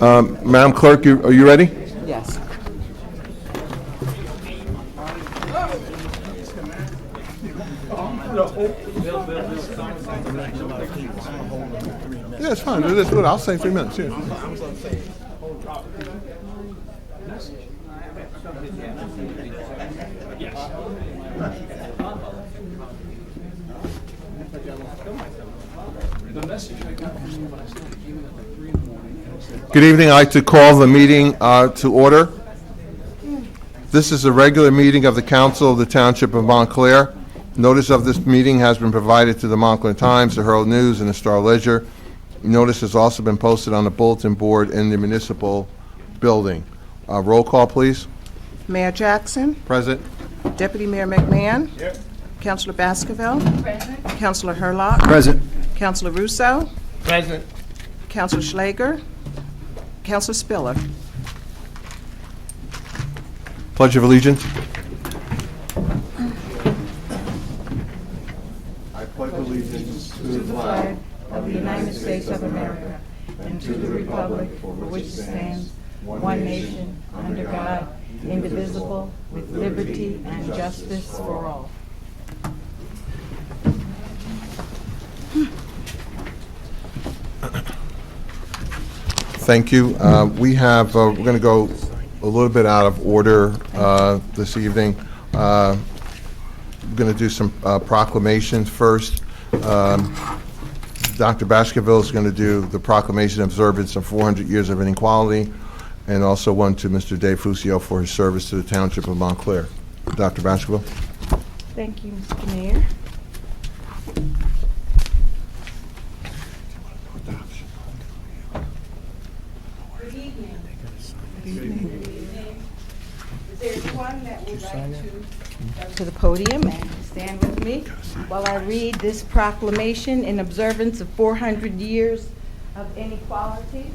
Madam Clerk, are you ready? Yes. Yeah, it's fine. Let's do it. I'll say 3 minutes. Yeah. Good evening. I'd like to call the meeting to order. This is a regular meeting of the Council of the Township of Montclair. Notice of this meeting has been provided to the Montclair Times, the Herald News, and the Star Ledger. Notice has also been posted on the bulletin board in the municipal building. Roll call, please. Mayor Jackson. Present. Deputy Mayor McMahon. Yep. Councilor Baskerville. Present. Councilor Hurlock. Present. Councilor Russo. Present. Councilor Schlager. Councilor Spiller. Pledge of Allegiance. I pledge allegiance to the flag Of the United States of America and to the republic for which it stands, one nation, under God, indivisible, with liberty and justice for all. Thank you. We have, we're going to go a little bit out of order this evening. We're going to do some proclamations first. Dr. Baskerville is going to do the proclamation of observance of 400 years of inequality, and also one to Mr. Dave Fucio for his service to the Township of Montclair. Dr. Baskerville. Thank you, Mr. Mayor. Good evening. Good evening. Is there anyone that would like to come to the podium and stand with me while I read this proclamation in observance of 400 years of inequality?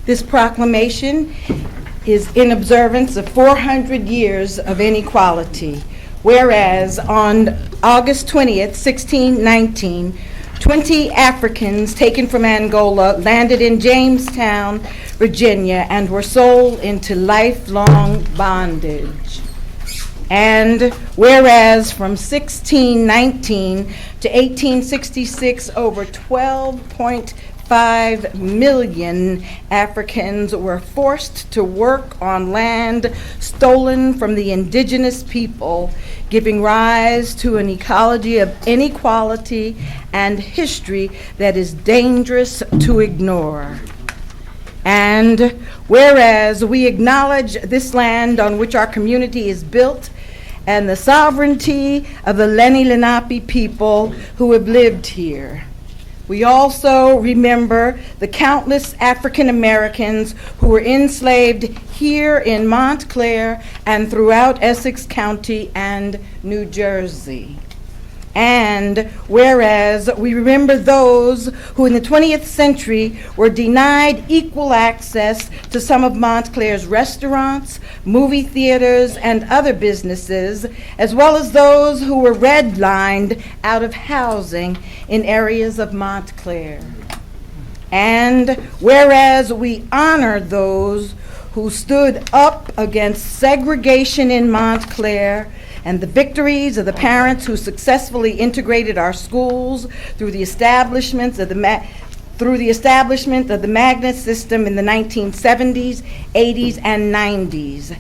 This proclamation is in observance of 400 years of inequality, whereas on August 20th, 1619, 20 Africans taken from Angola landed in Jamestown, Virginia, and were sold into lifelong bondage. And whereas from 1619 to 1866, over 12.5 million Africans were forced to work on land stolen from the indigenous people, giving rise to an ecology of inequality and history that is dangerous to ignore. And whereas we acknowledge this land on which our community is built and the sovereignty of the Lenni Lenape people who have lived here, we also remember the countless African Americans who were enslaved here in Montclair and throughout Essex County and New Jersey. And whereas we remember those who in the 20th century were denied equal access to some of Montclair's restaurants, movie theaters, and other businesses, as well as those who were redlined out of housing in areas of Montclair. And whereas we honor those who stood up against segregation in Montclair and the victories of the parents who successfully integrated our schools through the establishment of the magnet system in the 1970s, 80s, and 90s.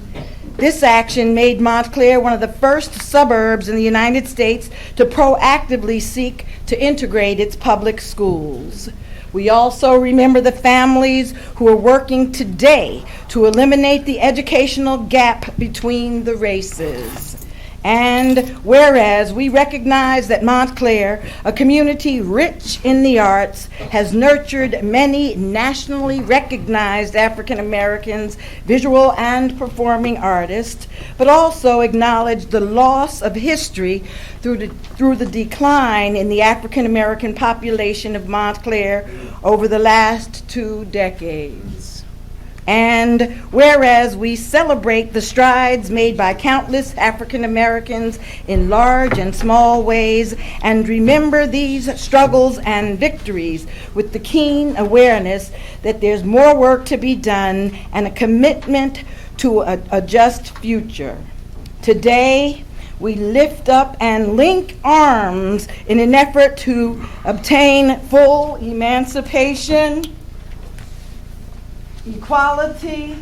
This action made Montclair one of the first suburbs in the United States to proactively seek to integrate its public schools. We also remember the families who are working today to eliminate the educational gap between the races. And whereas we recognize that Montclair, a community rich in the arts, has nurtured many nationally recognized African Americans, visual and performing artists, but also acknowledge the loss of history through the decline in the African American population of Montclair over the last 2 decades. And whereas we celebrate the strides made by countless African Americans in large and small ways, and remember these struggles and victories with the keen awareness that there's more work to be done and a commitment to a just future. Today, we lift up and link arms in an effort to obtain full emancipation, equality,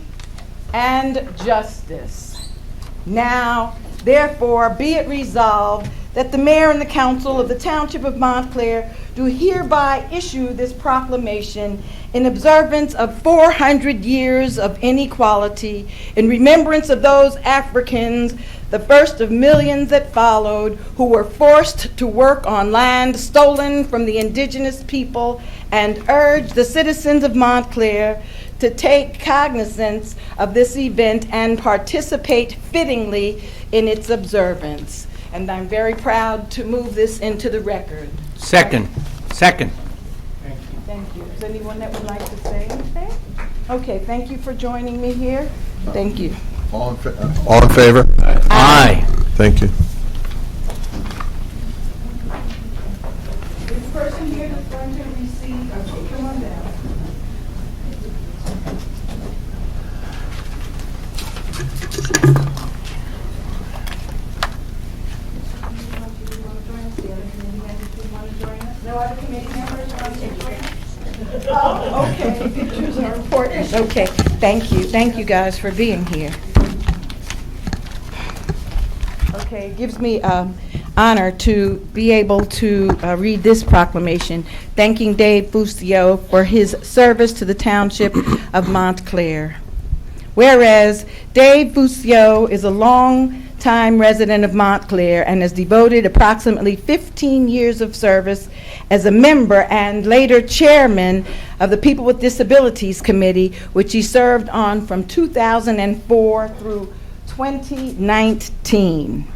and justice. Now, therefore, be it resolved that the mayor and the council of the Township of Montclair do hereby issue this proclamation in observance of 400 years of inequality, in remembrance of those Africans, the first of millions that followed, who were forced to work on land stolen from the indigenous people, and urge the citizens of Montclair to take cognizance of this event and participate fittingly in its observance. And I'm very proud to move this into the record. Second. Thank you. Is anyone that would like to say anything? Okay, thank you for joining me here. Thank you. All in favor? Aye. Thank you. This person here that's going to receive, okay, come on down. No other committee members want to join us? Oh, okay, pictures are important. Okay, thank you. Thank you guys for being here. Okay, it gives me honor to be able to read this proclamation, thanking Dave Fucio for his service to the Township of Montclair. Whereas Dave Fucio is a long-time resident of Montclair and has devoted approximately 15 years of service as a member and later chairman of the People with Disabilities Committee, which he served on from 2004 through 2019.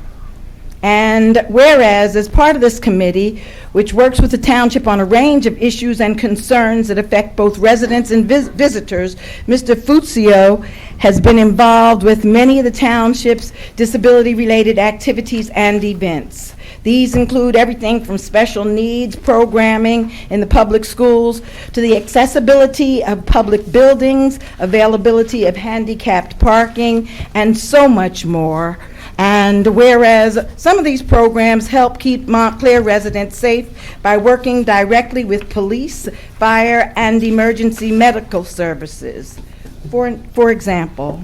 And whereas, as part of this committee, which works with the township on a range of issues and concerns that affect both residents and visitors, Mr. Fucio has been involved with many of the township's disability-related activities and events. These include everything from special needs programming in the public schools to the accessibility of public buildings, availability of handicapped parking, and so much more. And whereas some of these programs help keep Montclair residents safe by working directly with police, fire, and emergency medical services. For example,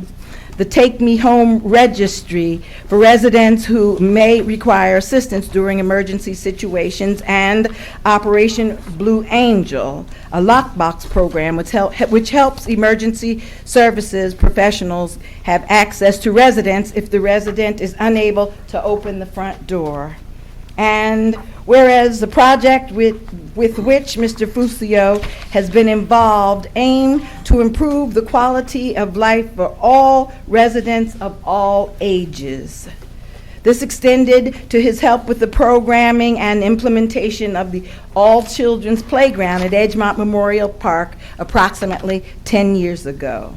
the Take Me Home registry for residents who may require assistance during emergency situations, and Operation Blue Angel, a lockbox program which helps emergency services professionals have access to residents if the resident is unable to open the front door. And whereas the project with which Mr. Fucio has been involved aimed to improve the quality of life for all residents of all ages. This extended to his help with the programming and implementation of the All Children's Playground at Edgemont Memorial Park approximately 10 years ago.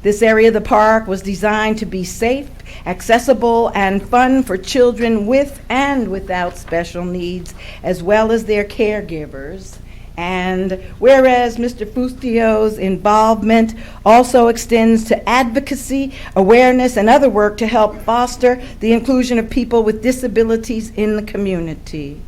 This area of the park was designed to be safe, accessible, and fun for children with and without special needs, as well as their caregivers. And whereas Mr. Fucio's involvement also extends to advocacy, awareness, and other work to help foster the inclusion of people with disabilities in the community.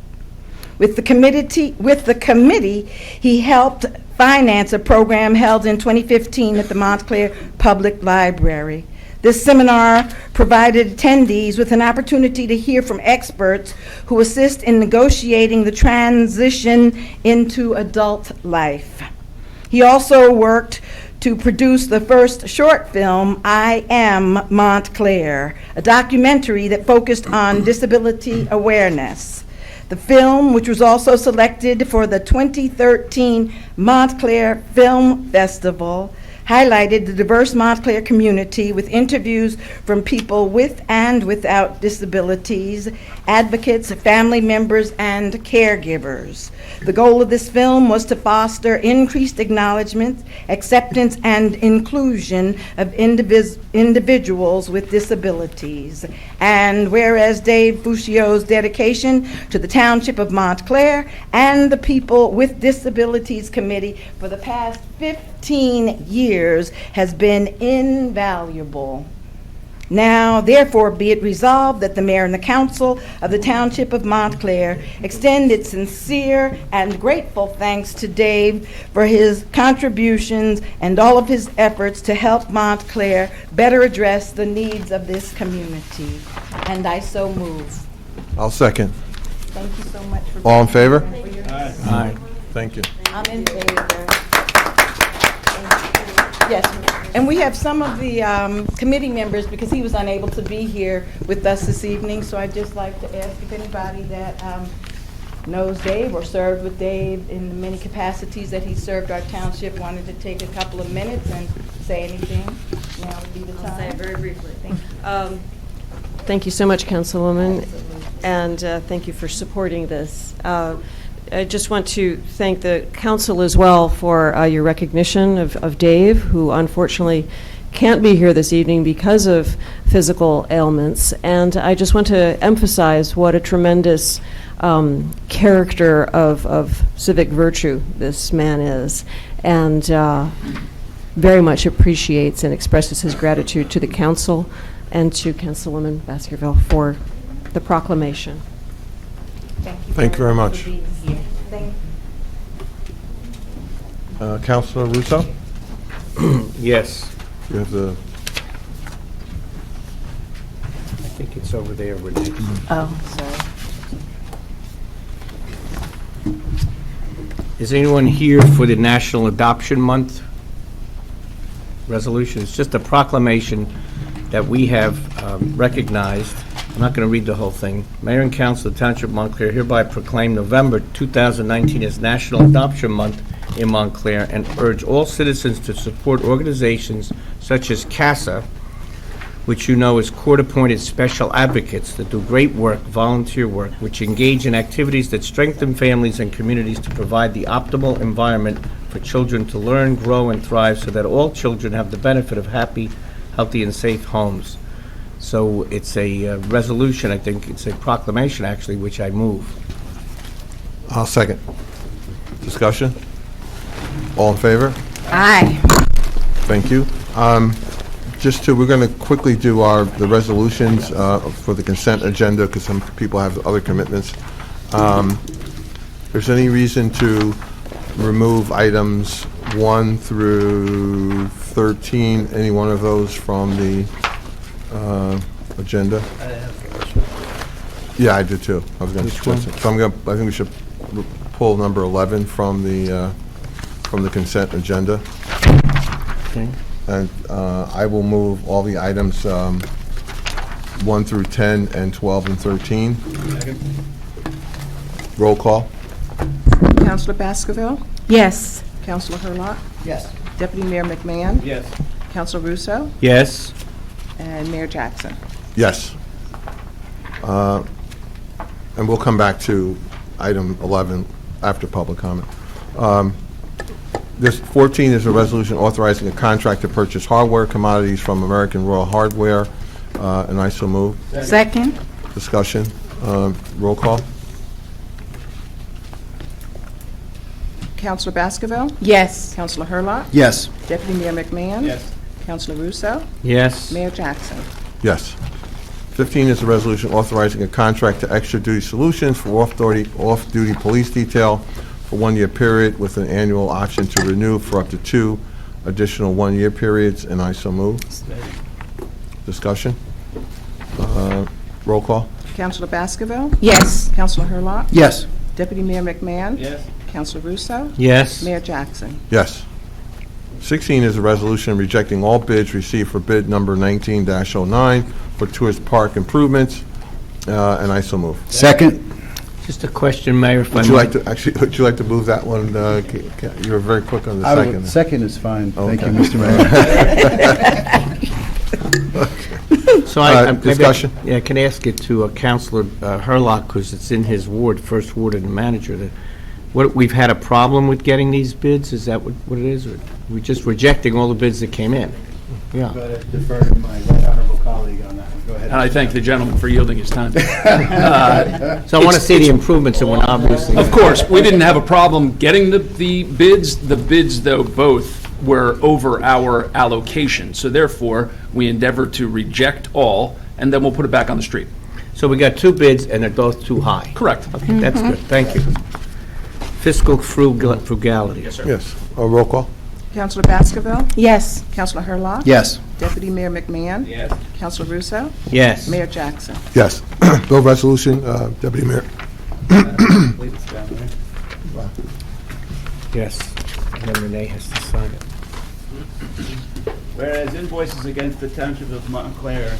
With the committee, he helped finance a program held in 2015 at the Montclair Public Library. This seminar provided attendees with an opportunity to hear from experts who assist in negotiating the transition into adult life. He also worked to produce the first short film, I Am Montclair, a documentary that focused on disability awareness. The film, which was also selected for the 2013 Montclair Film Festival, highlighted the diverse Montclair community with interviews from people with and without disabilities, advocates, family members, and caregivers. The goal of this film was to foster increased acknowledgement, acceptance, and inclusion of individuals with disabilities. And whereas Dave Fucio's dedication to the Township of Montclair and the People with Disabilities Committee for the past 15 years has been invaluable. Now, therefore, be it resolved that the mayor and the council of the Township of Montclair extend its sincere and grateful thanks to Dave for his contributions and all of his efforts to help Montclair better address the needs of this community. And I so move. I'll second. Thank you so much for All in favor? Aye. Thank you. I'm in favor. Yes, and we have some of the committee members, because he was unable to be here with us this evening, so I'd just like to ask if anybody that knows Dave or served with Dave in the many capacities that he served our township wanted to take a couple of minutes and say anything. Now would be the time. I'll say it very briefly. Thank you. Thank you so much, Councilwoman, and thank you for supporting this. I just want to thank the council as well for your recognition of Dave, who unfortunately can't be here this evening because of physical ailments. And I just want to emphasize what a tremendous character of civic virtue this man is, and very much appreciates and expresses his gratitude to the council and to Councilwoman Baskerville for the proclamation. Thank you very much. for being here. Thank you. Councilor Russo? Yes. You have the, I think it's over there, Renee. Oh, sorry. Is anyone here for the National Adoption Month resolution? It's just a proclamation that we have recognized. I'm not going to read the whole thing. Mayor and Council of the Township of Montclair hereby proclaim November 2019 as National Adoption Month in Montclair and urge all citizens to support organizations such as CASA, which you know is court-appointed special advocates that do great work, volunteer work, which engage in activities that strengthen families and communities to provide the optimal environment for children to learn, grow, and thrive so that all children have the benefit of happy, healthy, and safe homes. So it's a resolution, I think it's a proclamation, actually, which I move. I'll second. Discussion? All in favor? Aye. Thank you. We're going to quickly do the resolutions for the consent agenda, because some people have other commitments. If there's any reason to remove items 1 through 13, any one of those from the agenda? Yeah, I did too. I was going to switch it. So I think we should pull number 11 from the consent agenda. Okay. And I will move all the items 1 through 10 and 12 and 13. Roll call. Councilor Baskerville? Yes. Councilor Hurlock? Yes. Deputy Mayor McMahon? Yes. Councilor Russo? Yes. And Mayor Jackson? Yes. And we'll come back to item 11 after public comment. This 14 is a resolution authorizing a contract to purchase hardware commodities from American Royal Hardware, and I so move. Second? Discussion. Roll call. Councilor Baskerville? Yes. Councilor Hurlock? Yes. Deputy Mayor McMahon? Yes. Councilor Russo? Yes. Mayor Jackson? Yes. 15 is a resolution authorizing a contract to Extra Duty Solutions for off-duty police detail for 1-year period with an annual option to renew for up to 2 additional 1-year periods, and I so move. Discussion. Roll call. Councilor Baskerville? Yes. Councilor Hurlock? Yes. Deputy Mayor McMahon? Yes. Councilor Russo? Yes. Mayor Jackson? Yes. 16 is a resolution rejecting all bids received for bid number 19-09 for Tuers Park Improvements, and I so move. Second. Just a question, Mayor, if I Would you like might. to, actually, would you like to move that one? You were very quick on the second. Second is fine. Thank you, Okay. Mr. Mayor. So maybe discussion? Yeah, I can ask it to Councilor Hurlock, because it's in his ward, first ward of the manager, that we've had a problem with getting these bids? Is that what it is? Or we're just rejecting all the bids that came in? Yeah. I'm going to defer to my right honorable colleague on that one. Go ahead. And I thank the gentleman for yielding his time. So I want to see the improvements that went obviously. Of course, we didn't have a problem getting the bids. The bids, though, both were over our allocation. So therefore, we endeavor to reject all, and then we'll put it back on the street. So we got two bids, and they're both too high. Correct. Okay, that's good. Thank you. Fiscal frugality. Yes, sir. Yes. Roll call? Councilor Baskerville? Yes. Councilor Hurlock? Yes. Deputy Mayor McMahon? Yes. Councilor Russo? Yes. Mayor Jackson? Yes. Bill resolution, Deputy Mayor. Yes. And then Renee has to sign it. Whereas invoices against the Township of Montclair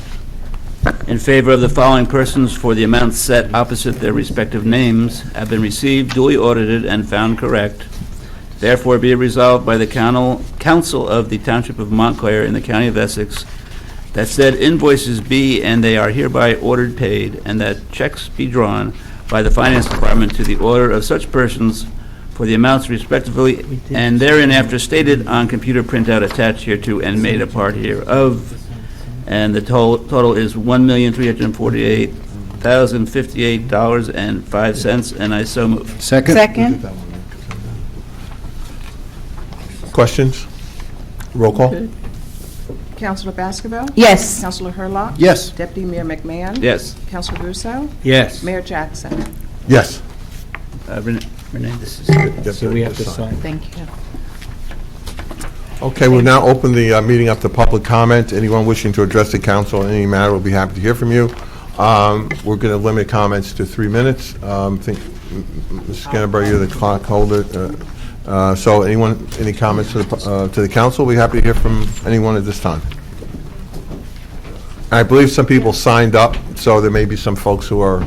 in favor of the following persons for the amounts set opposite their respective names have been received, duly audited, and found correct. Therefore, be it resolved by the Council of the Township of Montclair in the County of Essex that said invoices be and they are hereby ordered paid, and that checks be drawn by the Finance Department to the order of such persons for the amounts respectively, and therein after stated on computer printout attached hereto and made a part hereof. And the total is $1,348,058.05, and I so move. Second. Second. Questions? Roll call? Councilor Baskerville? Yes. Councilor Hurlock? Yes. Deputy Mayor McMahon? Yes. Councilor Russo? Yes. Mayor Jackson? Yes. Renee, this is good. So we have to sign. Thank you. Okay, we'll now open the meeting up to public comment. Anyone wishing to address the council on any matter will be happy to hear from you. We're going to limit comments to 3 minutes. I think, Mrs. Scannabary, you're the clock holder. So anyone, any comments to the council? We're happy to hear from anyone at this time. I believe some people signed up, so there may be some folks who are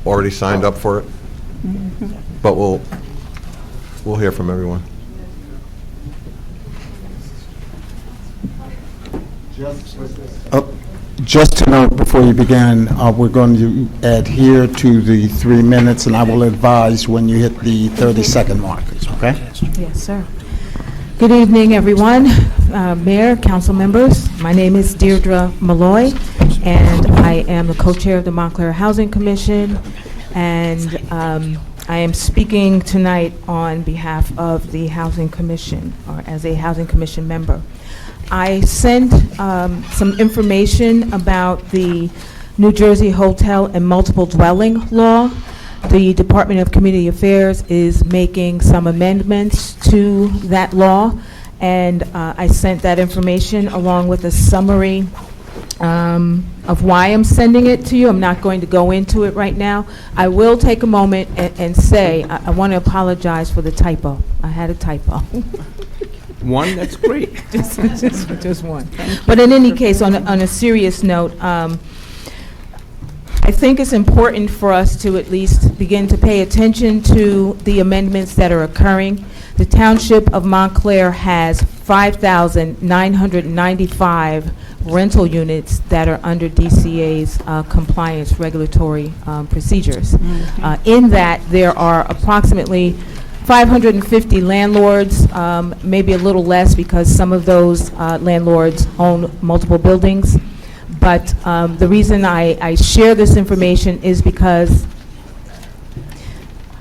already signed up for it. But we'll hear from everyone. Just to note before you begin, we're going to adhere to the 3 minutes, and I will advise when you hit the 30-second markers, okay? Yes, sir. Good evening, everyone. Mayor, council members, my name is Deirdre Malloy, and I am the co-chair of the Montclair Housing Commission, and I am speaking tonight on behalf of the Housing Commission, or as a Housing Commission member. I sent some information about the New Jersey Hotel and Multiple Dwelling Law. The Department of Community Affairs is making some amendments to that law, and I sent that information along with a summary of why I'm sending it to you. I'm not going to go into it right now. I will take a moment and say I want to apologize for the typo. I had a typo. One, that's great. just one. But in any case, on a serious note, I think it's important for us to at least begin to pay attention to the amendments that are occurring. The Township of Montclair has 5,995 rental units that are under DCA's compliance regulatory procedures. In that, there are approximately 550 landlords, maybe a little less because some of those landlords own multiple buildings. But the reason I share this information is because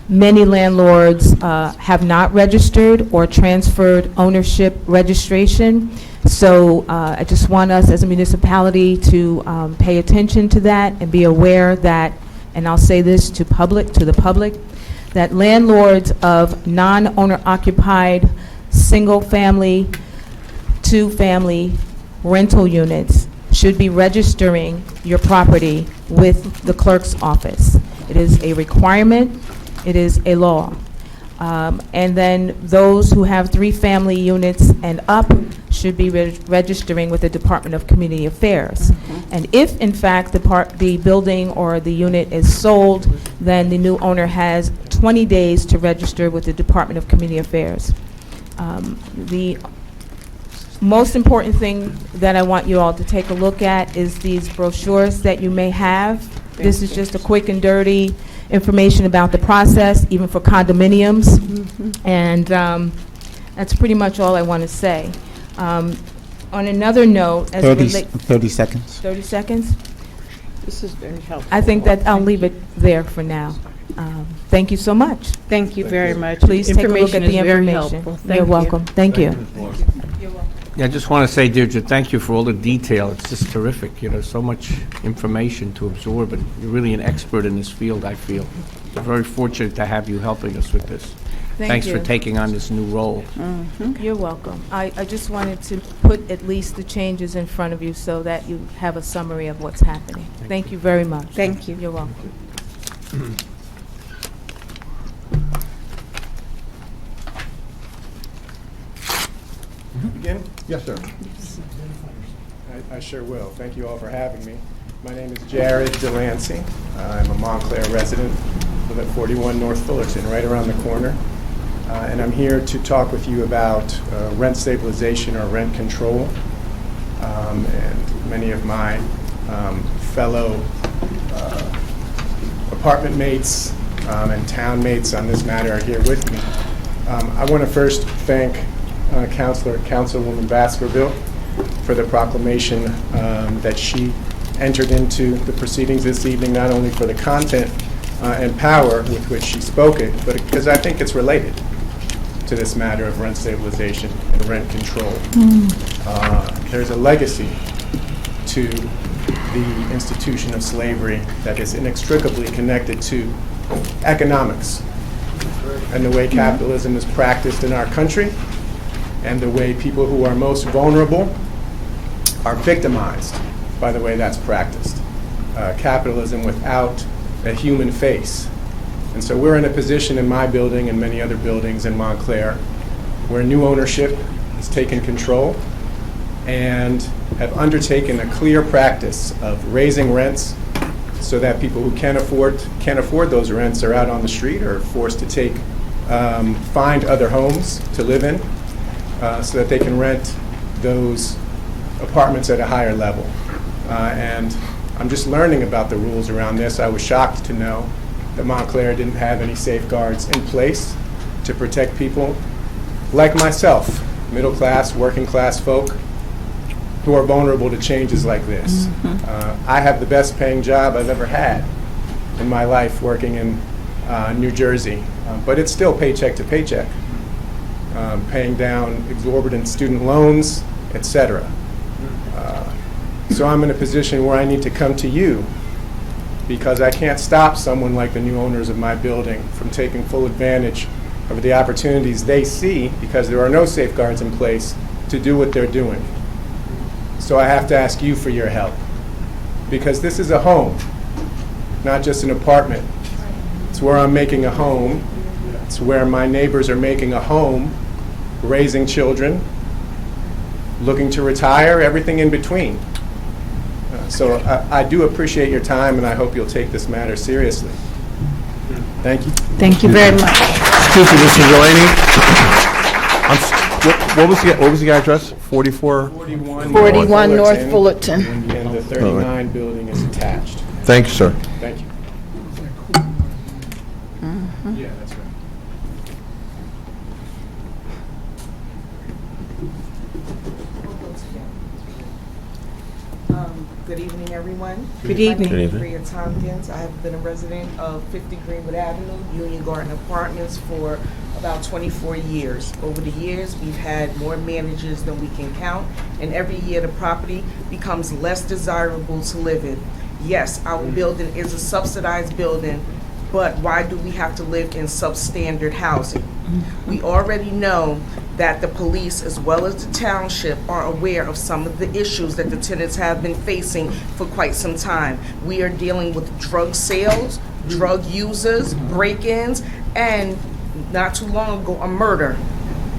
many landlords have not registered or transferred ownership registration. So I just want us as a municipality to pay attention to that and be aware that, and I'll say this to the public, that landlords of non-owner occupied, single-family, two-family rental units should be registering your property with the clerk's office. It is a requirement. It is a law. And then those who have 3 family units and up should be registering with the Department of Community Affairs. And if, in fact, the building or the unit is sold, then the new owner has 20 days to register with the Department of Community Affairs. The most important thing that I want you all to take a look at is these brochures that you may have. This is just a quick and dirty information about the process, even for condominiums. And that's pretty much all I want to say. On another note, as it 30 seconds. 30 seconds? This is very helpful. I think that I'll leave it there for now. Thank you so much. Thank you very much. Please take a look at the Information is very information. helpful. Thank You're you. welcome. Thank you. Yeah, I just want to say, Deirdre, thank you for all the detail. It's just terrific, so much information to absorb, and you're really an expert in this field, I feel. We're very fortunate to have you helping us with this. Thanks for you. taking on this new role. You're welcome. I just wanted to put at least the changes in front of you so that you have a summary of what's happening. Thank you very much. Thank you. You're welcome. Begin? Yes, sir. I sure will. Thank you all for having me. My name is Jared Delancey. I'm a Montclair resident. Live at 41 North Fullerton, right around the corner. And I'm here to talk with you about rent stabilization or rent control. And many of my fellow apartment mates and town mates on this matter are here with me. I want to first thank Councilwoman Baskerville for the proclamation that she entered into the proceedings this evening, not only for the content and power with which she spoke it, but because I think it's related to this matter of rent stabilization and rent control. There's a legacy to the institution of slavery that is inextricably connected to economics and the way capitalism is practiced in our country, and the way people who are most vulnerable are victimized by the way that's practiced. Capitalism without a human face. And so we're in a position in my building and many other buildings in Montclair where new ownership has taken control and have undertaken a clear practice of raising rents so that people who can't afford those rents are out on the street or forced to find other homes to live in. So that they can rent those apartments at a higher level. And I'm just learning about the rules around this. I was shocked to know that Montclair didn't have any safeguards in place to protect people like myself, middle class, working class folk, who are vulnerable to changes like this. I have the best paying job I've ever had in my life working in New Jersey, but it's still paycheck to paycheck. Paying down exorbitant student loans, etc. So I'm in a position where I need to come to you because I can't stop someone like the new owners of my building from taking full advantage of the opportunities they see because there are no safeguards in place to do what they're doing. So I have to ask you for your help because this is a home, not just an apartment. It's where I'm making a home. It's where my neighbors are making a home, raising children, looking to retire, everything in between. So I do appreciate your time, and I hope you'll take this matter seriously. Thank you. Thank you very much. Excuse me, Mr. Delaney. What was the address? 44? 41 North Fullerton. And the 39 building is attached. Thank you, sir. Thank you. Yeah, that's right. Good evening, everyone. Good evening. My name is Rhea Tompkins. I have been a resident of 50 Greenwood Avenue, Union Garden Apartments for about 24 years. Over the years, we've had more managers than we can count, and every year the property becomes less desirable to live in. Yes, our building is a subsidized building, but why do we have to live in substandard housing? We already know that the police as well as the township are aware of some of the issues that the tenants have been facing for quite some time. We are dealing with drug sales, drug users, break-ins, and not too long ago, a murder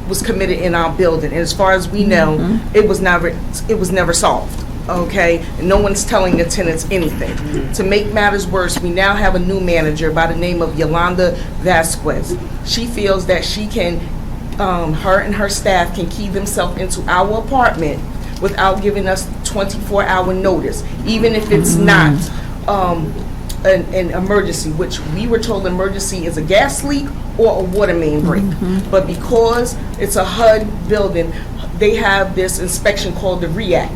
was committed in our building, and as far as we know, it was never solved. Okay, and no one's telling the tenants anything. To make matters worse, we now have a new manager by the name of Yolanda Vasquez. She feels that she can, her and her staff can key themselves into our apartment without giving us 24-hour notice, even if it's not an emergency, which we were told emergency is a gas leak or a water main break. But because it's a HUD building, they have this inspection called the REACT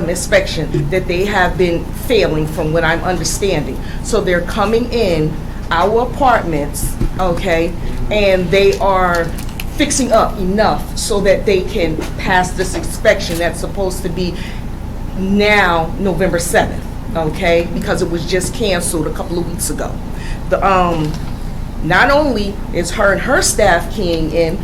inspection that they have been failing, from what I'm understanding. So they're coming in our apartments, okay, and they are fixing up enough so that they can pass this inspection that's supposed to be now November 7th, okay, because it was just canceled a couple of weeks ago. The not only is her and her staff keying in,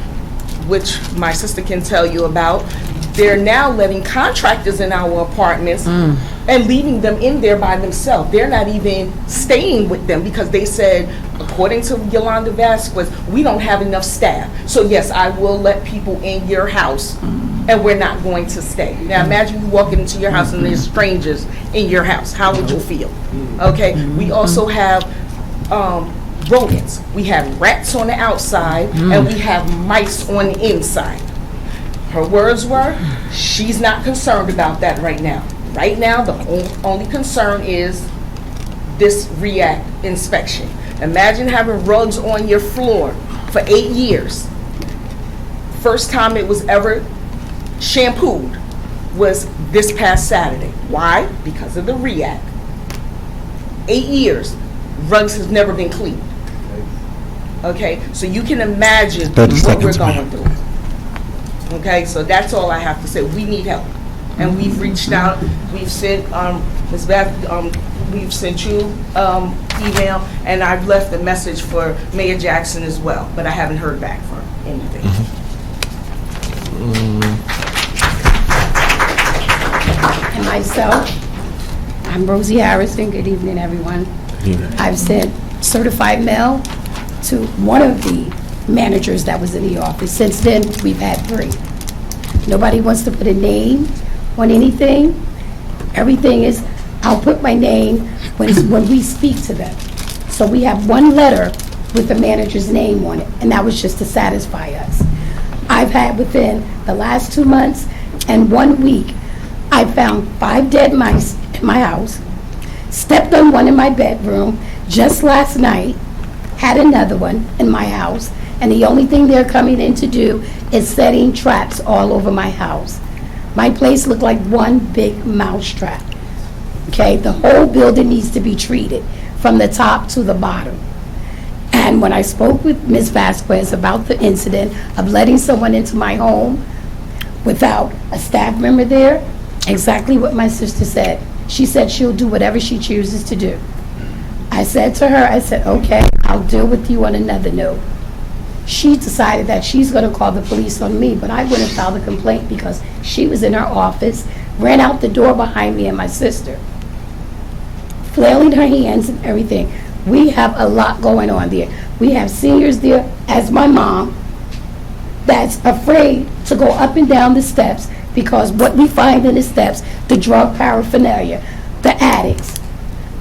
which my sister can tell you about, they're now letting contractors in our apartments and leaving them in there by themselves. They're not even staying with them because they said, according to Yolanda Vasquez, we don't have enough staff. So yes, I will let people in your house and we're not going to stay. Now imagine you walking into your house and there's strangers in your house. How would you feel? Okay, we also have rodents. We have rats on the outside and we have mice on the inside. Her words were, she's not concerned about that right now. Right now, the only concern is this REACT inspection. Imagine having rugs on your floor for 8 years. First time it was ever shampooed was this past Saturday. Why? Because of the REACT. 8 years, rugs have never been cleaned. Okay, so you can imagine what we're going through. Okay, so that's all I have to say. We need help, and we've reached out. We've sent Ms. Beth. We've sent you email, and I've left a message for Mayor Jackson as well, but I haven't heard back from anything. And myself, I'm Rosie Harrison. Good evening, everyone. I've sent certified mail to one of the managers that was in the office. Since then, we've had 3. Nobody wants to put a name on anything. Everything is, I'll put my name when we speak to them. So we have one letter with the manager's name on it, and that was just to satisfy us. I've had within the last 2 months and 1 week, I found 5 dead mice in my house, stepped on one in my bedroom just last night, had another one in my house, and the only thing they're coming in to do is setting traps all over my house. My place looked like one big mouse trap. Okay, the whole building needs to be treated from the top to the bottom. And when I spoke with Ms. Vasquez about the incident of letting someone into my home without a staff member there, exactly what my sister said. She said she'll do whatever she chooses to do. I said to her, I said, okay, I'll deal with you on another note. She decided that she's going to call the police on me, but I wouldn't file the complaint because she was in her office, ran out the door behind me and my sister, flailing her hands and everything. We have a lot going on there. We have seniors there, as my mom, that's afraid to go up and down the steps because what we find in the steps, the drug paraphernalia, the addicts,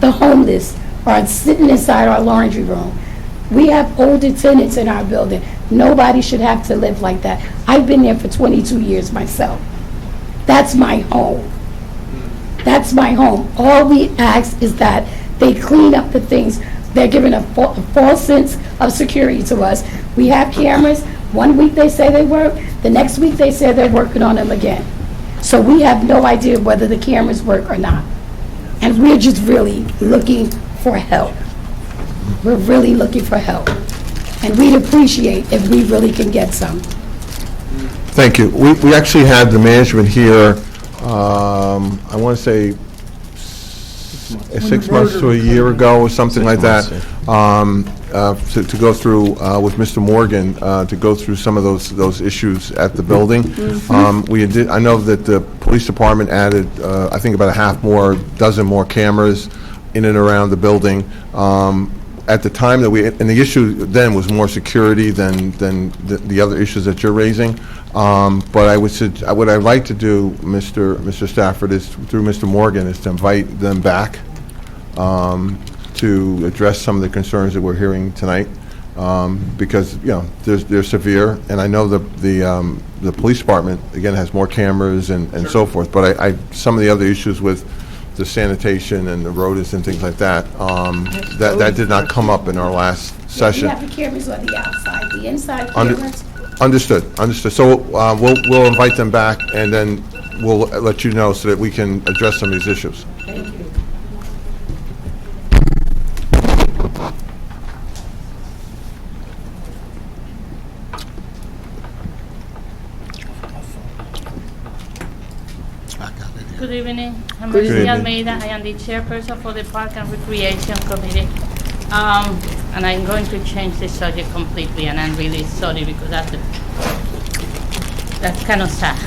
the homeless are sitting inside our laundry room. We have older tenants in our building. Nobody should have to live like that. I've been there for 22 years myself. That's my home. That's my home. All we ask is that they clean up the things. They're giving a false sense of security to us. We have cameras. 1 week they say they work. The next week they say they're working on them again. So we have no idea whether the cameras work or not. And we're just really looking for help. We're really looking for help. And we'd appreciate if we really can get some. Thank you. We actually had the management here, I want to say 6 months to a year ago or something like that, to go through with Mr. Morgan, to go through some of those issues at the building. I know that the police department added, I think about a dozen more cameras in and around the building. at the time that and the issue then was more security than the other issues that you're raising. But what I'd like to do, Mr. Stafford, is through Mr. Morgan, is to invite them back to address some of the concerns that we're hearing tonight, because, you know, they're severe, and I know the police department, again, has more cameras and so forth, but some of the other issues with the sanitation and the rodents and things like that, that did not come up in our last session. You have the cameras on the outside, the inside cameras. Understood. So we'll invite them back, and then we'll let you know so that we can address some of these issues. Thank you. Good evening. I'm Good Marcia evening. Almeida. I am the chairperson for the Park and Recreation Committee. And I'm going to change the subject completely, and I'm really sorry because that's kind of sad.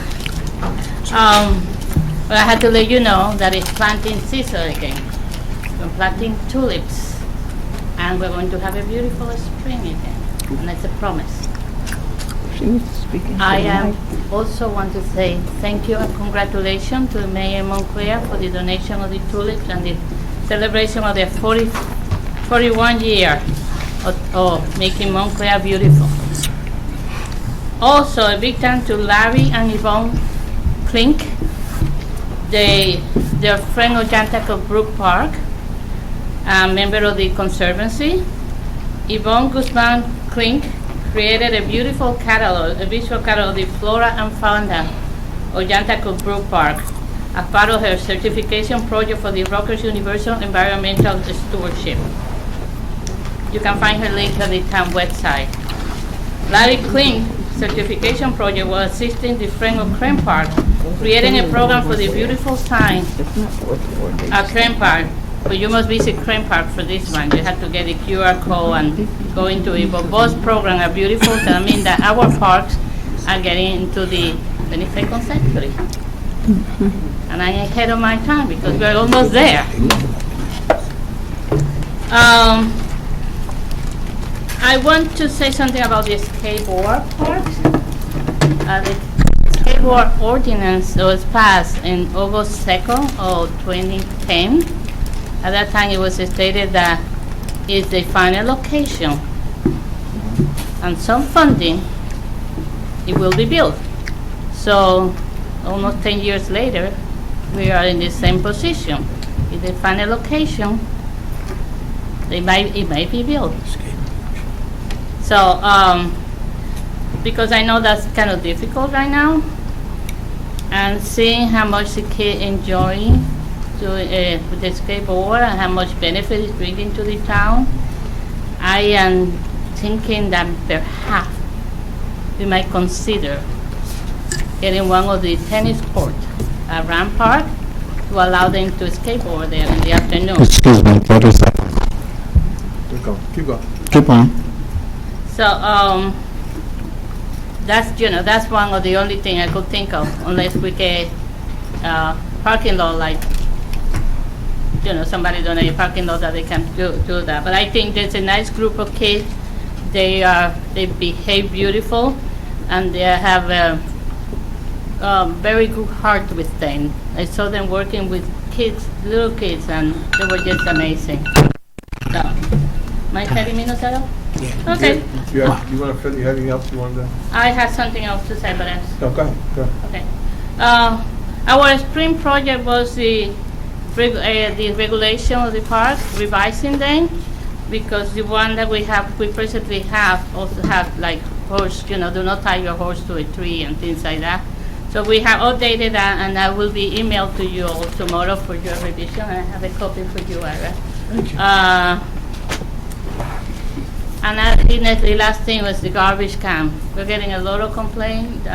But I had to let you know that it's planting season again. We're planting tulips, and we're going to have a beautiful spring again, and it's a promise. I also want to say thank you and congratulations to Mayor Montclair for the donation of the tulips and the celebration of their 41 year of making Montclair beautiful. Also, a big thank to Larry and Yvonne Klink, their friend of Jantaco Brook Park, a member of the Conservancy. Yvonne Guzman Klink created a beautiful catalog, a visual catalog of the flora and fauna of Jantaco Brook Park as part of her certification project for the Rutgers Universal Environmental Stewardship. You can find her link on the town website. Larry Klink certification project was assisting the friend of Crane Park, creating a program for the beautiful sign at Crane Park. But you must visit Crane Park for this one. You have to get a QR code and go into it. But both programs are beautiful. So I mean that our parks are getting into the 22nd century. And I'm ahead of my time because we're almost there. I want to say something about the skateboard parks. The skateboard ordinance was passed in August 2nd of 2010. At that time, it was stated that it's the final location, and some funding, it will be built. So, almost 10 years later, we are in the same position. It's the final location, it might be built. So, because I know that's kind of difficult right now, and seeing how much the kids enjoying with the skateboard and how much benefit it's bringing to the town, I am thinking that perhaps we might consider getting one of the tennis courts at Ram Park to allow them to skateboard there in the afternoon. Excuse me, what is that? Keep going. Keep on. So that's one of the only thing I could think of, unless we get parking lot like somebody donate a parking lot that they can do that. But I think there's a nice group of kids. They behave beautiful, and they have a very good heart with things. I saw them working with kids, little kids, and they were just amazing. So, my 30 minutes at all? Yeah. Okay. You have anything else you wanted to? I had something else to say, but No, go ahead. okay. Our spring project was the regulation of the park, revising them, because the one that we presently have also have like horse, do not tie your horse to a tree and things like that. So we have updated that, and that will be emailed to you all tomorrow for your revision, and I have a copy for you, Ira. Thank you. And I think that the last thing was the garbage can. We're getting a lot of complaints,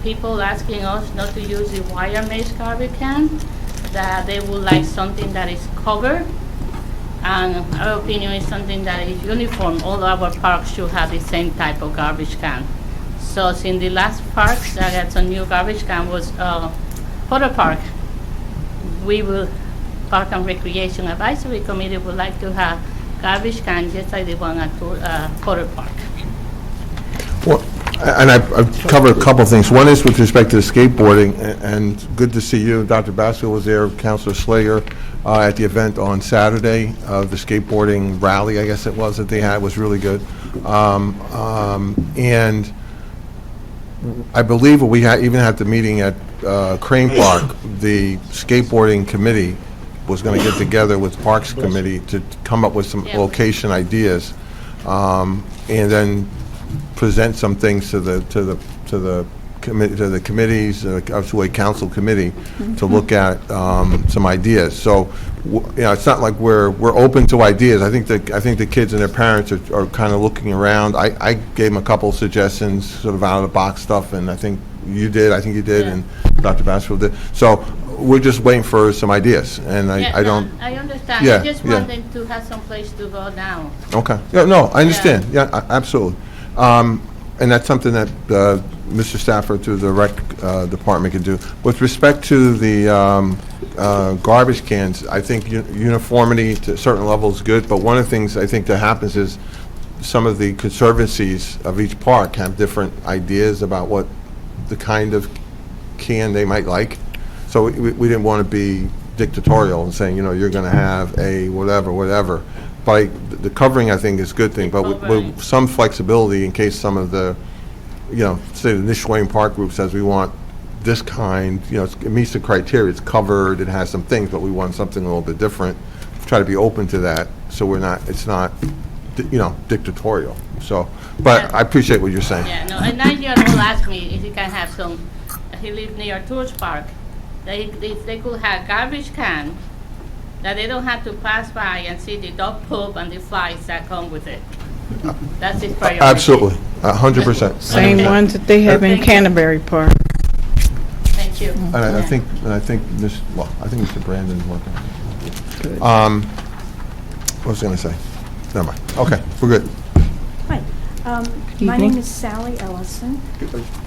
people asking us not to use the wire mesh garbage can, that they would like something that is covered. And our opinion is something that is uniform. All our parks should have the same type of garbage can. So in the last parks, I got some new garbage can was Potter Park. Park and Recreation Advisory Committee would like to have garbage can, just like the one at Tuers Park. Well, and I've covered a couple of things. One is with respect to the skateboarding, and good to see you. Dr. Basco was there, Councilor Slayer, at the event on Saturday. The skateboarding rally, I guess it was, that they had was really good. And I believe we even had the meeting at Crane Park, the skateboarding committee was going to get together with Parks Committee to come up with some location ideas, and then present some things to the committees, to a council committee to look at some ideas. So, it's not like we're open to ideas. I think the kids and their parents are kind of looking around. I gave them a couple of suggestions, sort of out of the box stuff, and I think you did, and Dr. Basfield did. So we're just waiting for some ideas, and I don't. I understand. Yeah, I just want them to have some place to go now. Okay. Yeah, no, I understand. Yeah, absolutely. And that's something that Mr. Stafford through the rec department can do. With respect to the garbage cans, I think uniformity to a certain level is good, but one of the things I think that happens is some of the conservancies of each park have different ideas about what the kind of can they might like. So we didn't want to be dictatorial and saying, you're going to have a whatever. By the covering, I think, is a good thing, but with some flexibility in case some of the, say the Nishwayne Park group says we want this kind, it meets the criteria, it's covered, it has some things, but we want something a little bit different. Try to be open to that, so it's not, dictatorial. So, but I appreciate what you're saying. Yeah, no, a 9-year-old asked me if he can have some, he lives near Tuers Park, if they could have garbage can, that they don't have to pass by and see the dog poop and the flies that come with it. That's his priority. Absolutely, 100%. Same ones that they have in Canterbury Park. Thank you. And I think Mr. Brandon's working. What was I going to say? Never mind. Okay, we're good. Hi. My name is Sally Ellison.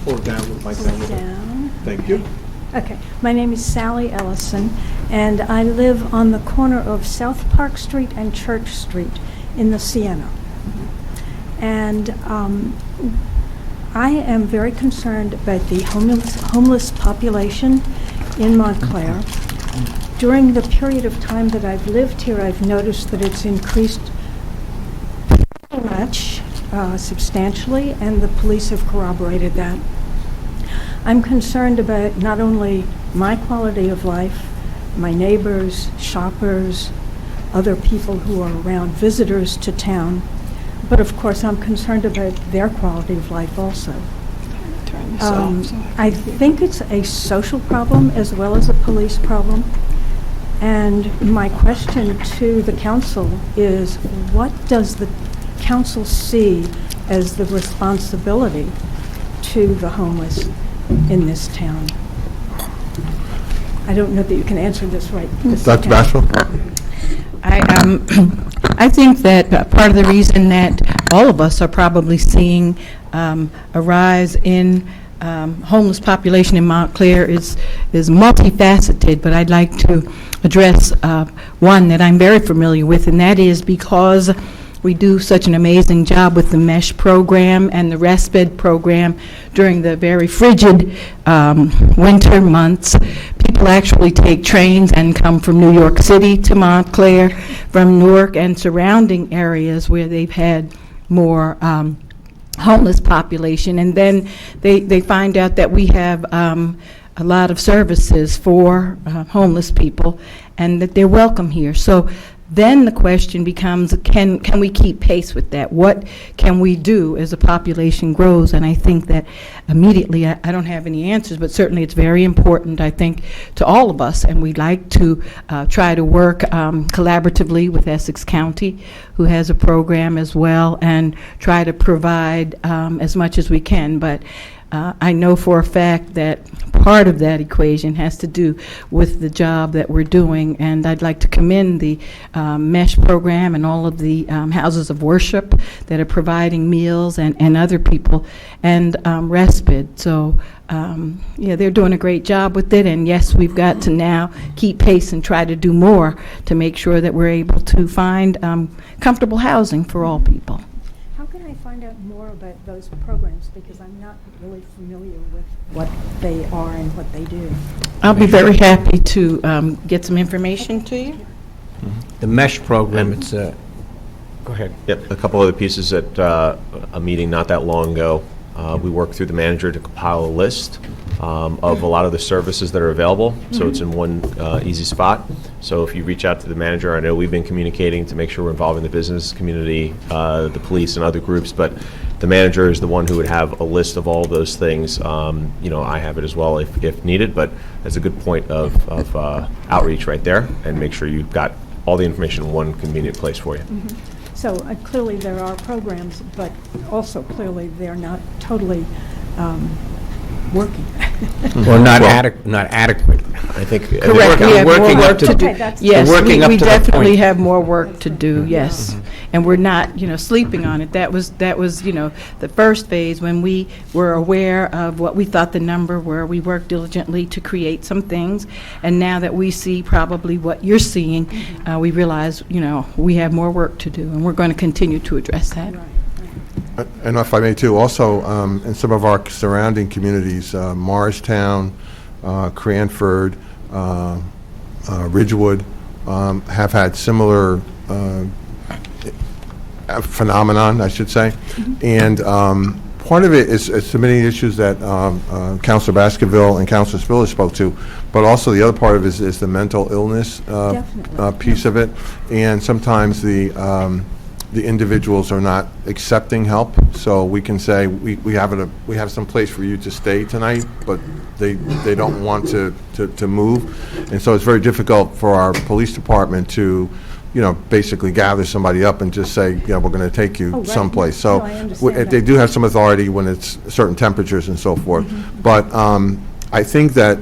Pull it down with my Down. Thank you. Okay. My name is Sally Ellison, and I live on the corner of South Park Street and Church Street in the Sienna. And I am very concerned about the homeless population in Montclair. During the period of time that I've lived here, I've noticed that it's increased pretty much, substantially, and the police have corroborated that. I'm concerned about not only my quality of life, my neighbors, shoppers, other people who are around, visitors to town, but of course I'm concerned about their quality of life also. I think it's a social problem as well as a police problem. And my question to the council is, what does the council see as the responsibility to the homeless in this town? I don't know that you can answer this right. Dr. Bashel? I think that part of the reason that all of us are probably seeing a rise in homeless population in Montclair is multifaceted, but I'd like to address one that I'm very familiar with, and that is because we do such an amazing job with the MESH program and the respite program during the very frigid winter months. People actually take trains and come from New York City to Montclair, from Newark and surrounding areas where they've had more homeless population, and then they find out that we have a lot of services for homeless people and that they're welcome here. So then the question becomes, can we keep pace with that? What can we do as the population grows? And I think that immediately, I don't have any answers, but certainly it's very important, I think, to all of us, and we'd like to try to work collaboratively with Essex County, who has a program as well, and try to provide as much as we can. But I know for a fact that part of that equation has to do with the job that we're doing, and I'd like to commend the MESH program and all of the houses of worship that are providing meals and other people and respite. So, yeah, they're doing a great job with it, and yes, we've got to now keep pace and try to do more to make sure that we're able to find comfortable housing for all people. How can I find out more about those programs? Because I'm not really familiar with what they are and what they do. I'll be very happy to get some information to you. The MESH program, it's go ahead. Yep, a couple other pieces at a meeting not that long ago. We worked through the manager to compile a list of a lot of the services that are available, so it's in one easy spot. So if you reach out to the manager, I know we've been communicating to make sure we're involving the business community, the police, and other groups, but the manager is the one who would have a list of all those things. You know, I have it as well if needed, but that's a good point of outreach right there, and make sure you've got all the information in one convenient place for you. So clearly there are programs, but also clearly they're not totally working. Or not adequate. I think Correct, we have more work to do. Okay, that's- Yes, working up we to the definitely point. have more work to do, yes. And we're not, sleeping on it. That was, the first phase when we were aware of what we thought the number were. We worked diligently to create some things. And now that we see probably what you're seeing, we realize, we have more work to do. And we're going to continue to address that. And if I may too, also in some of our surrounding communities, Morristown, Cranford, Ridgewood, have had similar phenomenon, I should say. And part of it is so many issues that Councilor Baskerville and Councilor Spiller spoke to, but also the other part of it is the mental illness piece of it. And sometimes the individuals are not accepting help, so we can say we have some place for you to stay tonight, but they don't want to move, and so it's very difficult for our police department to basically gather somebody up and just say, we're going to take you someplace. So No, I understand they that. do have some authority when it's certain temperatures and so forth, but I think that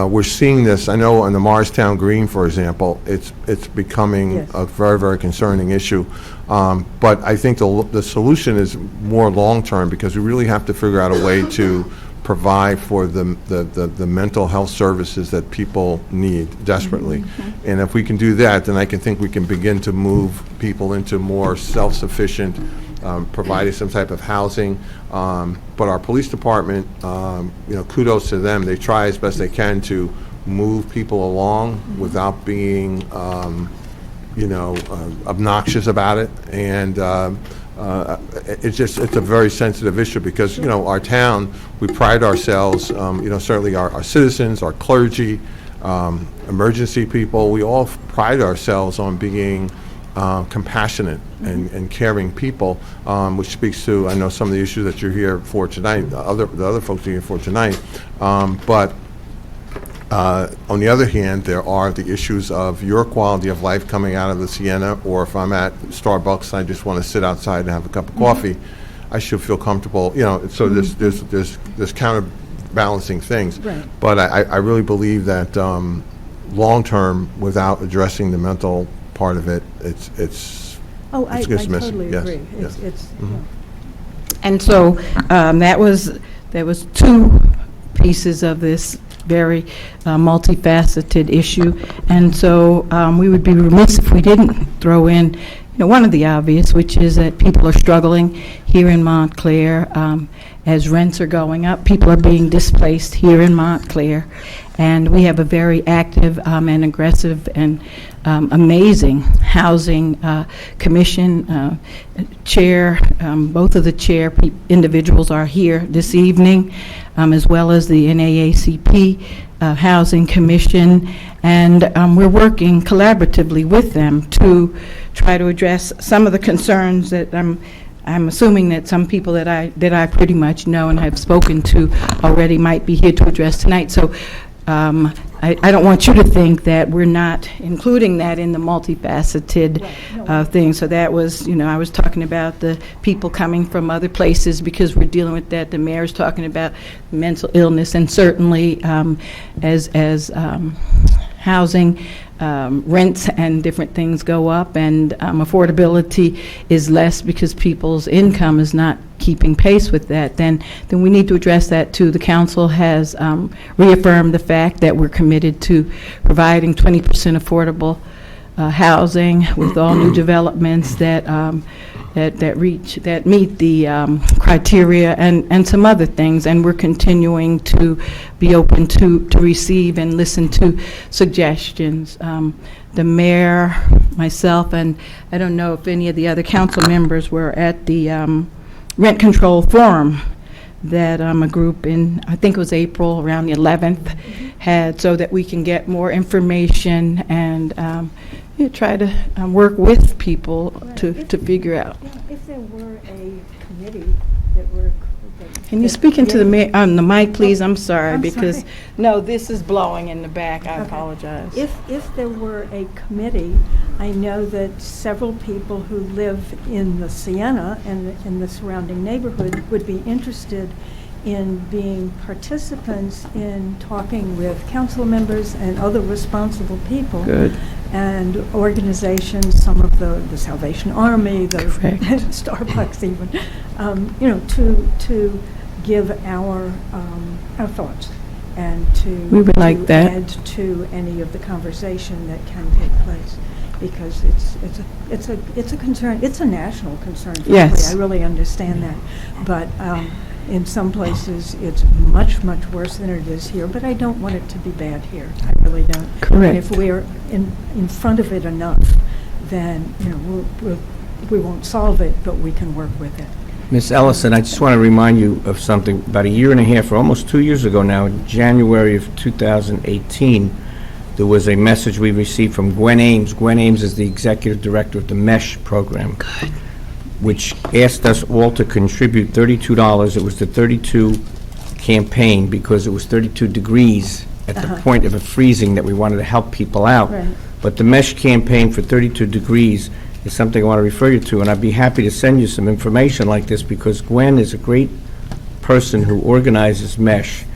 we're seeing this. I know on the Morristown Green, for example, it's becoming Yes. a very, very concerning issue. But I think the solution is more long-term, because we really have to figure out a way to provide for the mental health services that people need desperately. And if we can do that, then I think we can begin to move people into more self-sufficient, providing some type of housing. But our police department, kudos to them. They try as best they can to move people along without being, obnoxious about it. And it's a very sensitive issue, because, our town, we pride ourselves, certainly our citizens, our clergy, emergency people, we all pride ourselves on being compassionate and caring people, which speaks to, I know, some of the issues that you're here for tonight, the other folks are here for tonight. But on the other hand, there are the issues of your quality of life coming out of the Sienna, or if I'm at Starbucks and I just want to sit outside and have a cup of coffee, I should feel comfortable, so there's counterbalancing things. Right. But I really believe that long-term, without addressing the mental part of it, it's I dismissed. totally Yes, agree. yes. It's And so there was two pieces of this very multifaceted issue, and so we would be remiss if we didn't throw in one of the obvious, which is that people are struggling here in Montclair as rents are going up. People are being displaced here in Montclair, and we have a very active and aggressive and amazing housing commission chair. Both of the chair individuals are here this evening, as well as the NAACP Housing Commission, and we're working collaboratively with them to try to address some of the concerns that I'm assuming that some people that I pretty much know and have spoken to already might be here to address tonight. So I don't want you to think that we're not including that in the multifaceted thing. So that was, I was talking about the people coming from other places because we're dealing with that. The mayor's talking about mental illness, and certainly as housing, rents and different things go up, and affordability is less because people's income is not keeping pace with that, then we need to address that too. The council has reaffirmed the fact that we're committed to providing 20% affordable housing with all new developments that meet the criteria and some other things, and we're continuing to be open to receive and listen to suggestions. The mayor, myself, and I don't know if any of the other council members were at the rent control forum that a group in, I think it was April, around the 11th, had, so that we can get more information and try to work with people to figure out. If there were a committee that were... Can you speak into the on the mic, please? I'm sorry, I'm because, sorry. no, this is blowing in the back. I Okay. apologize. If there were a committee, I know that several people who live in the Sienna and in the surrounding neighborhood would be interested in being participants in talking with council members and other responsible people. Good. And organizations, some of the Salvation Army, the Correct. Starbucks even, to give our thoughts and to We would like that. add to any of the conversation that can take place, because it's a concern. It's a national concern. Frankly. Yes. I really understand that, but in some places it's much worse than it is here. But I don't want it to be bad here. I really don't. Correct. And if we're in front of it enough, then we won't solve it, but we can work with it. Ms. Ellison, I just want to remind you of something. About a year and a half, or almost 2 years ago now, in January of 2018, there was a message we received from Gwen Ames. Gwen Ames is the executive director of the MESH program, which asked us all to contribute $32. It was the 32 campaign because it was 32 degrees at the point of a freezing that we wanted to help people out. Right. But the MESH campaign for 32 degrees is something I want to refer you to, and I'd be happy to send you some information like this because Gwen is a great person who organizes MESH,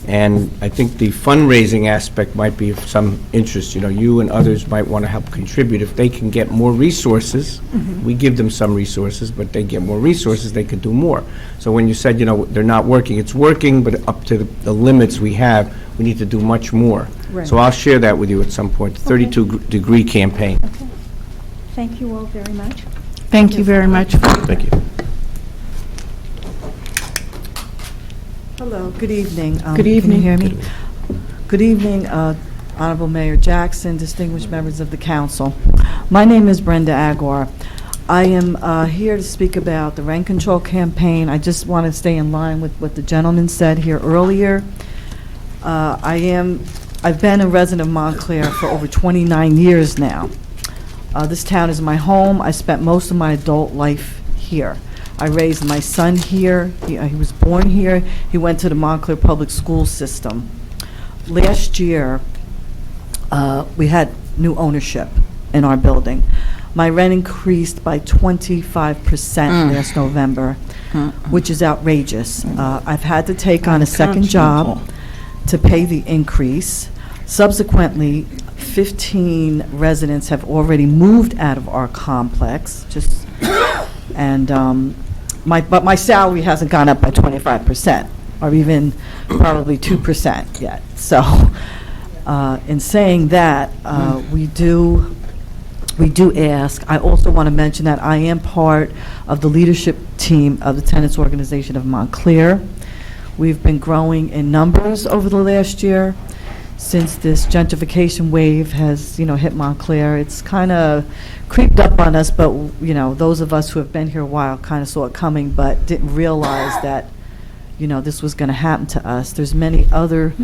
and I think the fundraising aspect might be of some interest. You and others might want to help contribute. If they can get more resources, we give them some resources, but they get more resources, they could do more. So when you said, they're not working, it's working, but up to the limits we have, we need to do much more. Right. So I'll share that with you at some point, the 32-degree campaign. Okay. Thank you all very much. Thank you very much. Thank you. Hello, good evening. Good evening. Can you hear me? Good evening, Honorable Mayor Jackson, distinguished members of the council. My name is Brenda Aguar. I am here to speak about the rent control campaign. I just want to stay in line with what the gentleman said here earlier. I've been a resident of Montclair for over 29 years now. This town is my home. I spent most of my adult life here. I raised my son here. He was born here. He went to the Montclair public school system. Last year, we had new ownership in our building. My rent increased by 25% last November, which is outrageous. I've had to take on a second job to pay the increase. Subsequently, 15 residents have already moved out of our complex, but my salary hasn't gone up by 25%, or even probably 2% yet. So, in saying that, we do ask. I also want to mention that I am part of the leadership team of the Tenants Organization of Montclair. We've been growing in numbers over the last year. Since this gentrification wave has, hit Montclair, it's kind of creeped up on us, but, those of us who have been here a while kind of saw it coming, but didn't realize that, this was going to happen to us. There's many other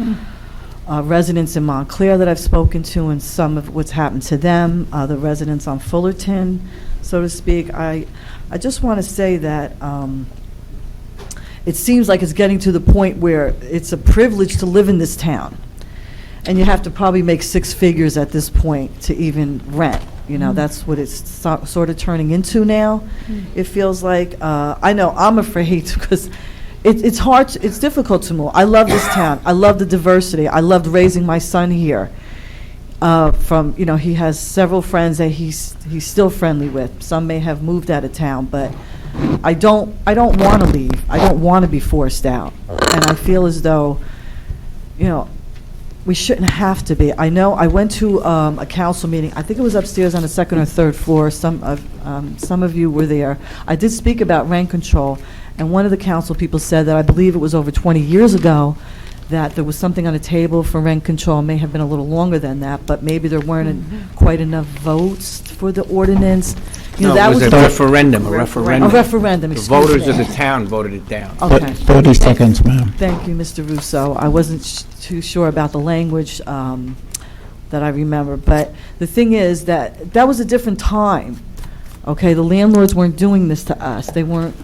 residents in Montclair that I've spoken to, and some of what's happened to them, the residents on Fullerton, so to speak. I just want to say that it seems like it's getting to the point where it's a privilege to live in this town. and you have to probably make six figures at this point to even rent. You know, that's what it's sort of turning into now. It feels like, I know, I'm afraid because it's hard, it's difficult to move. I love this town. I love the diversity. I loved raising my son here. From, you know, he has several friends that he's still friendly with. Some may have moved out of town, but I don't want to leave. I don't want to be forced out. And I feel as though, you know, we shouldn't have to be. I know I went to a council meeting. I think it was upstairs on the second or third floor. Some of you were there. I did speak about rent control, and one of the council people said that I believe it was over 20 years ago that there was something on the table for rent control. It may have been a little longer than that, but maybe there weren't quite enough votes for the ordinance. You know, No, that it was a referendum, a referendum. A referendum, The excuse voters me. of the town voted it down. Okay. 30 seconds, ma'am. Thank you, Mr. Russo. I wasn't too sure about the language that I remember, but the thing is that was a different time, okay? The landlords weren't doing this to us. They weren't,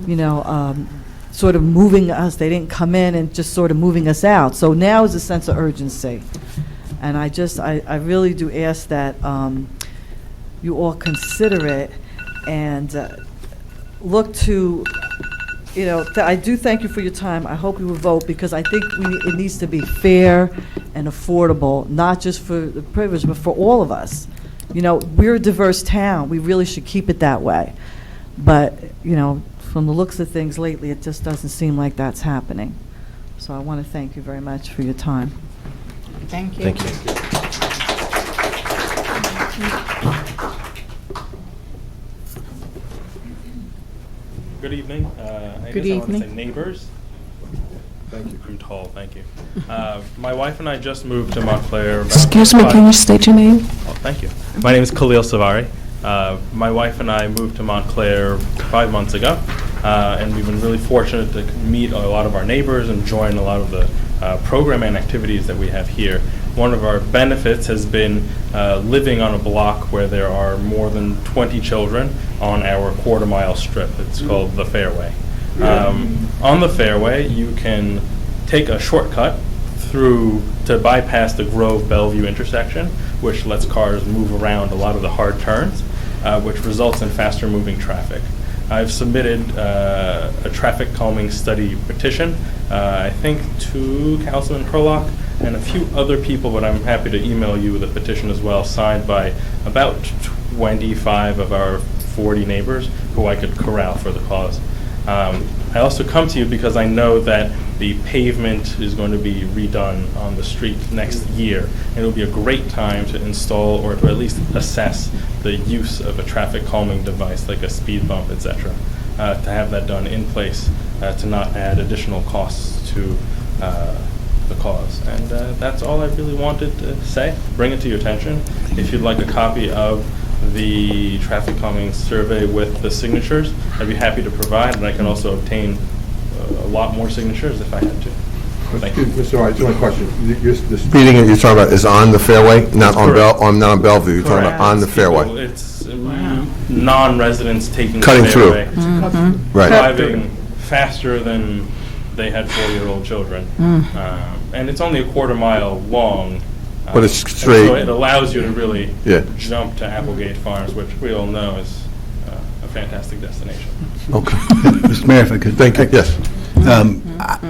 you know, sort of moving us. They didn't come in and just sort of moving us out. So now is a sense of urgency. And I really do ask that you all consider it and look to, you know, I do thank you for your time. I hope you will vote because I think it needs to be fair and affordable, not just for the privileged, but for all of us. You know, we're a diverse town. We really should keep it that way. But, you know, from the looks of things lately, it just doesn't seem like that's happening. So I want to thank you very much for your time. Thank you. Thank you. Good evening. I Good guess I want to evening. say neighbors. Thank you. I'm tall. Thank you. My wife and I just moved to Montclair. Excuse me, can you state your name? Oh, thank you. My name is Khalil Savari. My wife and I moved to Montclair 5 months ago, and we've been really fortunate to meet a lot of our neighbors and join a lot of the program and activities that we have here. One of our benefits has been living on a block where there are more than 20 children on our quarter-mile strip. It's called the Fairway. On the Fairway, you can take a shortcut through to bypass the Grove-Bellevue intersection, which lets cars move around a lot of the hard turns, which results in faster moving traffic. I've submitted a traffic calming study petition, I think to Councilman Hurlock and a few other people, but I'm happy to email you the petition as well, signed by about 25 of our 40 neighbors who I could corral for the cause. I also come to you because I know that the pavement is going to be redone on the street next year, and it'll be a great time to install or to at least assess the use of a traffic calming device like a speed bump, etc. To have that done in place to not add additional costs to the cause. And that's all I really wanted to say. Bring it to your attention. If you'd like a copy of the traffic calming survey with the signatures, I'd be happy to provide, and I can also obtain a lot more signatures if I had to. Thank you. Mr. Wright, just one question. The speeding that you're talking about is on the Fairway, not That's on correct. not on Bellevue. You're talking about on the People, Fairway. It's non-residents taking Cutting the through. Fairway, Right. driving faster than they had 4-year-old children. And it's only a quarter-mile long. But it's and straight. So it allows you to really Yeah. jump to Applegate Farms, which we all know is a fantastic destination. Okay. Mr. Mayor, if I could. Thank you. Yes.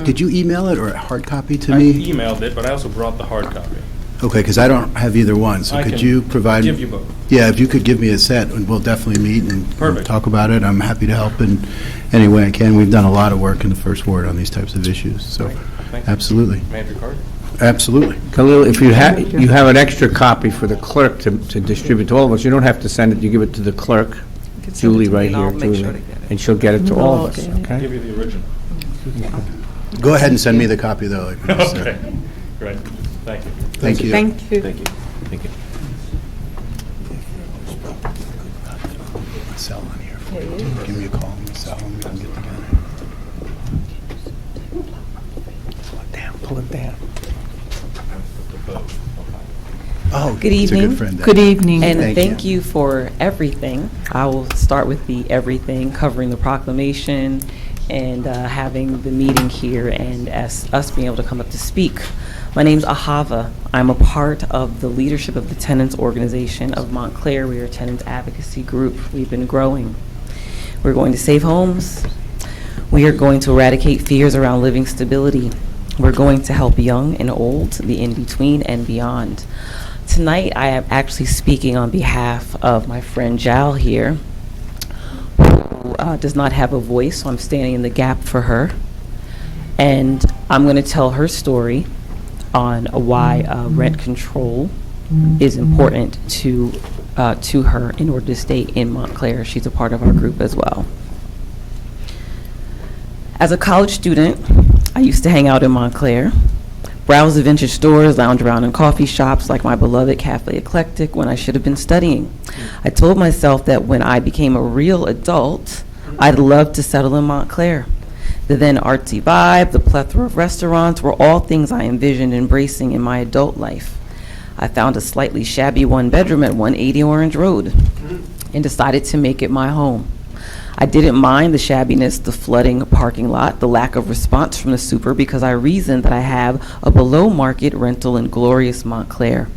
Did you email it or a hard copy to I me? emailed it, but I also brought the hard copy. Okay, because I don't have either one, so I could can you provide? give you both. Yeah, if you could give me a set, and we'll definitely meet and Perfect. talk about it. I'm happy to help in any way I can. We've done a lot of work in the First Ward on these types of issues, so Thank you. absolutely. May I have your card? Absolutely. Khalil, if you have an extra copy for the clerk to distribute to all of us, you don't have to send it, you give it to the clerk, Julie right here, Julie, and she'll get it to all of us, I'll okay? give you the original. Go ahead and send me the copy, though. like we just said. Okay, great. Thank you. Thank you. Thank you. Thank you. Thank you. Cell on here. Give me a call on the cell and we can get together. Pull it down, pull it down. Oh, Good it's a evening. good friend. Good evening. And thank you for everything. I will start with the everything, covering the proclamation and having the meeting here and us being able to come up to speak My name's Ahava. I'm a part of the leadership of the tenants organization of Montclair. We are a tenants advocacy group. We've been growing. We're going to save homes. We are going to eradicate fears around living stability. We're going to help young and old, the in-between and beyond. Tonight, I am actually speaking on behalf of my friend Jal here, who does not have a voice, so I'm standing in the gap for her. And I'm going to tell her story on why rent control is important to her in order to stay in Montclair. She's a part of our group as well. As a college student, I used to hang out in Montclair, browse the vintage stores, lounge around in coffee shops like my beloved Cafe Eclectic when I should have been studying. I told myself that when I became a real adult, I'd love to settle in Montclair. The then artsy vibe, the plethora of restaurants were all things I envisioned embracing in my adult life. I found a slightly shabby one-bedroom at 180 Orange Road and decided to make it my home. I didn't mind the shabbiness, the flooding parking lot, the lack of response from the super because I reasoned that I have a below-market rental in glorious Montclair.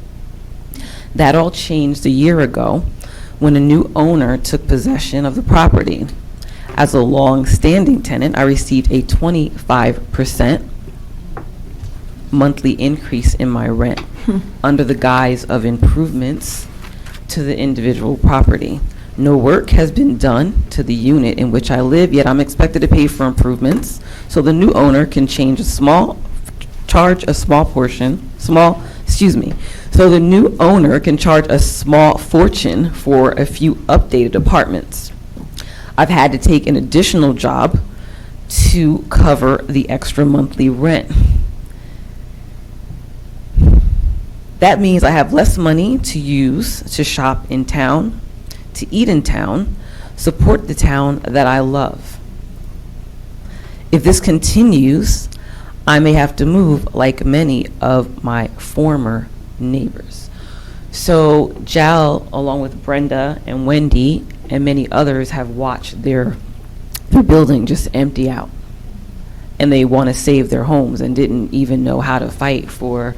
That all changed a year ago when a new owner took possession of the property. As a long-standing tenant, I received a 25% monthly increase in my rent under the guise of improvements to the individual property. No work has been done to the unit in which I live, yet I'm expected to pay for improvements, so the new owner can so the new owner can charge a small fortune for a few updated apartments. I've had to take an additional job to cover the extra monthly rent. That means I have less money to use to shop in town, to eat in town, support the town that I love. If this continues, I may have to move like many of my former neighbors. So Jal, along with Brenda and Wendy and many others, have watched their building just empty out. And they want to save their homes and didn't even know how to fight for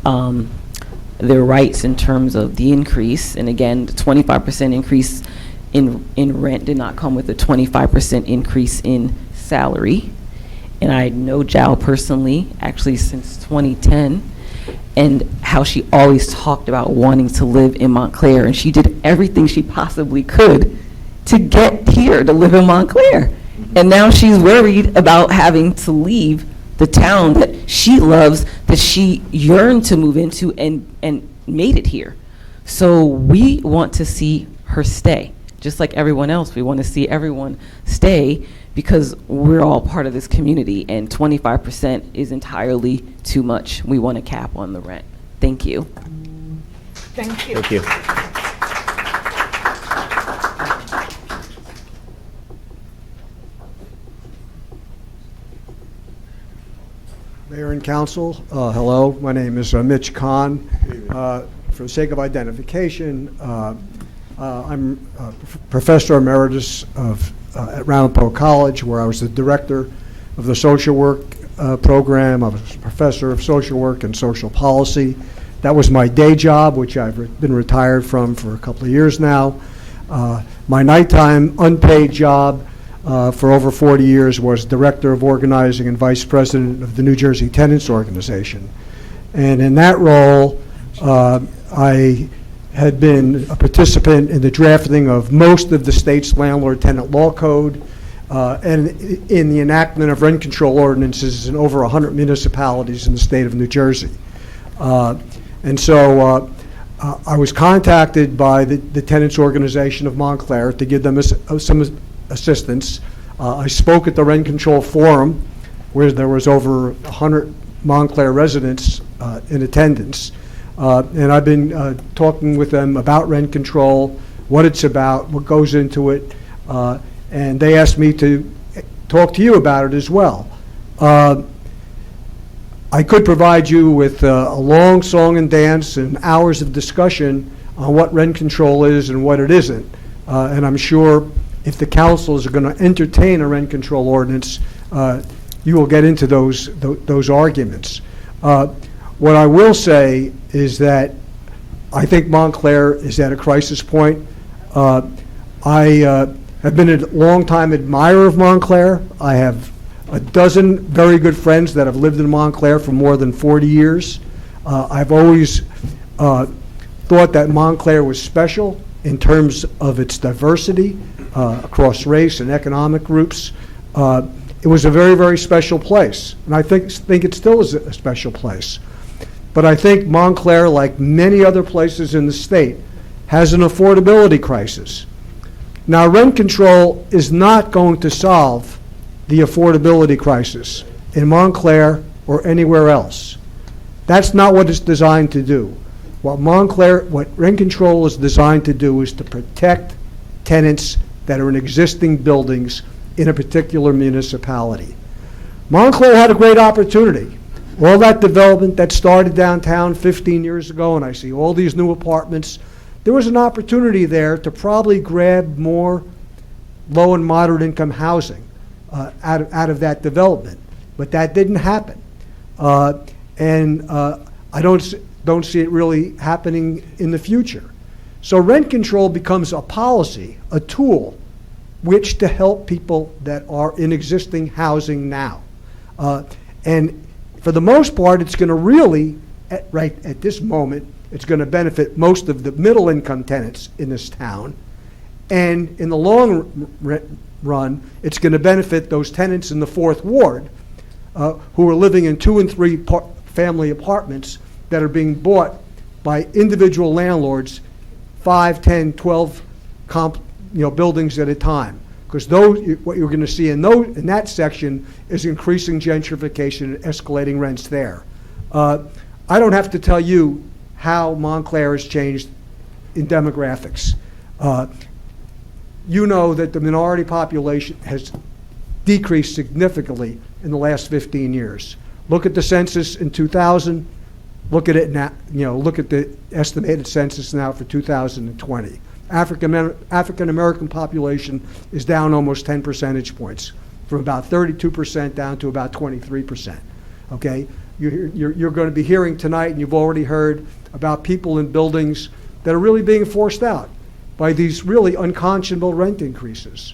their rights in terms of the increase. And again, the 25% increase in rent did not come with a 25% increase in salary. And I know Jal personally, actually since 2010, and how she always talked about wanting to live in Montclair. And she did everything she possibly could to get here to live in Montclair. And now she's worried about having to leave the town that she loves, that she yearned to move into and made it here. So we want to see her stay. Just like everyone else, we want to see everyone stay because we're all part of this community, and 25% is entirely too much. We want a cap on the rent. Thank you. Thank you. Thank you. Mayor and Council, hello. My name is Mitch Kahn. For the sake of identification, I'm a professor emeritus at Ramapo College, where I was the director of the social work program. I was a professor of social work and social policy. That was my day job, which I've been retired from for a couple of years now. My nighttime unpaid job for over 40 years was Director of Organizing and Vice President of the New Jersey Tenants Organization. And in that role, I had been a participant in the drafting of most of the state's landlord-tenant law code and in the enactment of rent control ordinances in over 100 municipalities in the state of New Jersey. And so I was contacted by the Tenants Organization of Montclair to give them some assistance. I spoke at the Rent Control Forum, where there was over 100 Montclair residents in attendance. And I've been talking with them about rent control, what it's about, what goes into it, and they asked me to talk to you about it as well. I could provide you with a long song and dance and hours of discussion on what rent control is and what it isn't. And I'm sure if the councils are going to entertain a rent control ordinance, you will get into those arguments. What I will say is that I think Montclair is at a crisis point. I have been a longtime admirer of Montclair. I have a dozen very good friends that have lived in Montclair for more than 40 years. I've always thought that Montclair was special in terms of its diversity across race and economic groups. It was a very, very special place, and I think it still is a special place. But I think Montclair, like many other places in the state, has an affordability crisis. Now, rent control is not going to solve the affordability crisis in Montclair or anywhere else. That's not what it's designed to do. What rent control is designed to do is to protect tenants that are in existing buildings in a particular municipality. Montclair had a great opportunity. All that development that started downtown 15 years ago, and I see all these new apartments, there was an opportunity there to probably grab more low and moderate income housing out of that development. But that didn't happen. And I don't see it really happening in the future. So rent control becomes a policy, a tool, which to help people that are in existing housing now. And for the most part, it's going to really, right at this moment, it's going to benefit most of the middle income tenants in this town. And in the long run, it's going to benefit those tenants in the Fourth Ward who are living in 2 and 3 family apartments that are being bought by individual landlords, 5, 10, 12 buildings at a time. Because what you're going to see in that section is increasing gentrification and escalating rents there. I don't have to tell you how Montclair has changed in demographics. You know that the minority population has decreased significantly in the last 15 years. Look at the census in 2000. Look at it now. Look at the estimated census now for 2020. African American population is down almost 10 percentage points, from about 32% down to about 23%. Okay, you're going to be hearing tonight, and you've already heard about people in buildings that are really being forced out by these really unconscionable rent increases.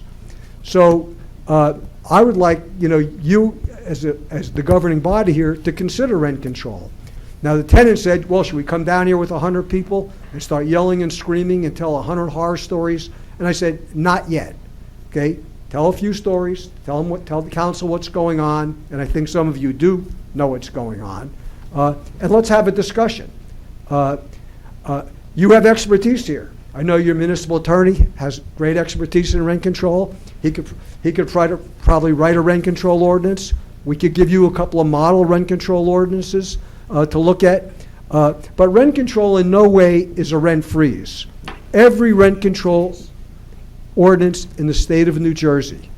So I would like you as the governing body here to consider rent control. Now, the tenant said, well, should we come down here with 100 people and start yelling and screaming and tell 100 horror stories? And I said, not yet. Okay, tell a few stories, tell the council what's going on, and I think some of you do know what's going on, and let's have a discussion. You have expertise here. I know your municipal attorney has great expertise in rent control. He could probably write a rent control ordinance. We could give you a couple of model rent control ordinances to look at. But rent control in no way is a rent freeze. Every rent control ordinance in the state of New Jersey,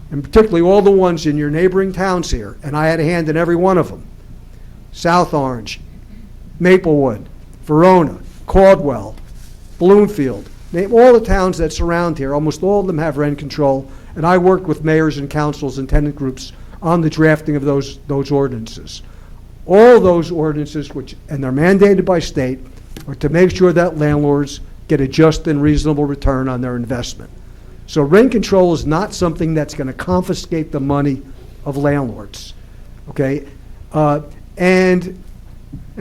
and particularly all the ones in your neighboring towns here, and I had a hand in every one of them, South Orange, Maplewood, Verona, Caldwell, Bloomfield, name all the towns that surround here, almost all of them have rent control, and I worked with mayors and councils and tenant groups on the drafting of those ordinances. All those ordinances, and they're mandated by state, are to make sure that landlords get a just and reasonable return on their investment. So rent control is not something that's going to confiscate the money of landlords, okay? And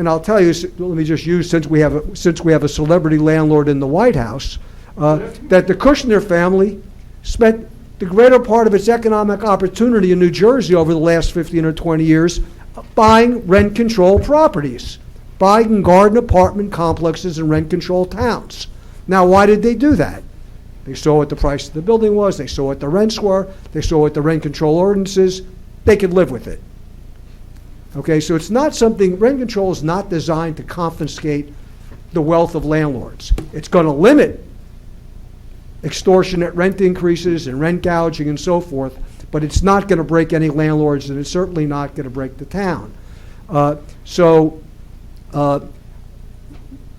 I'll tell you, let me just use, since we have a celebrity landlord in the White House, that the Kushner family spent the greater part of its economic opportunity in New Jersey over the last 15 or 20 years buying rent control properties, buying garden apartment complexes in rent control towns. Now, why did they do that? They saw what the price of the building was, they saw what the rents were, they saw what the rent control ordinances, they could live with it. Okay, so it's not something, rent control is not designed to confiscate the wealth of landlords. It's going to limit extortionate rent increases and rent gouging and so forth, but it's not going to break any landlords, and it's certainly not going to break the town.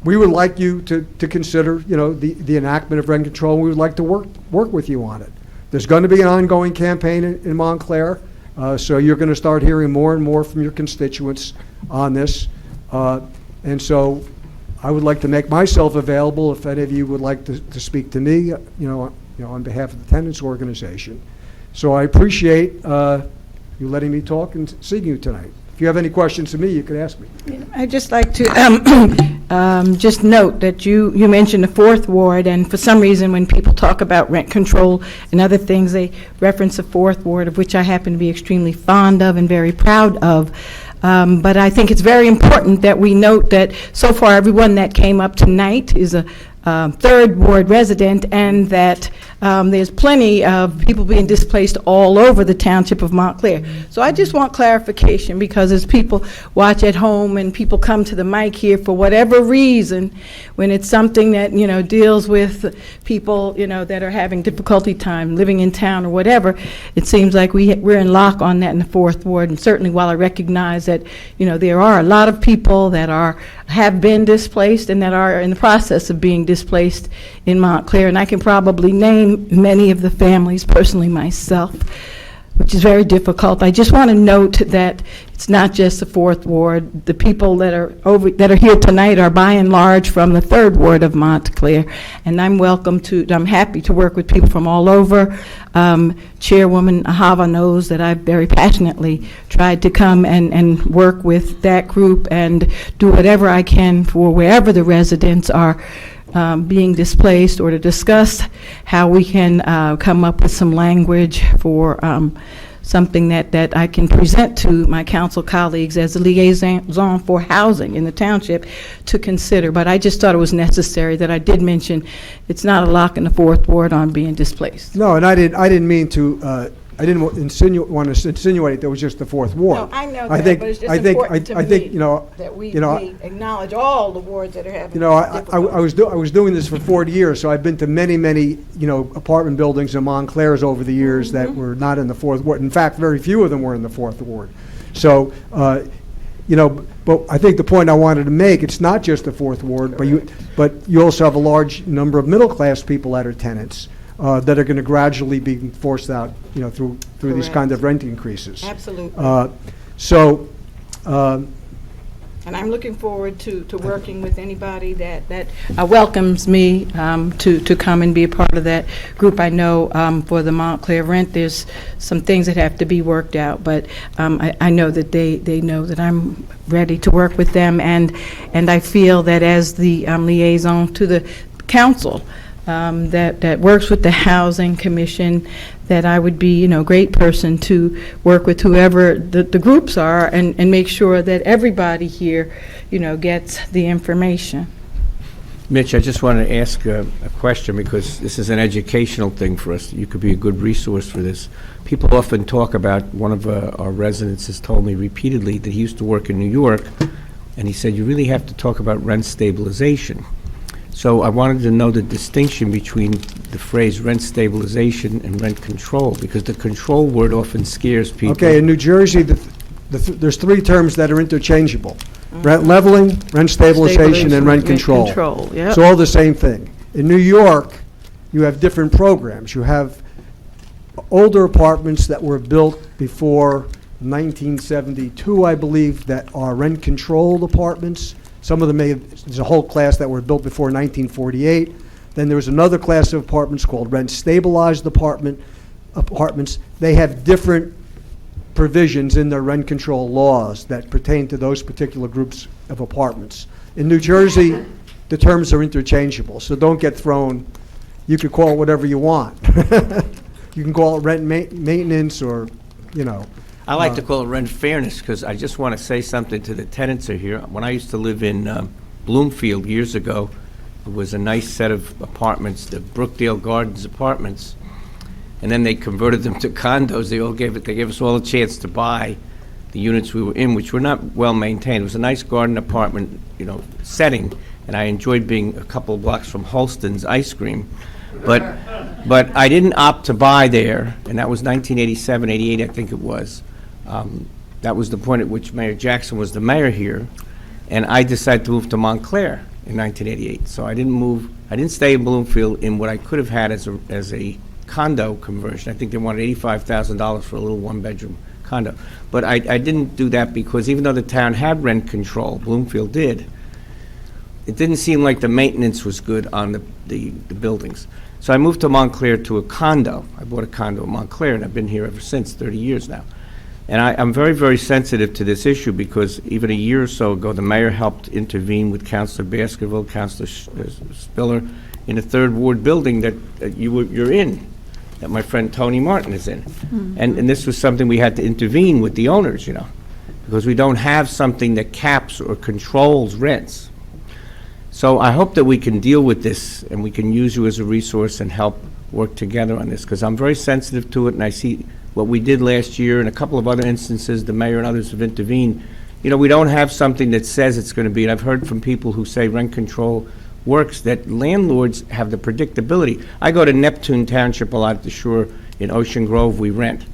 We would like you to consider, the enactment of rent control. We would like to work with you on it. There's going to be an ongoing campaign in Montclair, so you're going to start hearing more and more from your constituents on this. And so I would like to make myself available if any of you would like to speak to me, on behalf of the tenants organization. So I appreciate you letting me talk and seeing you tonight. If you have any questions to me, you can ask me. I'd just like to just note that you mentioned the Fourth Ward, and for some reason, when people talk about rent control and other things, they reference the Fourth Ward, of which I happen to be extremely fond of and very proud of. But I think it's very important that we note that so far everyone that came up tonight is a Third Ward resident, and that there's plenty of people being displaced all over the township of Montclair. So I just want clarification, because as people watch at home and people come to the mic here for whatever reason, when it's something that, deals with people, that are having difficulty time living in town or whatever, it seems like we're in lock on that in the Fourth Ward. And certainly, while I recognize that, there are a lot of people that have been displaced and that are in the process of being displaced in Montclair, and I can probably name many of the families personally myself, which is very difficult. I just want to note that it's not just the Fourth Ward. The people that are here tonight are by and large from the Third Ward of Montclair, and I'm happy to work with people from all over. Chairwoman Ahava knows that I've very passionately tried to come and work with that group and do whatever I can for wherever the residents are being displaced, or to discuss how we can come up with some language for something that I can present to my council colleagues as a liaison for housing in the township to consider. But I just thought it was necessary that I did mention it's not a lock in the Fourth Ward on being displaced. No, and I didn't mean to. I didn't want to insinuate there was just the Fourth Ward. No, I know that, but it's just important to me that we acknowledge all the wards that are having I was doing this for 40 years, so I've been to many, apartment buildings in Montclair over the years that were not in the Fourth Ward. In fact, very few of them were in the Fourth Ward. So, but I think the point I wanted to make, it's not just the Fourth Ward, but you also have a large number of middle-class people that are tenants. That are going to gradually be forced out, through these kind of rent increases. Absolutely. And I'm looking forward to working with anybody that welcomes me to come and be a part of that group. I know for the Montclair rent, there's some things that have to be worked out, but I know that they know that I'm ready to work with them, and I feel that as the liaison to the council, that works with the Housing Commission, that I would be, a great person to work with whoever the groups are and make sure that everybody here, gets the information. Mitch, I just want to ask a question, because this is an educational thing for us. You could be a good resource for this. People often talk about, one of our residents has told me repeatedly that he used to work in New York, and he said, you really have to talk about rent stabilization. So I wanted to know the distinction between the phrase rent stabilization and rent control, because the control word often scares people. Okay, in New Jersey, there's three terms that are interchangeable. Rent leveling, rent stabilization, and rent control. Yep. It's all the same thing. In New York, you have different programs. You have older apartments that were built before 1972, I believe, that are rent-controlled apartments. Some of them there's a whole class that were built before 1948. Then there was another class of apartments called rent-stabilized apartments. They have different provisions in their rent control laws that pertain to those particular groups of apartments. In New Jersey, the terms are interchangeable, so don't get thrown. You could call it whatever you want. You can call it rent maintenance, or, I like to call it rent fairness, because I just want to say something to the tenants are here. When I used to live in Bloomfield years ago, it was a nice set of apartments, the Brookdale Gardens apartments, and then they converted them to condos. They gave us all a chance to buy the units we were in, which were not well maintained. It was a nice garden apartment, setting, and I enjoyed being a couple of blocks from Holston's Ice Cream. But I didn't opt to buy there, and that was 1987, 88, I think it was. That was the point at which Mayor Jackson was the mayor here, and I decided to move to Montclair in 1988. So I didn't stay in Bloomfield in what I could have had as a condo conversion. I think they wanted $85,000 for a little one-bedroom condo. But I didn't do that because even though the town had rent control, Bloomfield did, it didn't seem like the maintenance was good on the buildings. So I moved to Montclair to a condo. I bought a condo in Montclair, and I've been here ever since, 30 years now. And I'm very, very sensitive to this issue because even a year or so ago, the mayor helped intervene with Councilor Baskerville, Councilor Spiller, in a Third Ward building that you're in, that my friend Tony Martin is in. And this was something we had to intervene with the owners, you know, because we don't have something that caps or controls rents. So I hope that we can deal with this and we can use you as a resource and help work together on this, because I'm very sensitive to it, and I see what we did last year and a couple of other instances, the mayor and others have intervened. You know, we don't have something that says it's going to be, and I've heard from people who say rent control works, that landlords have the predictability. I go to Neptune Township a lot at the shore in Ocean Grove, we rent.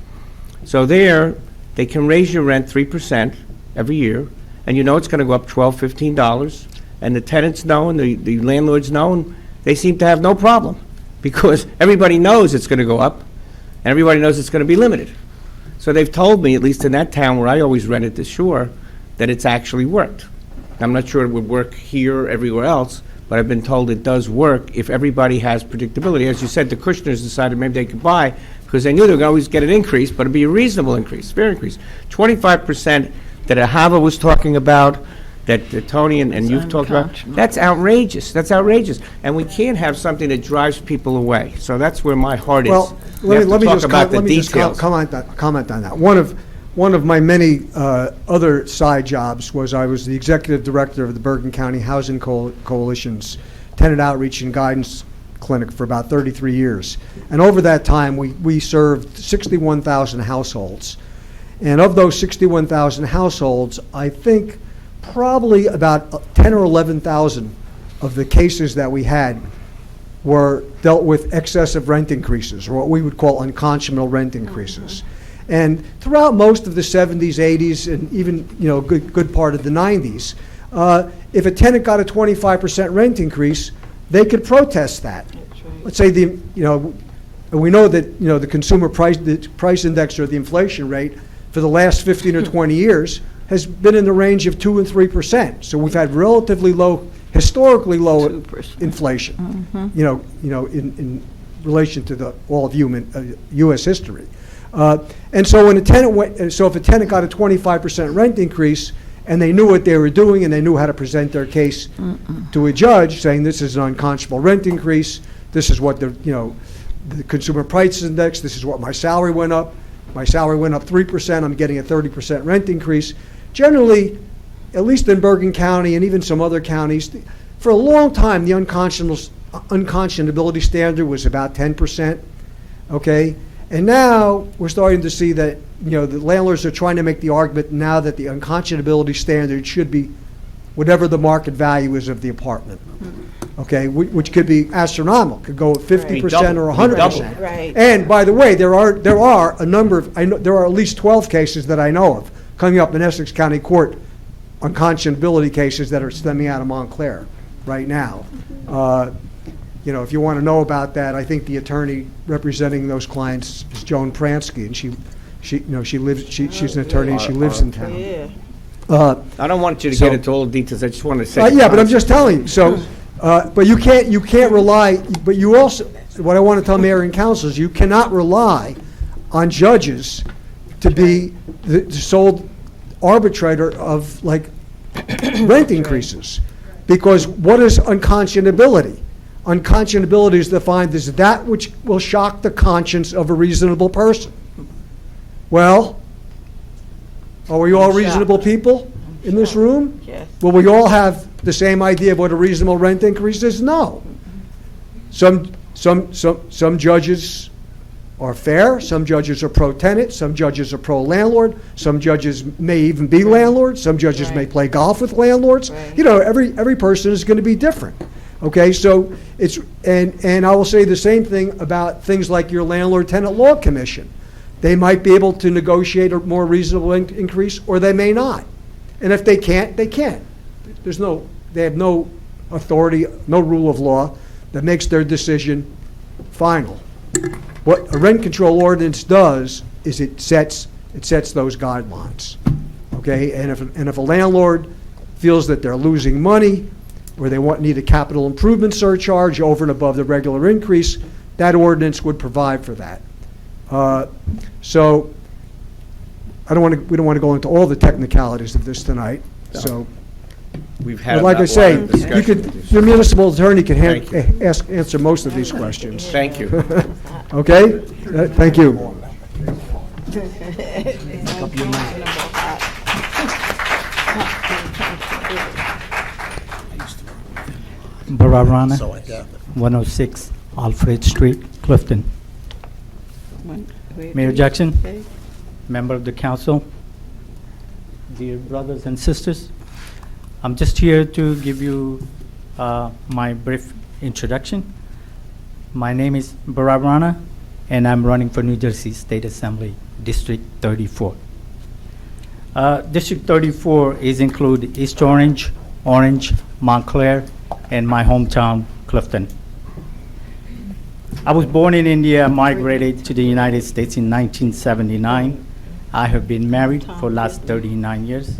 So there, they can raise your rent 3% every year, and you know it's going to go up $12, $15, and the tenants know and the landlords know, and they seem to have no problem because everybody knows it's going to go up, and everybody knows it's going to be limited. So they've told me, at least in that town where I always rent at the shore, that it's actually worked. I'm not sure it would work here or everywhere else, but I've been told it does work if everybody has predictability. As you said, the Kushners decided maybe they could buy because they knew they would always get an increase, but it'd be a reasonable increase, fair increase. 25% that Ahava was talking about, that Tony and you've talked about, that's outrageous. That's outrageous. And we can't have something that drives people away. So that's where my heart is. Well, We have let to me talk just about the details. comment on that. One of my many other side jobs was I was the executive director of the Bergen County Housing Coalition's Tenant Outreach and Guidance Clinic for about 33 years. And over that time, we served 61,000 households. And of those 61,000 households, I think probably about 10 or 11,000 of the cases that we had were dealt with excessive rent increases, or what we would call unconscionable rent increases. And throughout most of the 70s, 80s, and even good part of the 90s, if a tenant got a 25% rent increase, they could protest that. Let's say we know that the consumer price index, or the inflation rate, for the last 15 or 20 years has been in the range of 2 and 3%. So we've had relatively low, historically low inflation. In relation to all of U.S. history. And so when if a tenant got a 25% rent increase and they knew what they were doing and they knew how to present their case to a judge, saying this is an unconscionable rent increase, this is what the consumer price index, this is what my salary went up. My salary went up 3%, I'm getting a 30% rent increase. Generally, at least in Bergen County and even some other counties, for a long time, the unconscionability standard was about 10%, okay? And now we're starting to see that, the landlords are trying to make the argument now that the unconscionability standard should be whatever the market value is of the apartment, okay? Which could be astronomical, could go 50% or 100%. Right. And by the way, there are a number of, there are at least 12 cases that I know of coming up in Essex County Court, unconscionability cases that are stemming out of Montclair right now. If you want to know about that, I think the attorney representing those clients is Joan Pransky, and she's an attorney and she lives in town. I don't want you to get into all the details, I just want to say. But I'm just telling you, so, but you can't rely, but you also, what I want to tell mayor and council is you cannot rely on judges to be the sole arbitrator of rent increases. Because what is unconscionability? Unconscionability is defined as that which will shock the conscience of a reasonable person. Well, are we all reasonable people in this room? Yes. Will we all have the same idea of what a reasonable rent increase is? No. Some judges are fair, some judges are pro-tenant, some judges are pro-landlord, some judges may even be landlords, some judges may play golf with landlords. Every person is going to be different. Okay, so and I will say the same thing about things like your landlord-tenant law commission. They might be able to negotiate a more reasonable increase, or they may not. And if they can't, they can't. They have no authority, no rule of law that makes their decision final. What a rent control ordinance does is it sets it sets those guidelines. Okay? And if a landlord feels that they're losing money, or they need a capital improvement surcharge over and above the regular increase, that ordinance would provide for that. So we don't want to go into all the technicalities of this tonight. So, We've had but like a I lot say, of discussion with this. your municipal attorney can Thank you. answer most of these questions. Thank you. Okay? Thank you. Bharat Rana, 106 Alfred Street, Clifton. Mayor Jackson, member of the council, dear brothers and sisters, I'm just here to give you my brief introduction. My name is Bharat Rana, and I'm running for New Jersey State Assembly, District 34. District 34 is include East Orange, Montclair, and my hometown, Clifton. I was born in India, migrated to the United States in 1979. I have been married for last 39 years.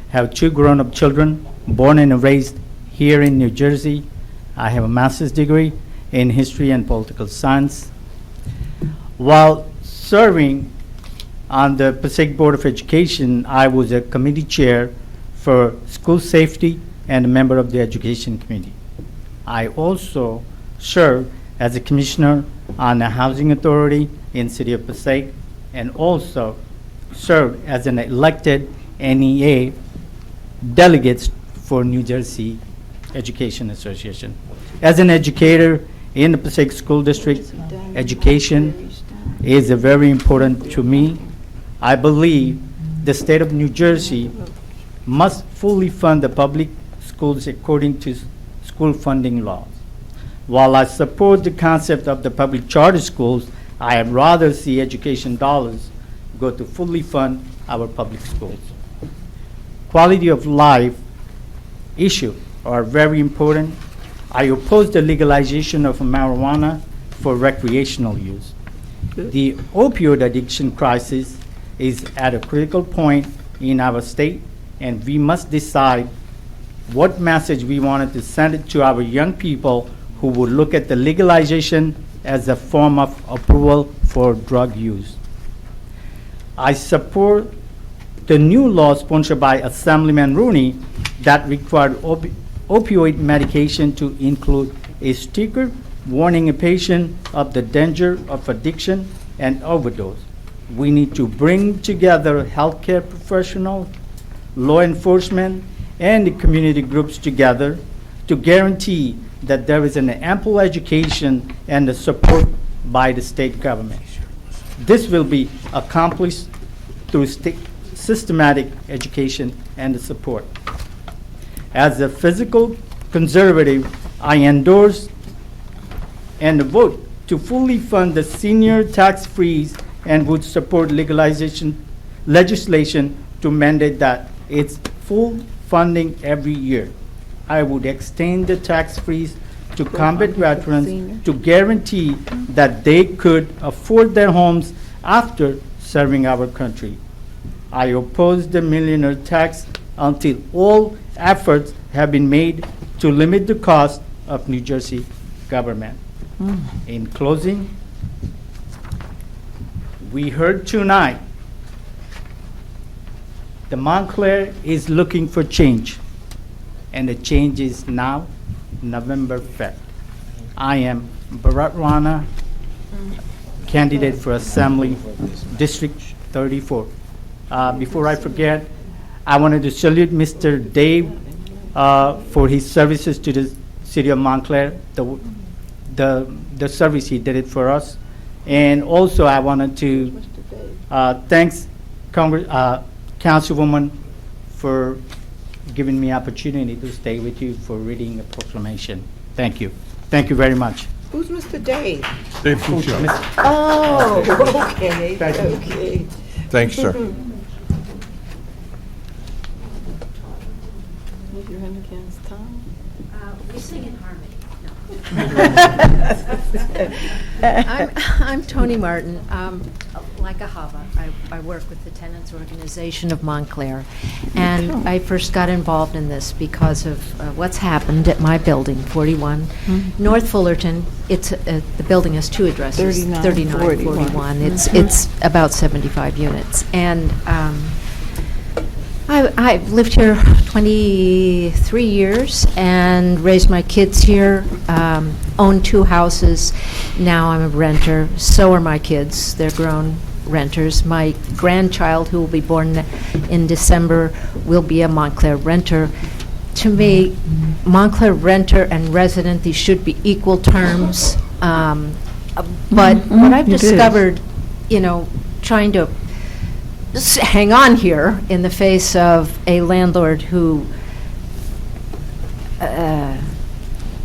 Have 2 grown-up children, born and raised here in New Jersey. I have a master's degree in history and political science. While serving on the Passaic Board of Education, I was a committee chair for school safety and a member of the Education Committee. I also served as a commissioner on the Housing Authority in City of Passaic, and also served as an elected NEA delegate for New Jersey Education Association. As an educator in the Passaic School District, education is very important to me. I believe the state of New Jersey must fully fund the public schools according to school funding laws. While I support the concept of the public charter schools, I would rather see education dollars go to fully fund our public schools. Quality of life issues are very important. I oppose the legalization of marijuana for recreational use. The opioid addiction crisis is at a critical point in our state, and we must decide what message we wanted to send it to our young people who would look at the legalization as a form of approval for drug use. I support the new law sponsored by Assemblyman Rooney that required opioid medication to include a sticker warning a patient of the danger of addiction and overdose. We need to bring together healthcare professionals, law enforcement, and the community groups together to guarantee that there is an ample education and the support by the state government. This will be accomplished through systematic education and the support. As a fiscal conservative, I endorse and vote to fully fund the senior tax freeze and would support legislation to mandate that it's full funding every year. I would extend the tax freeze to combat veterans to guarantee that they could afford their homes after serving our country. I oppose the millionaire tax until all efforts have been made to limit the cost of New Jersey government. In closing, we heard tonight the Montclair is looking for change, and the change is now, November 5th. I am Bharat Rana, candidate for Assembly, District 34. Before I forget, I wanted to salute Mr. Dave for his services to the city of Montclair, the service he did it for us. And also I wanted to thanks Councilwoman for giving me opportunity to stay with you for reading a proclamation. Thank you. Thank you very much. Who's Mr. Dave? Dave Fucio. Oh, okay, Thank you. okay. Thanks, sir. We sing in harmony. I'm Tony Martin. Like Ahava, I work with the Tenants Organization of Montclair. And I first got involved in this because of what's happened at my building, 41 North Fullerton. It's the building has two addresses, 39, 41. It's about 75 units. And I've lived here 23 years and raised my kids here, owned 2 houses. Now I'm a renter. So are my kids. They're grown renters. My grandchild, who will be born in December, will be a Montclair renter. To me, Montclair renter and resident, these should be equal terms. But what I've discovered, trying to hang on here in the face of a landlord who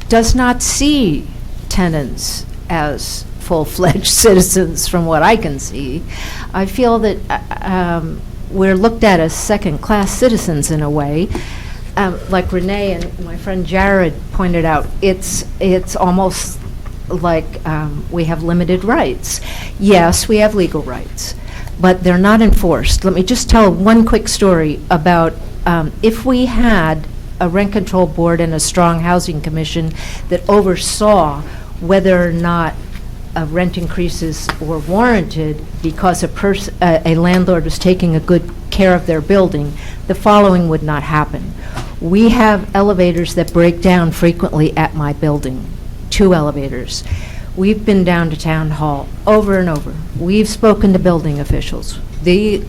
does not see tenants as full-fledged citizens from what I can see. I feel that we're looked at as second-class citizens in a way. Like Renee and my friend Jared pointed out, it's almost like we have limited rights. Yes, we have legal rights, but they're not enforced. Let me just tell one quick story about if we had a rent control board and a strong housing commission that oversaw whether or not rent increases were warranted because a landlord was taking a good care of their building, the following would not happen. We have elevators that break down frequently at my building, 2 elevators. We've been down to town hall over and over. We've spoken to building officials. The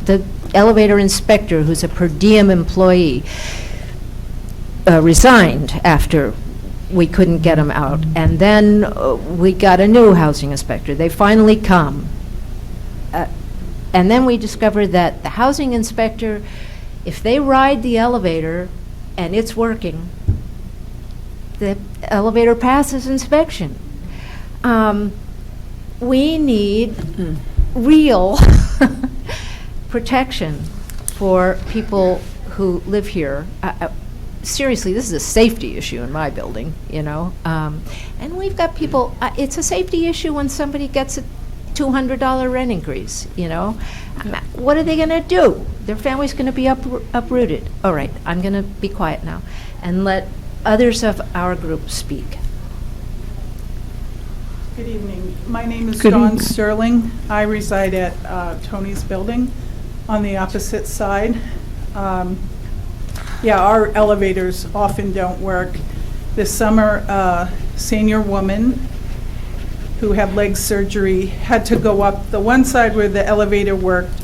the elevator inspector, who's a per diem employee, resigned after we couldn't get him out. And then we got a new housing inspector. They finally come. And then we discovered that the housing inspector, if they ride the elevator and it's working, the elevator passes inspection. We need real protection for people who live here. Seriously, this is a safety issue in my building, and we've got people, it's a safety issue when somebody gets a $200 rent increase, What are they going to do? Their family's going to be uprooted. All right, I'm going to be quiet now and let others of our group speak. Good evening. My name is Dawn Sterling. I reside at Tony's building on the opposite side. Our elevators often don't work. This summer, a senior woman who had leg surgery had to go up the one side where the elevator worked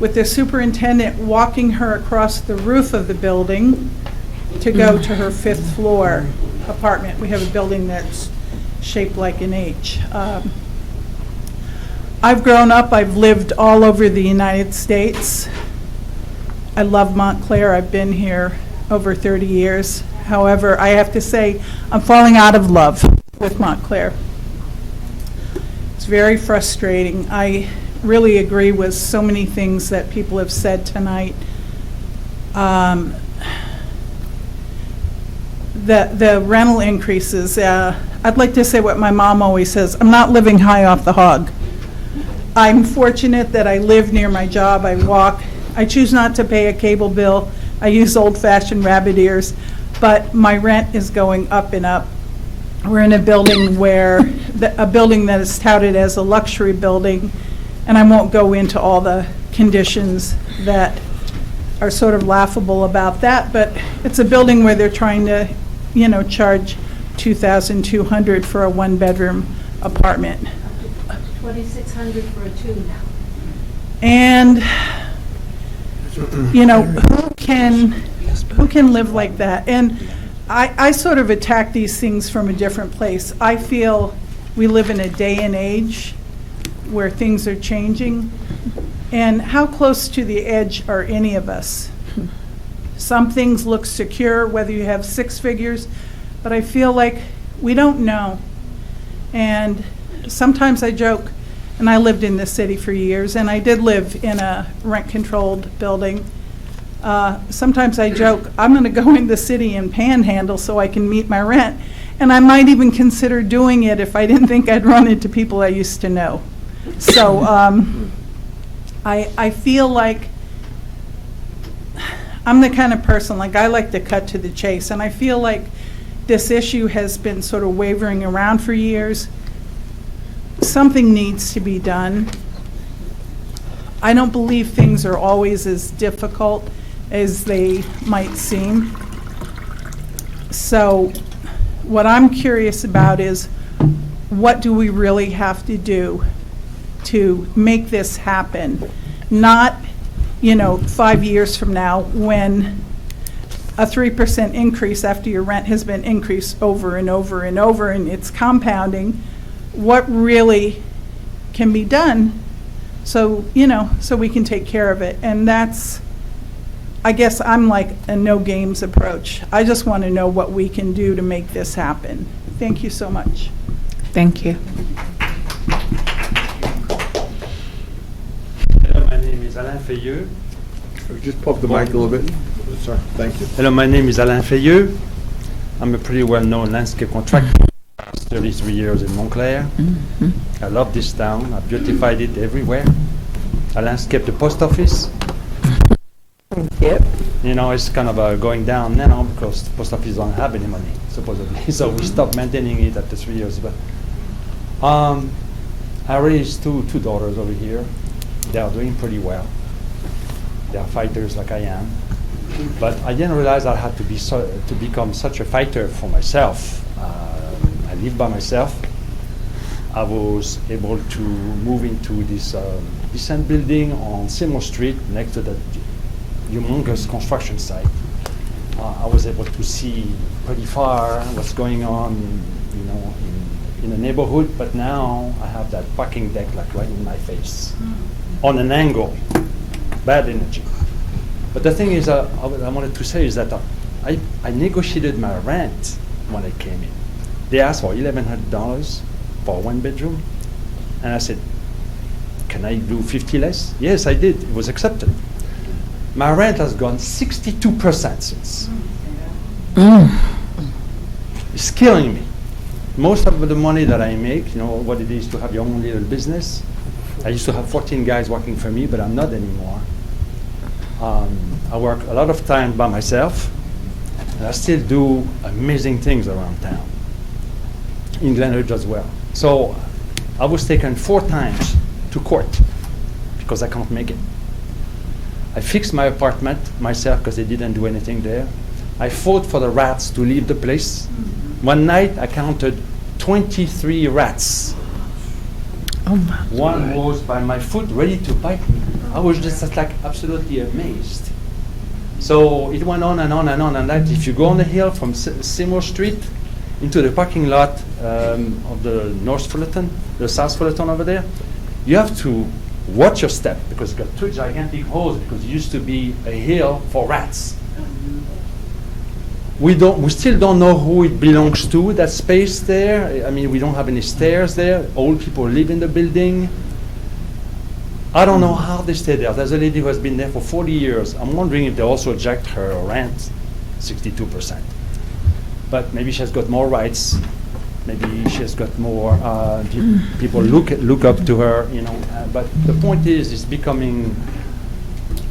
with the superintendent walking her across the roof of the building to go to her 5th floor apartment. We have a building that's shaped like an H. I've grown up, I've lived all over the United States. I love Montclair. I've been here over 30 years. However, I have to say, I'm falling out of love with Montclair. It's very frustrating. I really agree with so many things that people have said tonight. The rental increases, I'd like to say what my mom always says, I'm not living high off the hog. I'm fortunate that I live near my job, I walk. I choose not to pay a cable bill. I use old-fashioned rabbit ears, but my rent is going up and up. We're in a building a building that is touted as a luxury building, and I won't go into all the conditions that are sort of laughable about that, but it's a building where they're trying to, charge $2,200 for a 1-bedroom apartment. $2,600 for a 2 now. And who can live like that? And I sort of attack these things from a different place. I feel we live in a day and age where things are changing. And how close to the edge are any of us? Some things look secure, whether you have 6 figures, but I feel like we don't know. And sometimes I joke, and I lived in this city for years, and I did live in a rent-controlled building. Sometimes I joke, I'm going to go in the city and panhandle so I can meet my rent. And I might even consider doing it if I didn't think I'd run into people I used to know. So I feel like I'm the kind of person, like I like to cut to the chase. And I feel like this issue has been sort of wavering around for years. Something needs to be done. I don't believe things are always as difficult as they might seem. So what I'm curious about is, what do we really have to do to make this happen? Not, 5 years from now when a 3% increase after your rent has been increased over and over and over and it's compounding. What really can be done so we can take care of it? And that's, I guess I'm like a no games approach. I just want to know what we can do to make this happen. Thank you so much. Thank you. Hello, my name is Alain Fayeux. Just pop the mic a little bit. Sorry, thank you. Hello, my name is Alain Fayeux. I'm a pretty well-known landscape contractor. 33 years in Montclair. I love this town. I beautified it everywhere. I landscaped the post office. Yep. It's kind of going down now because the post office don't have any money, supposedly. So we stopped maintaining it after 3 years. But I raised two daughters over here. They are doing pretty well. They are fighters like I am. But I didn't realize I had to become such a fighter for myself. I live by myself. I was able to move into this decent building on Seymour Street next to that humongous construction site. I was able to see pretty far what's going on, in the neighborhood. But now I have that parking deck like right in my face, on an angle. Bad energy. But the thing is, I wanted to say is that I negotiated my rent when I came in. They asked for $1,100 for 1 bedroom, and I said, "Can I do 50 less?" Yes, I did. It was accepted. My rent has gone 62% since. It's killing me. Most of the money that I make, what it is to have your own little business. I used to have 14 guys working for me, but I'm not anymore. I work a lot of time by myself, and I still do amazing things around town, in Glenridge as well. So I was taken 4 times to court because I can't make it. I fixed my apartment myself because they didn't do anything there. I fought for the rats to leave the place. One night I counted 23 rats. Oh my. One was by my foot ready to bite me. I was just like absolutely amazed. So it went on and on and on. And that if you go on the hill from Seymour Street into the parking lot of the North Fullerton, the South Fullerton over there, you have to watch your step because it's got 2 gigantic holes because it used to be a hill for rats. We still don't know who it belongs to, that space there. I mean, we don't have any stairs there. Old people live in the building. I don't know how they stay there. There's a lady who has been there for 40 years. I'm wondering if they also jacked her rent 62%. But maybe she has got more rights. Maybe she has got more people look up to her, but the point is, it's becoming.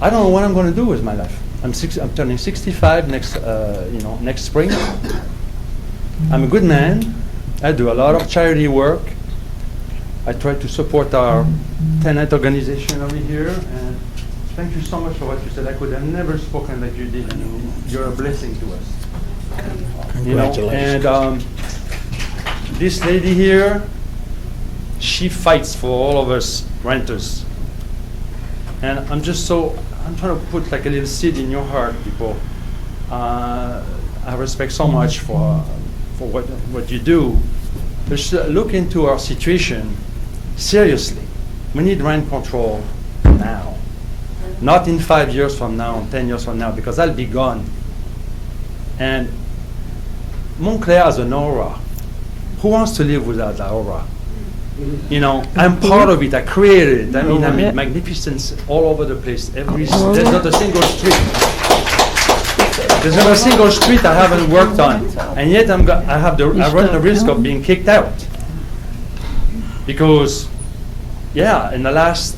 I don't know what I'm going to do with my life. I'm turning 65 next spring. I'm a good man. I do a lot of charity work. I try to support our tenant organization over here. And thank you so much for what you said. I could have never spoken like you did. You're a blessing to us. Congratulations. And this lady here, she fights for all of us renters. And I'm trying to put like a little seed in your heart, people. I respect so much for what you do. Just look into our situation seriously. We need rent control now. Not in 5 years from now, 10 years from now, because I'll be gone. And Montclair has an aura. Who wants to live without that aura? I'm part of it. I created it. I mean, magnificence all over the place. There's not a single street There's not a single street I haven't worked on, and yet I run the risk of being kicked out. Because, yeah, in the last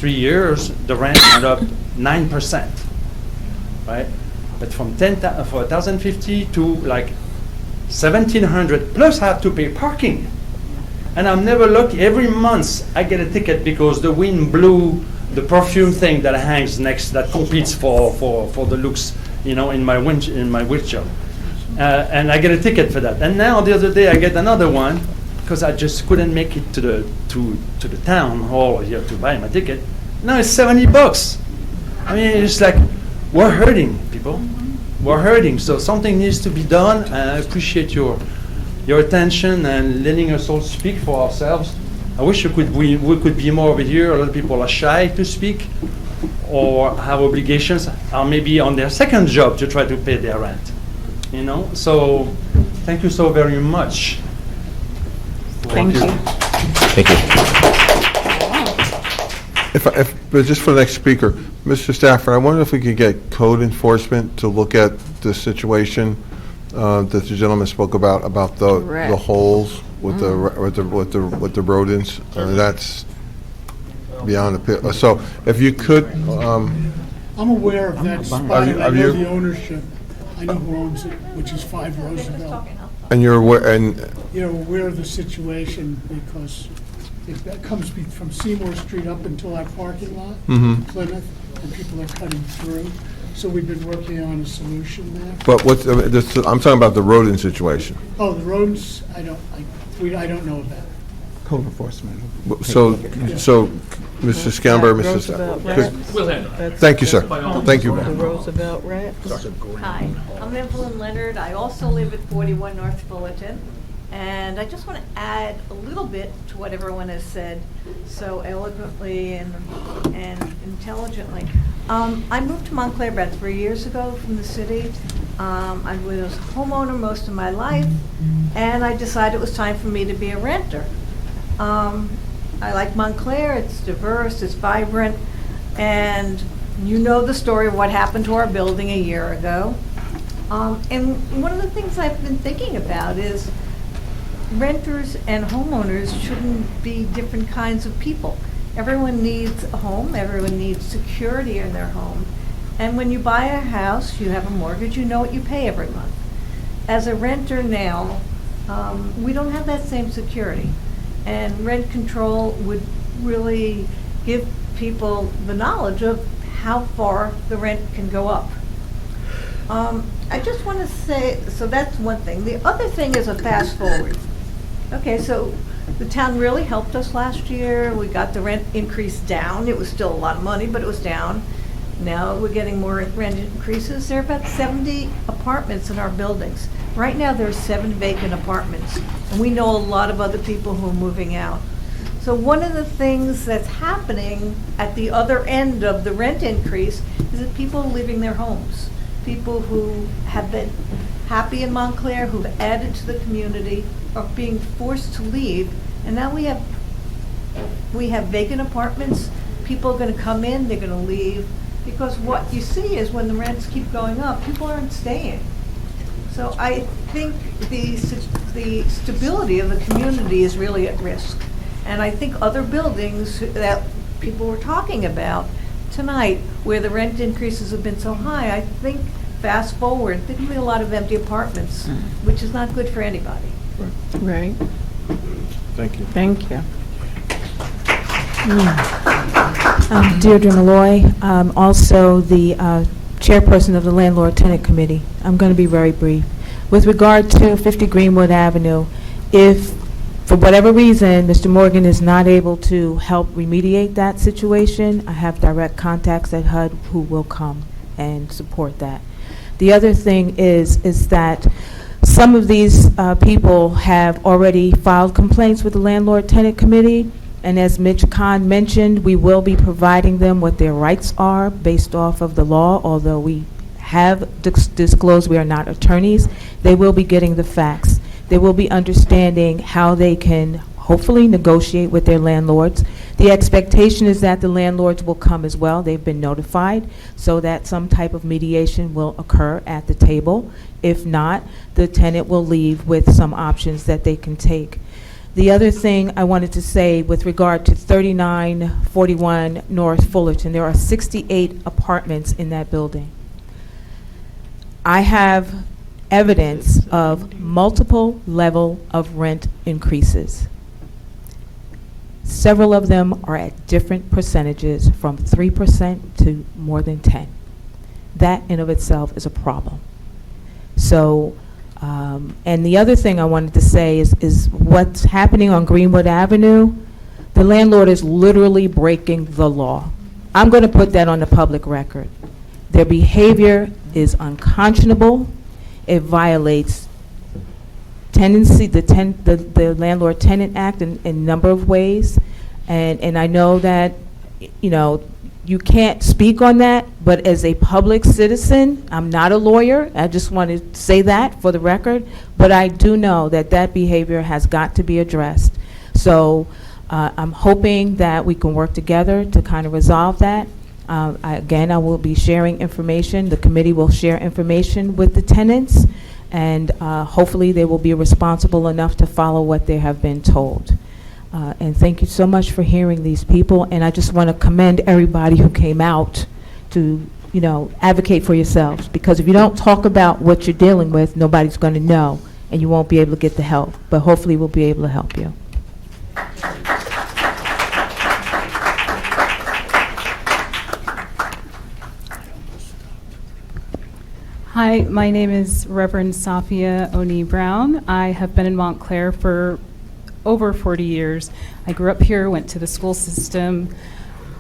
3 years, the rent went up 9%, right? But from 1,050 to like 1,700, plus I have to pay parking. And I'm never lucky. Every month I get a ticket because the wind blew the perfume thing that hangs next, that competes for the looks, in my windshield. And I get a ticket for that. And now the other day I get another one because I just couldn't make it to the town hall here to buy my ticket. Now it's $70. I mean, it's like, we're hurting, people. We're hurting. So something needs to be done. And I appreciate your attention and letting us all speak for ourselves. I wish we could be more over here. A lot of people are shy to speak or have obligations, or maybe on their second job to try to pay their rent. So thank you so very much. Thank you. Thank you. But just for the next speaker, Mr. Stafford, I wonder if we could get code enforcement to look at the situation that the gentleman spoke about the holes with the rodents. That's beyond the pit. So if you could, I'm aware of that spot. I know the ownership. I know who owns it, which is 5 Roosevelt. and you're aware, You're aware of the situation because it comes from Seymour Street up until our parking lot, Mhm. Plymouth, and people are cutting through. So we've been working on a solution there. but I'm talking about the rodent situation. Oh, the roads, I don't know of that. Code enforcement. So, Mr. Scamber, Mr. We'll handle it. Thank you, sir. Thank you. The Roosevelt rats. Hi, I'm Evelyn Leonard. I also live at 41 North Fullerton. And I just want to add a little bit to what everyone has said so eloquently and intelligently. I moved to Montclair about 3 years ago from the city. I was a homeowner most of my life, and I decided it was time for me to be a renter. I like Montclair. It's diverse, it's vibrant, and you know the story of what happened to our building a year ago. And one of the things I've been thinking about is renters and homeowners shouldn't be different kinds of people. Everyone needs a home, everyone needs security in their home. And when you buy a house, you have a mortgage, you know what you pay every month. As a renter now, we don't have that same security. And rent control would really give people the knowledge of how far the rent can go up. I just want to say, so that's one thing. The other thing is a fast forward. Okay, so the town really helped us last year. We got the rent increase down. It was still a lot of money, but it was down. Now we're getting more rent increases. There are about 70 apartments in our buildings. Right now there are 7 vacant apartments, and we know a lot of other people who are moving out. So one of the things that's happening at the other end of the rent increase is that people are leaving their homes. People who have been happy in Montclair, who've added to the community, are being forced to leave. And now we have vacant apartments. People are going to come in, they're going to leave. Because what you see is when the rents keep going up, people aren't staying. So I think the stability of the community is really at risk. And I think other buildings that people were talking about tonight, where the rent increases have been so high, I think fast forward, there can be a lot of empty apartments, which is not good for anybody. Right. Thank you. Thank you. Deirdre Malloy, also the chairperson of the Landlord-Tenant Committee. I'm going to be very brief. With regard to 50 Greenwood Avenue, if for whatever reason Mr. Morgan is not able to help remediate that situation, I have direct contacts at HUD who will come and support that. The other thing is that some of these people have already filed complaints with the Landlord-Tenant Committee, and as Mitch Kahn mentioned, we will be providing them what their rights are based off of the law, although we have disclosed we are not attorneys. They will be getting the facts. They will be understanding how they can hopefully negotiate with their landlords. The expectation is that the landlords will come as well. They've been notified, so that some type of mediation will occur at the table. If not, the tenant will leave with some options that they can take. The other thing I wanted to say with regard to 3941 North Fullerton, there are 68 apartments in that building. I have evidence of multiple level of rent increases. Several of them are at different percentages, from 3% to more than 10. That in of itself is a problem. So, and the other thing I wanted to say is what's happening on Greenwood Avenue, the landlord is literally breaking the law. I'm going to put that on the public record. Their behavior is unconscionable. It violates tenancy, the Landlord-Tenant Act in a number of ways. And I know that, you know, you can't speak on that, but as a public citizen, I'm not a lawyer. I just want to say that for the record. But I do know that that behavior has got to be addressed. So I'm hoping that we can work together to kind of resolve that. Again, I will be sharing information. The committee will share information with the tenants, and hopefully they will be responsible enough to follow what they have been told. And thank you so much for hearing these people, and I just want to commend everybody who came out to, you know, advocate for yourselves, because if you don't talk about what you're dealing with, nobody's going to know, and you won't be able to get the help. But hopefully we'll be able to help you. Hi, my name is Reverend Safia Oni Brown. I have been in Montclair for over 40 years. I grew up here, went to the school system,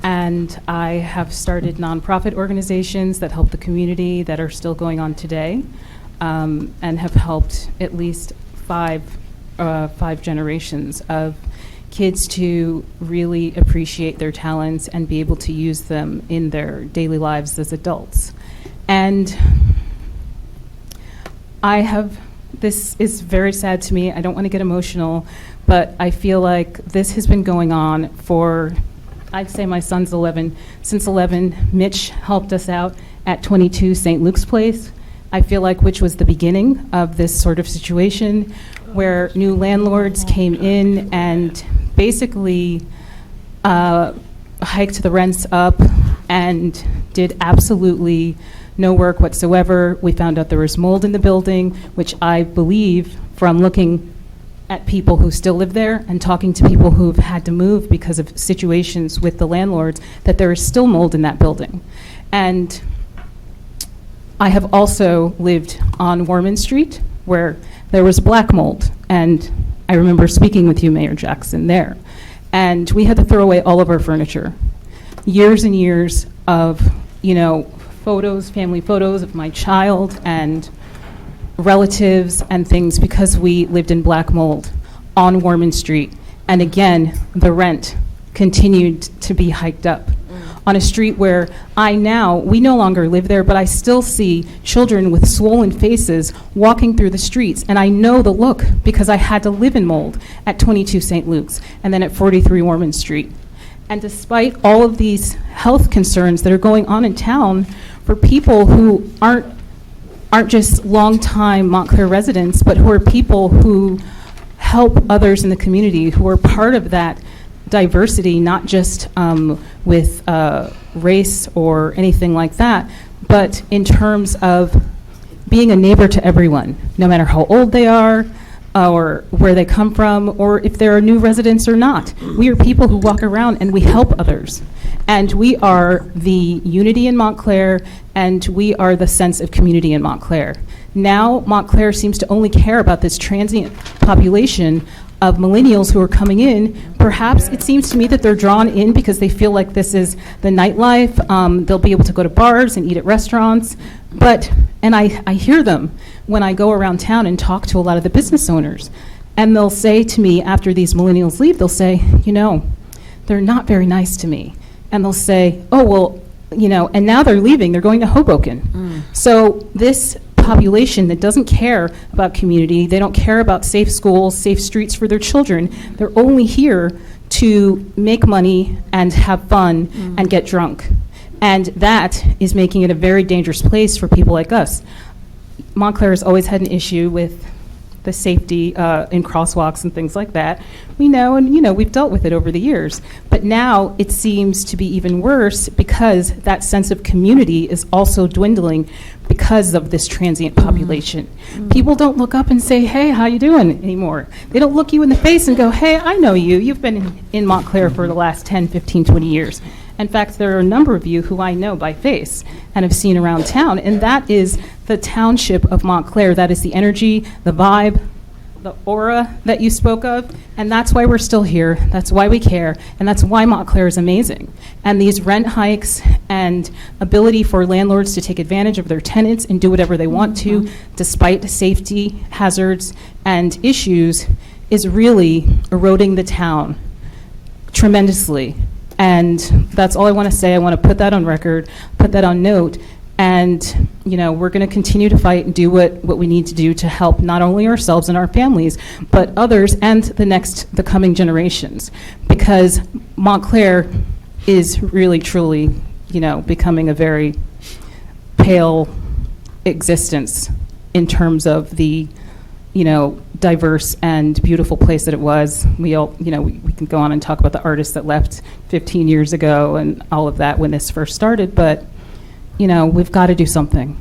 and I have started nonprofit organizations that help the community that are still going on today, and have helped at least five generations of kids to really appreciate their talents and be able to use them in their daily lives as adults. And this is very sad to me. I don't want to get emotional, but I feel like this has been going on for, I'd say my son's 11. Since 11, Mitch helped us out at 22 St. Luke's Place. I feel like which was the beginning of this sort of situation where new landlords came in and basically hiked the rents up and did absolutely no work whatsoever. We found out there was mold in the building, which I believe, from looking at people who still live there and talking to people who've had to move because of situations with the landlords, that there is still mold in that building. And I have also lived on Warman Street, where there was black mold. And I remember speaking with you, Mayor Jackson, there. And we had to throw away all of our furniture. Years and years of, you know, photos, family photos of my child and relatives and things, because we lived in black mold on Warman Street. And again, the rent continued to be hiked up on a street where we no longer live there, but I still see children with swollen faces walking through the streets. And I know the look because I had to live in mold at 22 St. Luke's and then at 43 Warman Street. And despite all of these health concerns that are going on in town for people who aren't just longtime Montclair residents, but who are people who help others in the community, who are part of that diversity, not just with race or anything like that, but in terms of being a neighbor to everyone, no matter how old they are, or where they come from, or if there are new residents or not. We are people who walk around and we help others. And we are the unity in Montclair, and we are the sense of community in Montclair. Now, Montclair seems to only care about this transient population of millennials who are coming in. Perhaps it seems to me that they're drawn in because they feel like this is the nightlife. They'll be able to go to bars and eat at restaurants. And I hear them when I go around town and talk to a lot of the business owners. And they'll say to me, after these millennials leave, they'll say, you know, they're not very nice to me. And they'll say, oh, well, you know, and now they're leaving, they're going to Hoboken. So this population that doesn't care about community, they don't care about safe schools, safe streets for their children, they're only here to make money and have fun and get drunk. And that is making it a very dangerous place for people like us. Montclair has always had an issue with the safety in crosswalks and things like that. We know, and we've dealt with it over the years. But now it seems to be even worse because that sense of community is also dwindling because of this transient population. People don't look up and say, "Hey, how you doing?" anymore. They don't look you in the face and go, "Hey, I know you. You've been in Montclair for the last 10, 15, 20 years." In fact, there are a number of you who I know by face and have seen around town, and that is the township of Montclair. That is the energy, the vibe, the aura that you spoke of, and that's why we're still here. That's why we care, and that's why Montclair is amazing. And these rent hikes and ability for landlords to take advantage of their tenants and do whatever they want to, despite safety hazards and issues, is really eroding the town tremendously. And that's all I want to say. I want to put that on record, put that on note. And, we're going to continue to fight and do what we need to do to help not only ourselves and our families, but others and the coming generations. Because Montclair is really, truly, becoming a very pale existence in terms of the, diverse and beautiful place that it was. We all, we can go on and talk about the artists that left 15 years ago and all of that when this first started, but, we've got to do something.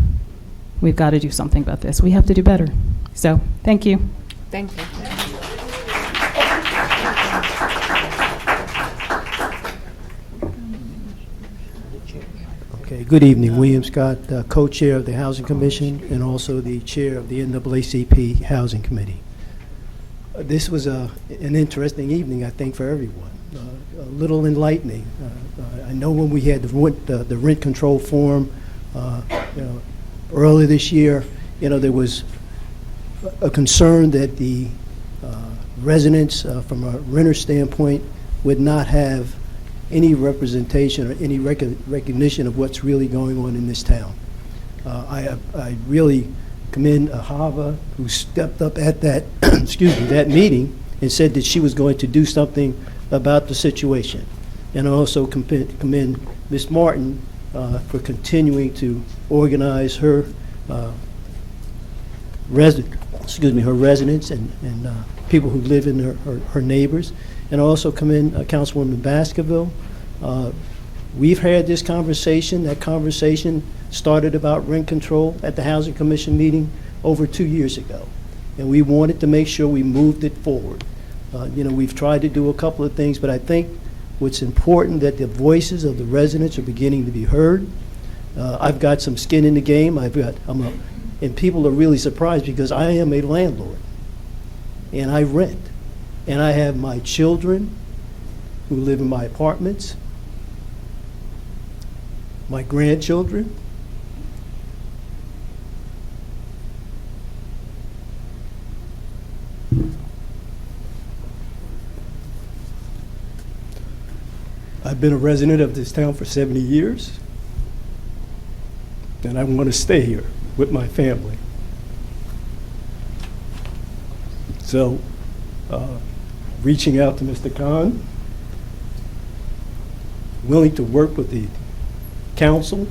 We've got to do something about this. We have to do better. So, thank you. Thank you. Okay, good evening. William Scott, co-chair of the Housing Commission and also the chair of the NAACP Housing Committee. This was an interesting evening, I think, for everyone. A little enlightening. I know when we had the rent control forum earlier this year, there was a concern that the residents, from a renter standpoint, would not have any representation or any recognition of what's really going on in this town. I really commend Hava, who stepped up at that that meeting and said that she was going to do something about the situation. And I also commend Ms. Martin for continuing to organize her residents and people who live in her neighbors. And I also commend Councilwoman Baskerville. We've had this conversation. That conversation started about rent control at the Housing Commission meeting over 2 years ago. And we wanted to make sure we moved it forward. We've tried to do a couple of things, but I think what's important that the voices of the residents are beginning to be heard. I've got some skin in the game. And people are really surprised because I am a landlord and I rent. And I have my children who live in my apartments, my grandchildren, I've been a resident of this town for 70 years, and I want to stay here with my family. So, reaching out to Mr. Khan, willing to work with the council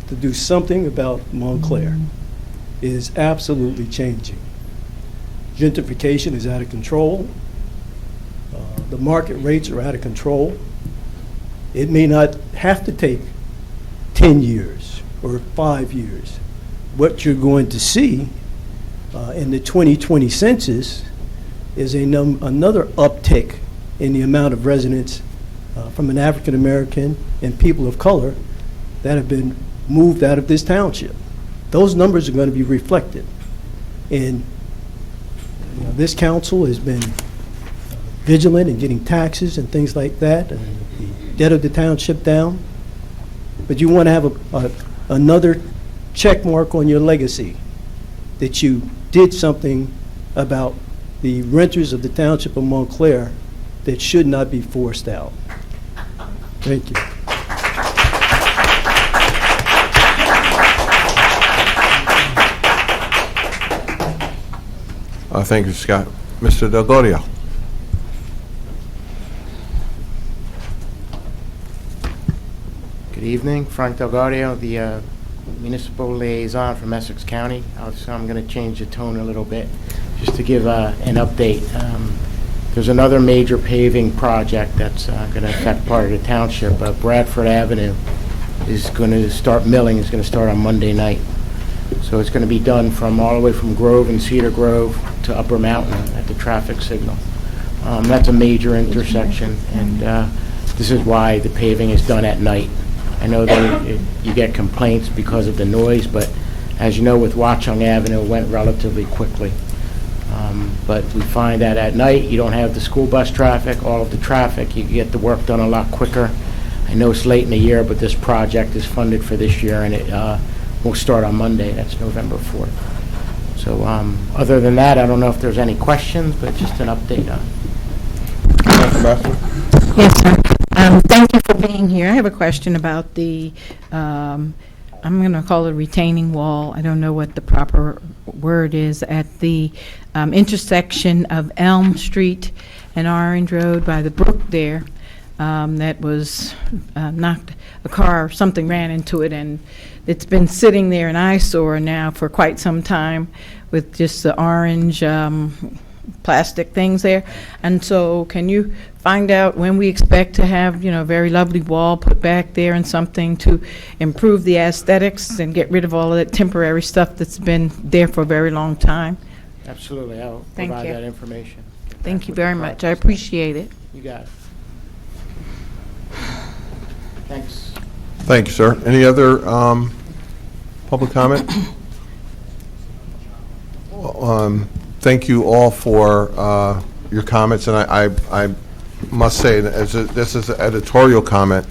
to do something about Montclair is absolutely changing. Gentrification is out of control. The market rates are out of control. It may not have to take 10 years or 5 years. What you're going to see in the 2020 census is another uptick in the amount of residents from an African American and people of color that have been moved out of this township. Those numbers are going to be reflected. And this council has been vigilant in getting taxes and things like that, and the debt of the township down. But you want to have another check mark on your legacy that you did something about the renters of the township of Montclair that should not be forced out. Thank you. Thank you, Scott. Mr. Del Gloria. Good evening, Frank Delgadio, the municipal liaison from Essex County. So I'm going to change the tone a little bit just to give an update. There's another major paving project that's going to affect part of the township. Bradford Avenue is going to start milling, is going to start on Monday night. So it's going to be done from all the way from Grove and Cedar Grove to Upper Mountain at the traffic signal. That's a major intersection, and this is why the paving is done at night. I know that you get complaints because of the noise, but as you know, with Watchung Avenue, it went relatively quickly. But we find that at night, you don't have the school bus traffic, all of the traffic, you get the work done a lot quicker. I know it's late in the year, but this project is funded for this year, and it will start on Monday. That's November 4th. So other than that, I don't know if there's any questions, but just an update on it. Yes, sir. Thank you for being here. I have a question about the, I'm going to call it a retaining wall. I don't know what the proper word is, at the intersection of Elm Street and Orange Road by the brook there. That was knocked, a car or something ran into it, and it's been sitting there an eyesore now for quite some time with just the orange plastic things there. And so can you find out when we expect to have, a very lovely wall put back there and something to improve the aesthetics and get rid of all of that temporary stuff that's been there for a very long time? Absolutely. I'll Thank provide you. that information. Thank you very much. I appreciate it. You got it. Thanks. Thank you, sir. Any other public comment? Thank you all for your comments, and I must say, this is an editorial comment,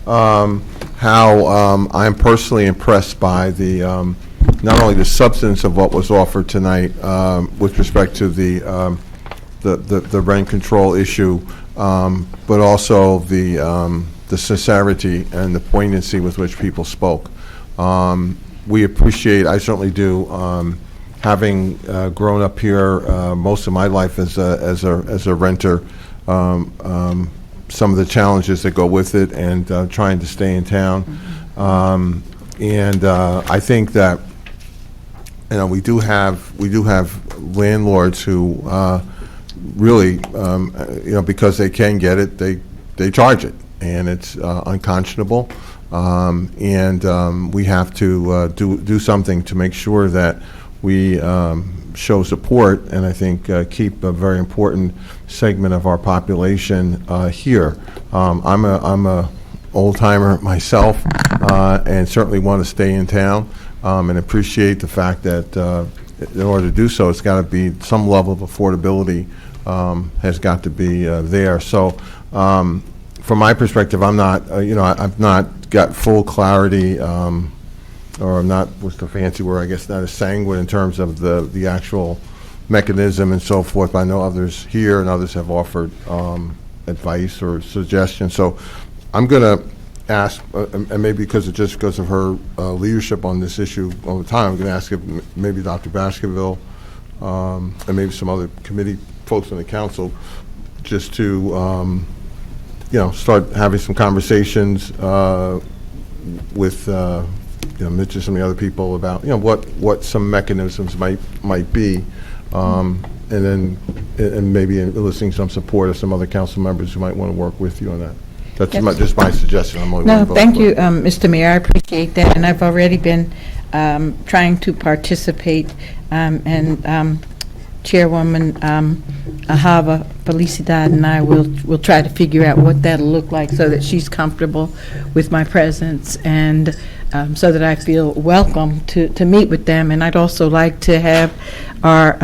how I'm personally impressed by the not only the substance of what was offered tonight with respect to the rent control issue, but also the sincerity and the poignancy with which people spoke. We appreciate, I certainly do, having grown up here most of my life as a renter, some of the challenges that go with it, and trying to stay in town. And I think that we do have landlords who really because they can get it, they charge it, and it's unconscionable. And we have to do something to make sure that we show support, and I think keep a very important segment of our population here. I'm a old timer myself, and certainly want to stay in town, and appreciate the fact that in order to do so, it's got to be some level of affordability has got to be there. So from my perspective, I'm not, I've not got full clarity, or I'm not, what's the fancy word, I guess, not as sanguine in terms of the actual mechanism and so forth. But I know others here and others have offered advice or suggestions. So I'm going to ask, and maybe because of her leadership on this issue all the time, I'm going to ask if maybe Dr. Baskerville and maybe some other committee folks on the council just to start having some conversations with Mitch and some of the other people about what some mechanisms might be, and then maybe eliciting some support of some other council members who might want to work with you on that. That's just my suggestion. I'm only No, one vote, thank but- you, Mr. Mayor. I appreciate that, and I've already been trying to participate, and Chairwoman Ahava Felicidad and I will try to figure out what that'll look like so that she's comfortable with my presence, and so that I feel welcome to meet with them. And I'd also like to have our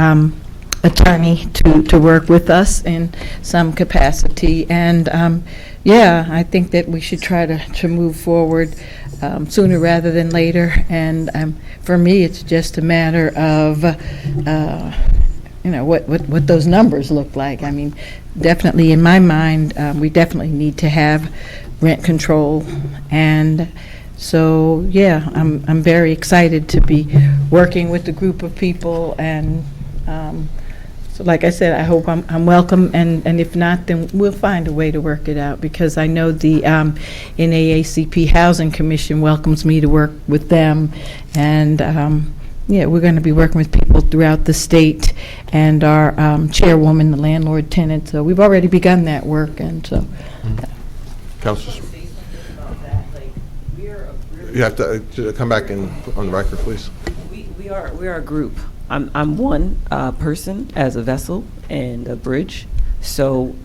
attorney to work with us in some capacity. And I think that we should try to move forward sooner rather than later. And for me, it's just a matter of what those numbers look like. I mean, definitely in my mind, we definitely need to have rent control. And so, I'm very excited to be working with a group of people, and So like I said, I hope I'm welcome, and if not, then we'll find a way to work it out, because I know the NAACP Housing Commission welcomes me to work with them, and yeah, we're going to be working with people throughout the state, and our chairwoman, the landlord tenant, so we've already begun that work, and so. Councilors? You have to come back on the record, please. We are a group. I'm one person as a vessel and a bridge, so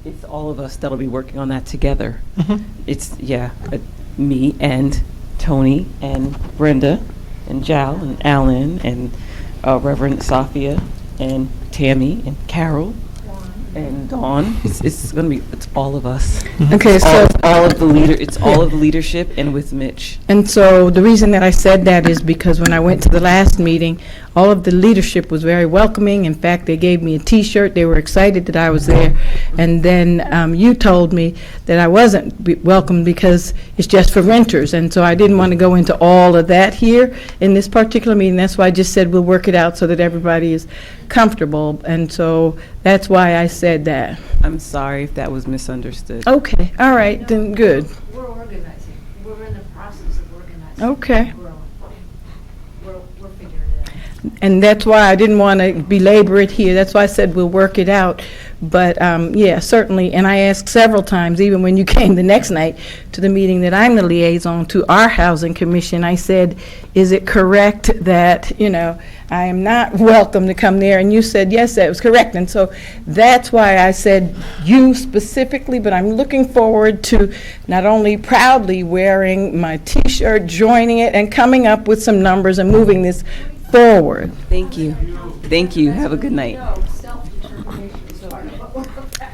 it's all of us that'll be working on that together. It's me and Tony and Brenda and Jal and Alan and Reverend Safia and Tammy and Carol and Dawn. It's all of us. Okay, so all of the leadership, and with Mitch. And so the reason that I said that is because when I went to the last meeting, all of the leadership was very welcoming. In fact, they gave me a T-shirt. They were excited that I was there. And then you told me that I wasn't welcome because it's just for renters. And so I didn't want to go into all of that here in this particular meeting. That's why I just said we'll work it out so that everybody is comfortable. And so that's why I said that. I'm sorry if that was misunderstood. Okay, all right, then good. We're organizing. We're in the process of organizing. Okay. We're figuring it out. And that's why I didn't want to belabor it here. That's why I said we'll work it out. But, yeah, certainly, and I asked several times, even when you came the next night to the meeting that I'm the liaison to our Housing Commission, I said, is it correct that, I am not welcome to come there? And you said, yes, that was correct. And so that's why I said you specifically, but I'm looking forward to not only proudly wearing my T-shirt, joining it, and coming up with some numbers and moving this forward. Thank you. Thank you. Have a good night.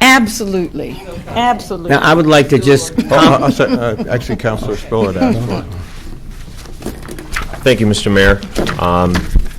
Absolutely. Absolutely. Now, I would like to just Actually, Councilor Spiller asked for it. Thank you, Mr. Mayor.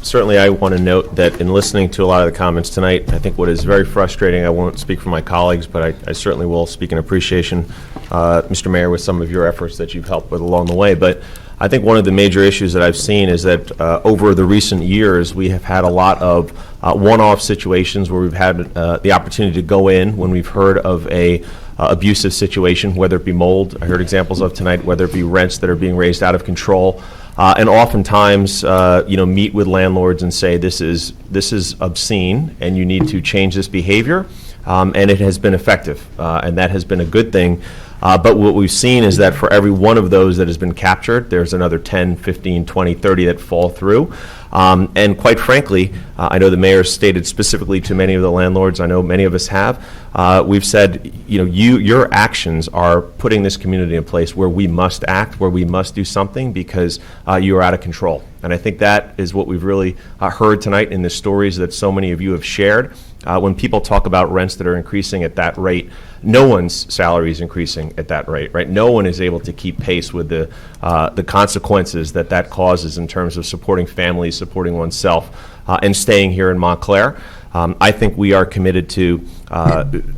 Certainly, I want to note that in listening to a lot of the comments tonight, I think what is very frustrating, I won't speak for my colleagues, but I certainly will speak in appreciation, Mr. Mayor, with some of your efforts that you've helped with along the way. But I think one of the major issues that I've seen is that over the recent years, we have had a lot of one-off situations where we've had the opportunity to go in when we've heard of a abusive situation, whether it be mold, I heard examples of tonight, whether it be rents that are being raised out of control, and oftentimes, meet with landlords and say, this is obscene, and you need to change this behavior, and it has been effective, and that has been a good thing. But what we've seen is that for every one of those that has been captured, there's another 10, 15, 20, 30 that fall through. And quite frankly, I know the mayor stated specifically to many of the landlords, I know many of us have, we've said, your actions are putting this community in a place where we must act, where we must do something because you are out of control. And I think that is what we've really heard tonight in the stories that so many of you have shared. When people talk about rents that are increasing at that rate, no one's salary is increasing at that rate, right? No one is able to keep pace with the consequences that causes in terms of supporting families, supporting oneself, and staying here in Montclair. I think we are committed to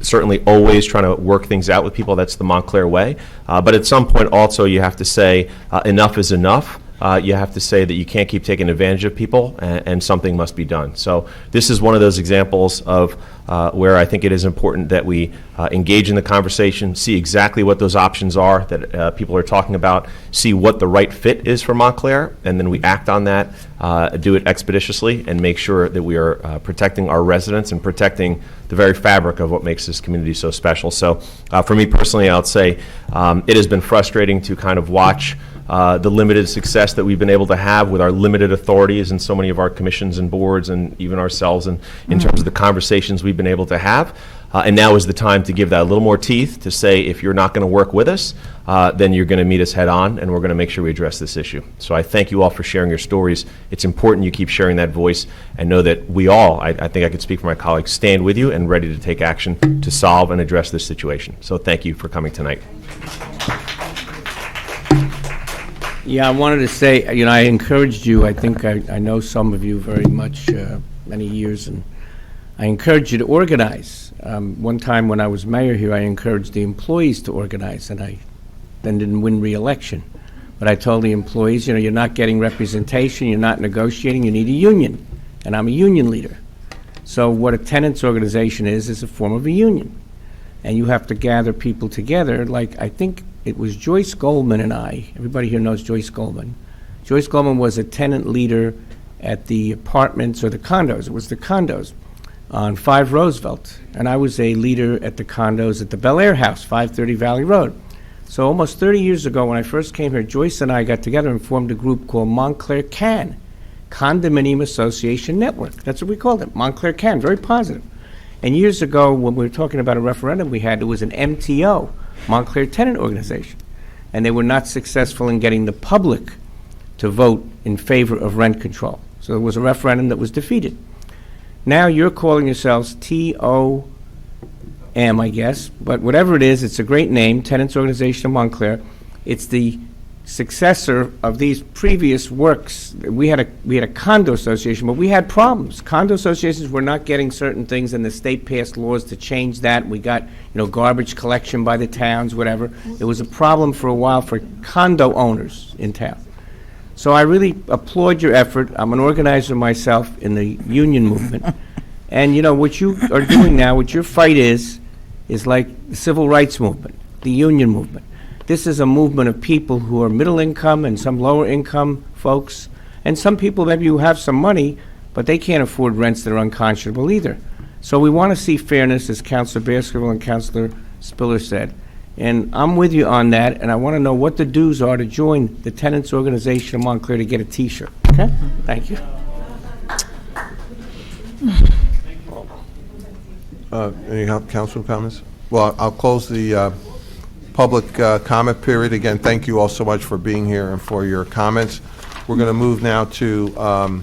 certainly always trying to work things out with people. That's the Montclair way. But at some point also you have to say enough is enough. You have to say that you can't keep taking advantage of people, and something must be done. So this is one of those examples of where I think it is important that we engage in the conversation, see exactly what those options are that people are talking about, see what the right fit is for Montclair, and then we act on that, do it expeditiously, and make sure that we are protecting our residents and protecting the very fabric of what makes this community so special. So for me personally, I would say it has been frustrating to kind of watch the limited success that we've been able to have with our limited authorities and so many of our commissions and boards and even ourselves in terms of the conversations we've been able to have. And now is the time to give that a little more teeth to say, if you're not going to work with us, then you're going to meet us head on, and we're going to make sure we address this issue. So I thank you all for sharing your stories. It's important you keep sharing that voice and know that we all, I think I could speak for my colleagues, stand with you and ready to take action to solve and address this situation. So thank you for coming tonight. Yeah, I wanted to say, I encouraged you. I think I know some of you very much, many years, and I encouraged you to organize. One time when I was mayor here, I encouraged the employees to organize, and I then didn't win re-election. But I told the employees, you're not getting representation, you're not negotiating, you need a union. And I'm a union leader. So what a tenants organization is a form of a union. And you have to gather people together, like I think it was Joyce Goldman and I, everybody here knows Joyce Goldman. Joyce Goldman was a tenant leader at the apartments or the condos. It was the condos on 5 Roosevelt. And I was a leader at the condos at the Bel Air House, 530 Valley Road. So almost 30 years ago, when I first came here, Joyce and I got together and formed a group called Montclair CAN, Condominium Association Network. That's what we called it, Montclair CAN, very positive. And years ago, when we were talking about a referendum we had, it was an MTO, Montclair Tenant Organization. And they were not successful in getting the public to vote in favor of rent control. So there was a referendum that was defeated. Now you're calling yourselves TOM, I guess, but whatever it is, it's a great name, Tenants Organization of Montclair. It's the successor of these previous works. We had a condo association, but we had problems. Condo associations were not getting certain things, and the state passed laws to change that. We got, garbage collection by the towns, whatever. It was a problem for a while for condo owners in town. So I really applaud your effort. I'm an organizer myself in the union movement. And what you are doing now, what your fight is like the civil rights movement, the union movement. This is a movement of people who are middle income and some lower income folks, and some people maybe who have some money, but they can't afford rents that are unconscionable either. So we want to see fairness, as Councilor Baskerville and Councilor Spiller said. And I'm with you on that, and I want to know what the dues are to join the Tenants Organization of Montclair to get a T-shirt. Okay? Thank you. Any council comments? Well, I'll close the public comment period. Again, thank you all so much for being here and for your comments. We're going to move now to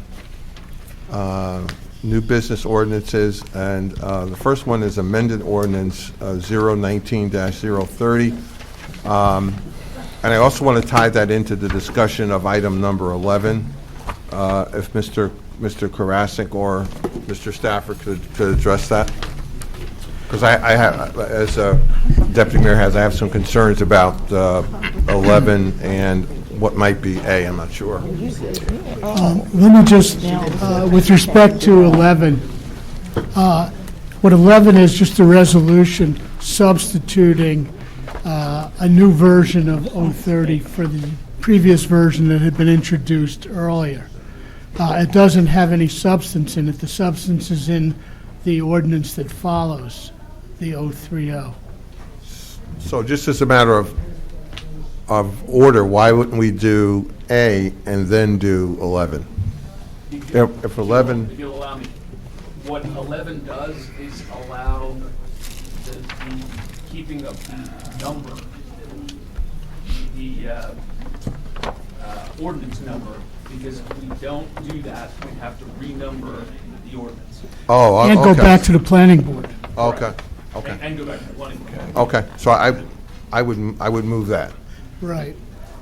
new business ordinances, and the first one is amended ordinance 019-030. And I also want to tie that into the discussion of item number 11. If Mr. Karasik or Mr. Stafford could address that. Because I have, as Deputy Mayor has, I have some concerns about 11 and what might be A, I'm not sure. Let me just, with respect to 11, what 11 is, just a resolution substituting a new version of 030 for the previous version that had been introduced earlier. It doesn't have any substance in it. The substance is in the ordinance that follows the 030. So just as a matter of order, why wouldn't we do A and then do 11? If 11... If you'll allow me, what 11 does is allow the keeping of the number, the ordinance number, because if we don't do that, we have to renumber the ordinance. Oh, and go back to the planning board. Okay. Okay. And go back to the planning board. Okay. So I would move that. Right.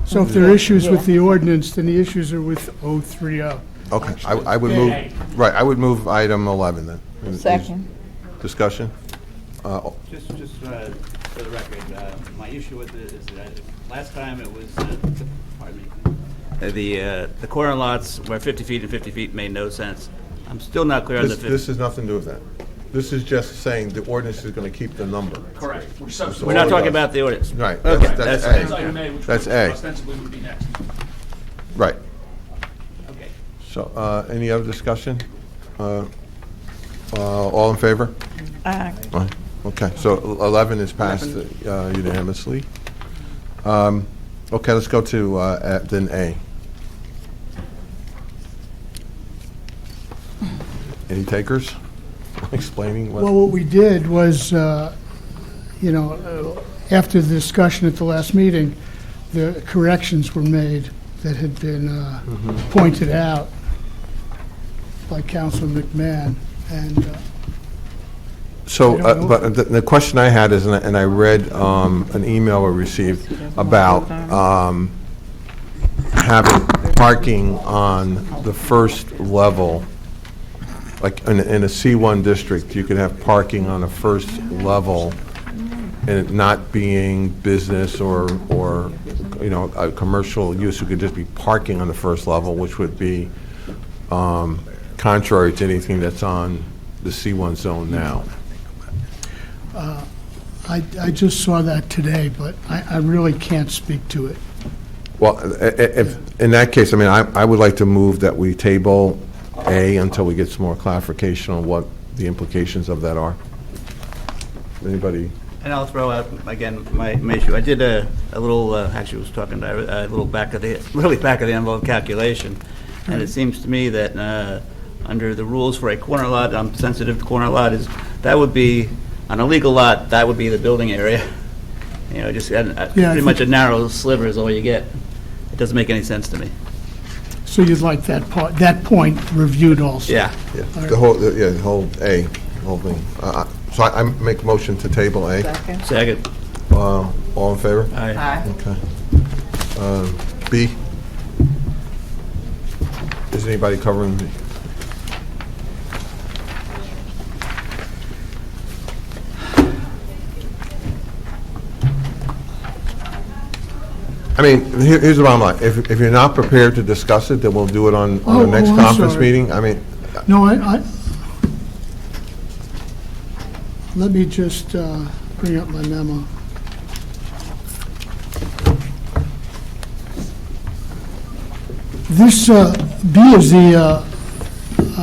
So if there are issues with the ordinance, then the issues are with 030. Okay. I would move. Right. I would move item 11 then. Second. Discussion. Just for the record, my issue with it is that last time it was, pardon me, the corner lots where 50 feet and 50 feet made no sense. I'm still not clear on the 50. This has nothing to do with that. This is just saying the ordinance is going to keep the number. Correct. We're not talking about the ordinance. Right. Okay. That's That's A. item A, which That's A. ostensibly would be next. Right. Okay. So, any other discussion? All in favor? Aye. Aye. Okay, so 11 is passed unanimously. Okay, let's go to then A. Any takers? Explaining what? Well, what we did was, after the discussion at the last meeting, the corrections were made that had been pointed out by Councilman McMahon, and So, but the question I had is, and I read an email we received about having parking on the first level. Like in a C1 district, you could have parking on a first level and it not being business or a commercial use. You could just be parking on the first level, which would be contrary to anything that's on the C1 zone now. I just saw that today, but I really can't speak to it. Well, if, in that case, I mean, I would like to move that we table A until we get some more clarification on what the implications of that are. Anybody? And I'll throw out, again, my issue. I did a little, actually was talking to a little really back of the envelope calculation. And it seems to me that under the rules for a corner lot, I'm sensitive to corner lot, that would be, on a legal lot, that would be the building area. You know, just pretty much a narrow sliver is all you get. It doesn't make any sense to me. So you'd like that point reviewed also? Yeah. Yeah, the whole A, the whole thing. So I make a motion to table A. Second. All in favor? Aye. Okay. B. Is anybody covering the? I mean, here's the bottom line. If you're not prepared to discuss it, then we'll do it on the next I'm conference sorry. meeting. I mean, No, let me just bring up my memo. This B is the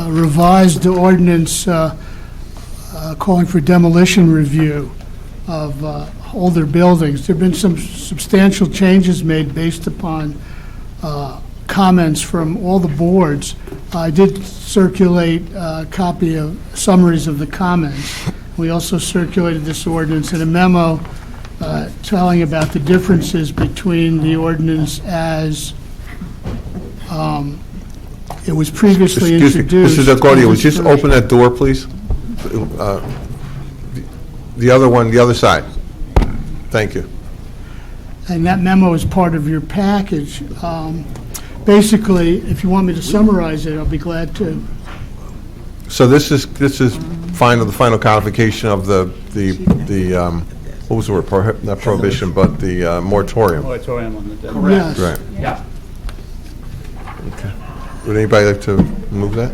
revised ordinance calling for demolition review of older buildings. There have been some substantial changes made based upon comments from all the boards. I did circulate a copy of summaries of the comments. We also circulated this ordinance in a memo telling about the differences between the ordinance as it was previously excuse me, introduced. Mr. Decordia, would you just open that door, please? The other one, the other side. Thank you. And that memo is part of your package. Basically, if you want me to summarize it, I'll be glad to. So this is final, the final codification of the what was the word? Not prohibition, but the moratorium. Moratorium on the demolition. Yes. Right. Yeah. Okay. Would anybody like to move that?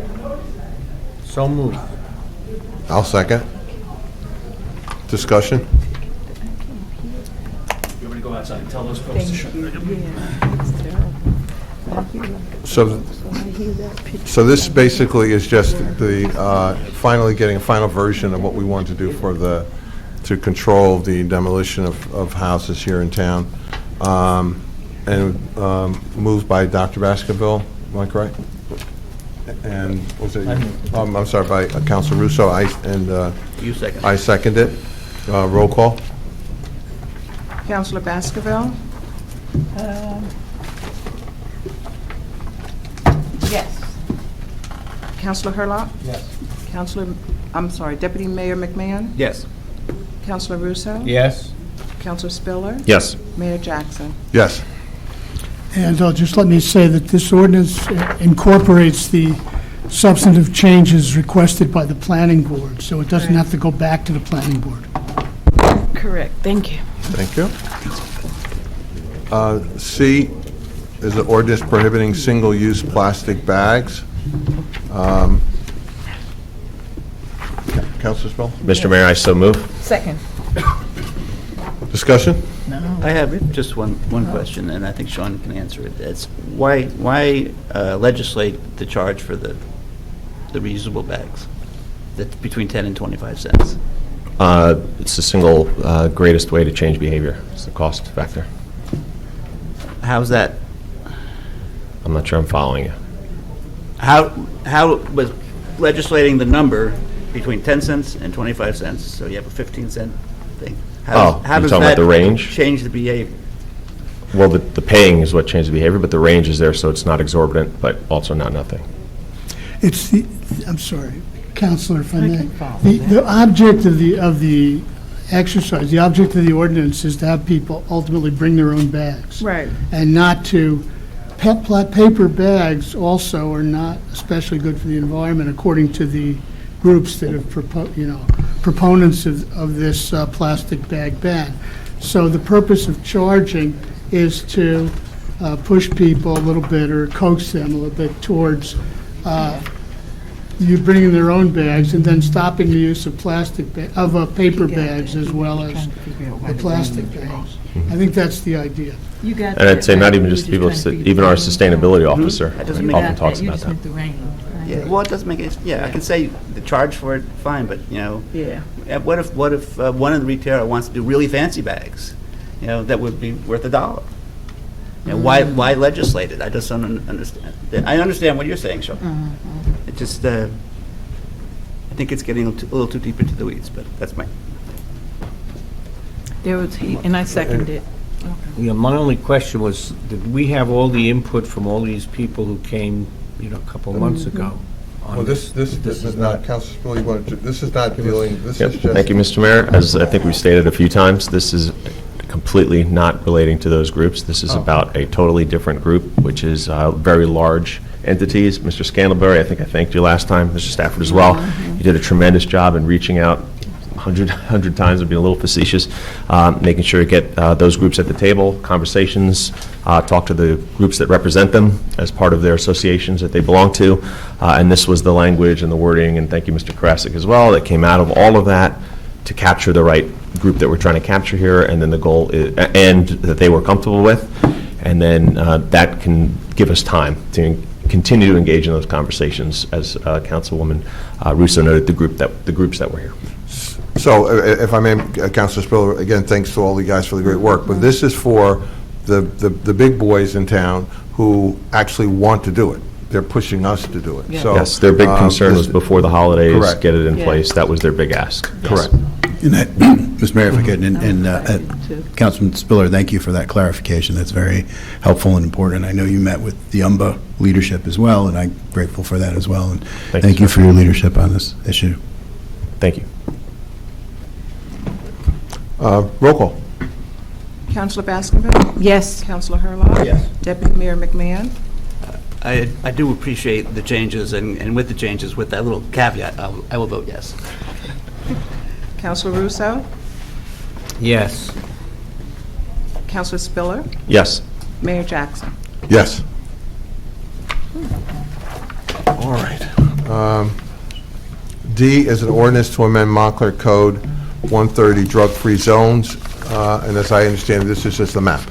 So moved. I'll second. Discussion? You want me to go outside and tell those folks to shut their So this basically is just the, finally getting a final version of what we want to do to control the demolition of houses here in town. And moved by Dr. Baskerville, am I correct? And was it, I'm sorry, by Councilor Russo, You second. I second it. Roll call? Councilor Baskerville? Yes. Councilor Hurlock? Yes. Deputy Mayor McMahon? Yes. Councilor Russo? Yes. Councilor Spiller? Yes. Mayor Jackson? Yes. And just let me say that this ordinance incorporates the substantive changes requested by the planning board, so it doesn't have to go back to the planning board. Correct, thank you. Thank you. C is an ordinance prohibiting single-use plastic bags. Councilor Spell? Mr. Mayor, I so move. Second. Discussion? I have just one question, and I think Sean can answer it. It's why legislate the charge for the reusable bags? That's between 10 and 25 cents. It's the single greatest way to change behavior. It's the cost factor. How's that? I'm not sure I'm following you. How was legislating the number between 10 cents and 25 cents, so you have a 15-cent thing? How you're does talking about that the range? change the behavior? Well, the paying is what changed the behavior, but the range is there, so it's not exorbitant, but also not nothing. It's the, I'm sorry, Counselor, if I may. The object of the exercise, the object of the ordinance is to have people ultimately bring their own bags. Right. And not to, paper bags also are not especially good for the environment, according to the groups that have proponents of this plastic bag ban. So the purpose of charging is to push people a little bit or coax them a little bit towards you bringing their own bags and then stopping the use of paper bags as well as the plastic bags. I think that's the idea. And I'd say not even just people, even our sustainability officer often talks about that. Yeah, well, it doesn't make it, yeah, I can say the charge for it, fine, but, you know, what if one of the retailer wants to do really fancy bags, you know, that would be worth $1? You know, why legislate it? I just don't understand. I understand what you're saying, Sean. It just, I think it's getting a little too deep into the weeds, but that's my. There was heat, and I seconded it. Yeah, my only question was, did we have all the input from all these people who came, you know, a couple of months ago? Well, this is not, Councilor Spiller, you wanted to, this is not dealing, this Yep. is just. Thank you, Mr. Mayor. As I think we've stated a few times, this is completely not relating to those groups. This is about a totally different group, which is very large entities. Mr. Scantlebury, I think I thanked you last time, Mr. Stafford as well. You did a tremendous job in reaching out 100 times, would be a little facetious, making sure you get those groups at the table, conversations, talk to the groups that represent them as part of their associations that they belong to, and this was the language and the wording, and thank you, Mr. Karasik, as well, that came out of all of that to capture the right group that we're trying to capture here, and then the goal is, and that they were comfortable with, and then that can give us time to continue to engage in those conversations, as Councilwoman Russo noted, the groups that were here. So, if I may, Councilor Spiller, again, thanks to all you guys for the great work, but this is for the big boys in town who actually want to do it. They're pushing us to do it. Yeah. So, yes, their big concern was before the holidays, correct. Get it in place. That was their big ask. Correct. And that, Mr. Mayor, if I could, and Councilman Spiller, thank you for that clarification. That's very helpful and important. I know you met with the UMBA leadership as well, and I'm grateful for that as well. And thank you for your leadership on this issue. Thank you. Roll call. Councilor Baskerville? Yes. Councilor Hurlock? Yes. Deputy Mayor McMahon? I do appreciate the changes, and with the changes, with that little caveat, I will vote yes. Councilor Russo? Yes. Councilor Spiller? Yes. Mayor Jackson? Yes. All right. D is an ordinance to amend Montclair Code 130 drug-free zones, and as I understand it, this is just the map.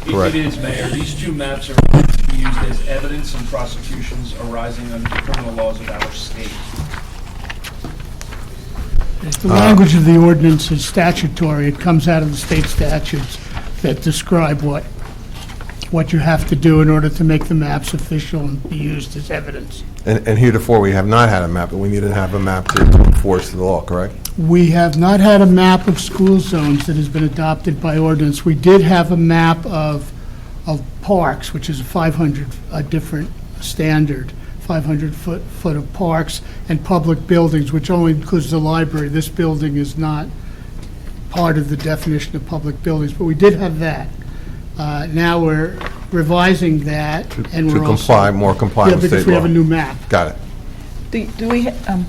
Correct. It is, Mayor. These two maps are intended to be used as evidence in prosecutions arising under the criminal laws of our state. The language of the ordinance is statutory. It comes out of the state statutes that describe what you have to do in order to make the maps official and be used as evidence. And heretofore, we have not had a map, but we need to have a map to enforce the law, correct? We have not had a map of school zones that has been adopted by ordinance. We did have a map of parks, which is a 500, a different standard, 500 foot of parks, and public buildings, which only includes the library. This building is not part of the definition of public buildings, but we did have that. Now we're revising that, and To we're also... comply, more comply with state law. Yeah, because we have a new map. Got it. Do we, sorry.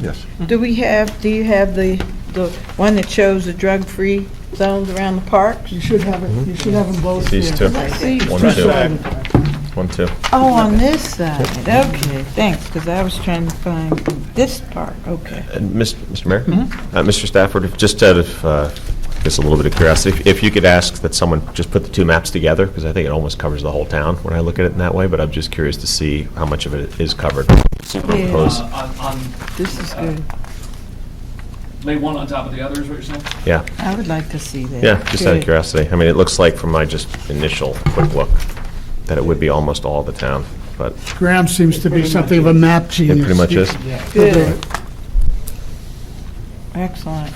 Yes. Do you have the one that shows the drug-free zones around the parks? You should have it, you should have them both These here. two. I see. One, Two two. sided. One, two. Oh, on this side, okay, thanks, because I was trying to find this part, okay. And Mr. Mayor? Mr. Stafford, just out of, I guess, a little bit of curiosity, if you could ask that someone just put the two maps together, because I think it almost covers the whole town when I look at it in that way, but I'm just curious to see how much of it is covered. Superimpose. This is good. Lay one on top of the other is what you're saying? Yeah. I would like to see that. Yeah, just out of Good. curiosity. I mean, it looks like from my just initial quick look that it would be almost all the town, but Graham seems to be something of a map genius. it pretty much is. Good. Excellent.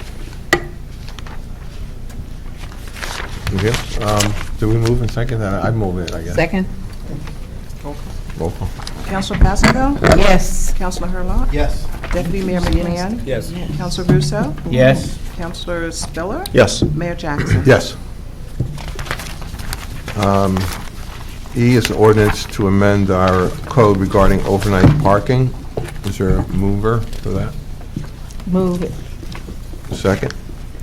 Okay. Do we move in second? I move it, I guess. Second? Roll call. Councilor Baskerville? Yes. Councilor Hurlock? Yes. Deputy Mayor McMahon? Yes. Councilor Russo? Yes. Councilor Spiller? Yes. Mayor Jackson? Yes. E is an ordinance to amend our code regarding overnight parking. Is there a mover for that? Move it. Second?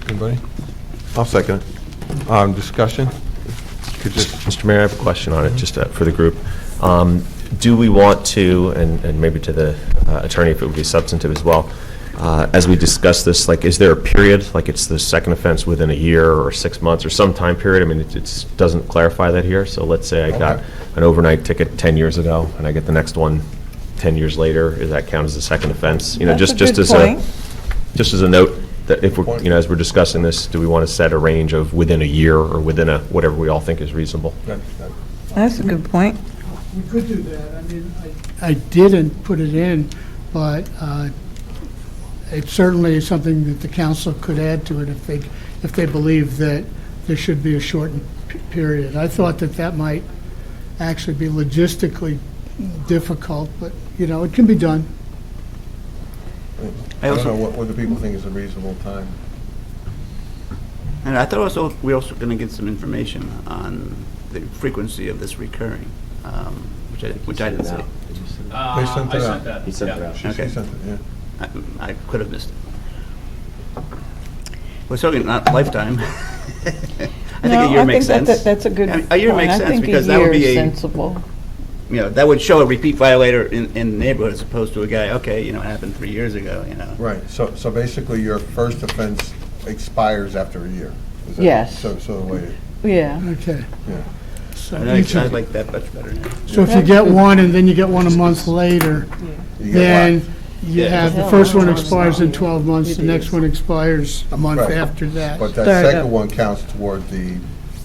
Anybody? I'll second it. Discussion? Could just, Mr. Mayor, I have a question on it, just for the group. do we want to, and maybe to the attorney if it would be substantive as well, as we discuss this, like, is there a period, like it's the second offense within a year or 6 months or some time period? I mean, it doesn't clarify that here. So let's say I got an overnight ticket 10 years ago and I get the next one 10 years later. Does that count as a second offense? You know, That's just a as good point. just as a note that if we're, you know, as we're discussing this, do we want to set a range of within a year or within a whatever we all think is reasonable? That's a good point. We could do that. I mean, I didn't put it in, but it certainly is something that the council could add to it if they believe that there should be a shortened period. I thought that might actually be logistically difficult, but, you know, it can be done. I don't know, what do people think is a reasonable time? And I thought also, we're also going to get some information on the frequency of this recurring, which I didn't see. They sent it out. He sent it out. She Okay. sent it, yeah. I could have missed it. Well, certainly not lifetime. I think a year makes sense. That's a good I mean, point. a year makes sense because that would be I think a year a- is sensible. You know, that would show a repeat violator in the neighborhood as opposed to a guy, okay, you know, it happened 3 years ago, you know. Right, so basically your first offense expires after a year? Is that- Yes. So the way, Yeah. Okay. yeah. So I each I of- like that much better now. so if you get one and then you get one a month later, You get then what? you Yeah. have, the first one expires in 12 months, the next one expires a month Right. after that. But that Third second up. one counts toward the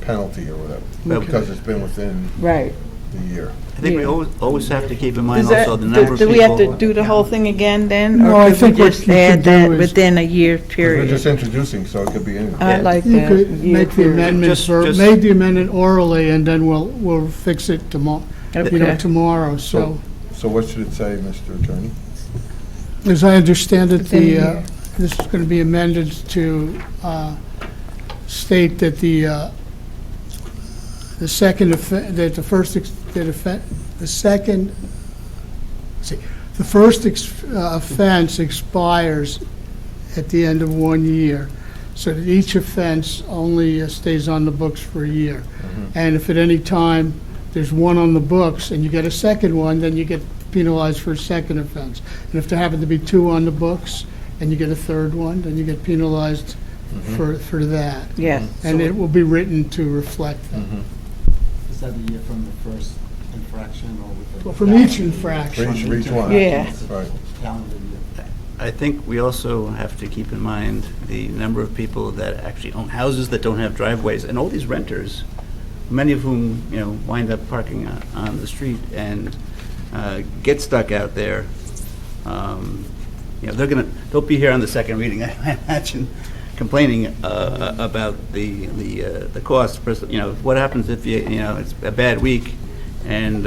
penalty or whatever, Okay. because it's been within Right. the year. I think we Yeah. always have to keep in mind Does that, also the number of do people. we have to do the whole thing again then? No, Or I could think we what just you add could do that is- within a year We're period? just introducing, so it could be anything. I Yeah. like You that. could year make the period. amendment, Just- make the amendment orally, and then we'll fix it tomorrow, Okay. tomorrow, so. So what should it say, Mr. Attorney? As I understand it, Within a year. this is going to be amended to state that the second, that the first, the second, see, the first offense expires at the end of 1 year, so that each offense only stays on the books for a year. And if at any time there's one on the books and you get a second one, then you get penalized for a second offense. And if there happen to be two on the books and you get a third one, then you get penalized for that. Yes. And it will be written to reflect that. Is that a year from the first infraction or with Well, from each infraction. For each one? Yeah. Right. calendar year? I think we also have to keep in mind the number of people that actually own houses that don't have driveways, and all these renters, many of whom, you know, wind up parking on the street and get stuck out there. You know, they'll be here on the second reading, I imagine, complaining about the cost. You know, what happens if you know, it's a bad week, and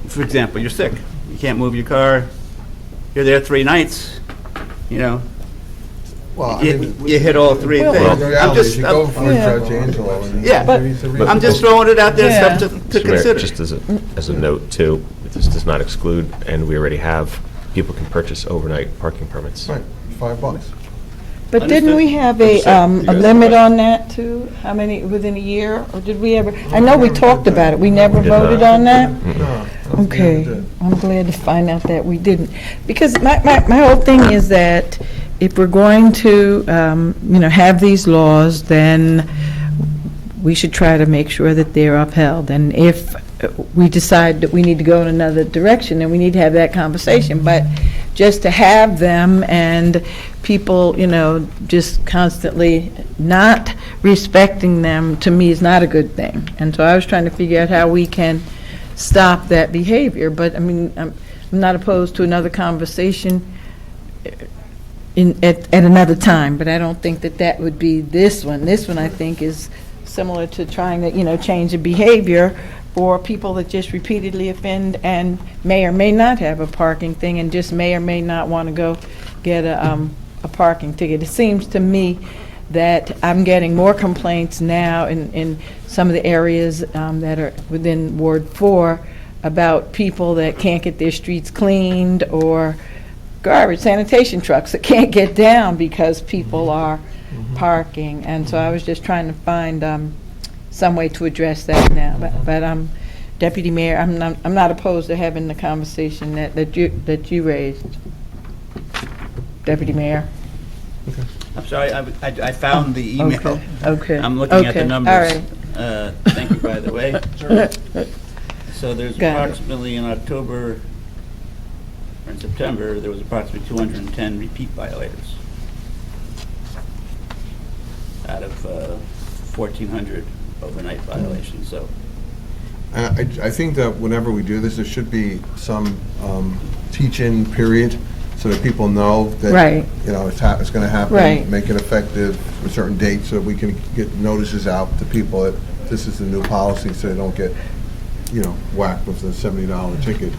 for example, you're sick, you can't move your car, you're there 3 nights, you know, Well, you hit all 3 the things. I'm reality just, is you go before Judge Angelo and Yeah. I'm just throwing it out there, Yeah. stuff to Mr. Mayor, consider. just as a note too, this does not exclude, and we already have, people can purchase overnight parking permits. Right, $5. But didn't we have a limit on that too? How many, within a year? Or did we ever, I know we talked about it, we never We did not. voted on that? No. Okay, Never did. I'm glad to find out that we didn't. Because my whole thing is that if we're going to, you know, have these laws, then we should try to make sure that they're upheld. And if we decide that we need to go in another direction, then we need to have that conversation. But just to have them and people, you know, just constantly not respecting them, to me, is not a good thing. And so I was trying to figure out how we can stop that behavior. But, I mean, I'm not opposed to another conversation at another time, but I don't think that would be this one. This one, I think, is similar to trying to, you know, change the behavior for people that just repeatedly offend and may or may not have a parking thing and just may or may not want to go get a parking ticket. It seems to me that I'm getting more complaints now in some of the areas that are within Ward 4 about people that can't get their streets cleaned, or garbage, sanitation trucks that can't get down because people are parking. And so I was just trying to find some way to address that now. But Deputy Mayor, I'm not opposed to having the conversation that you raised. Deputy Mayor. I'm sorry, I found the email. Okay. I'm looking at the Okay. numbers. All right. Thank you, by the way. So there's Got it. approximately in October, or in September, there was approximately 210 repeat violators out of 1,400 overnight violations, so. I think that whenever we do this, there should be some teach-in period so that people know that, Right. it's going to happen. Right. Make it effective a certain date so we can get notices out to people that this is the new policy so they don't get, whacked with the $70 ticket.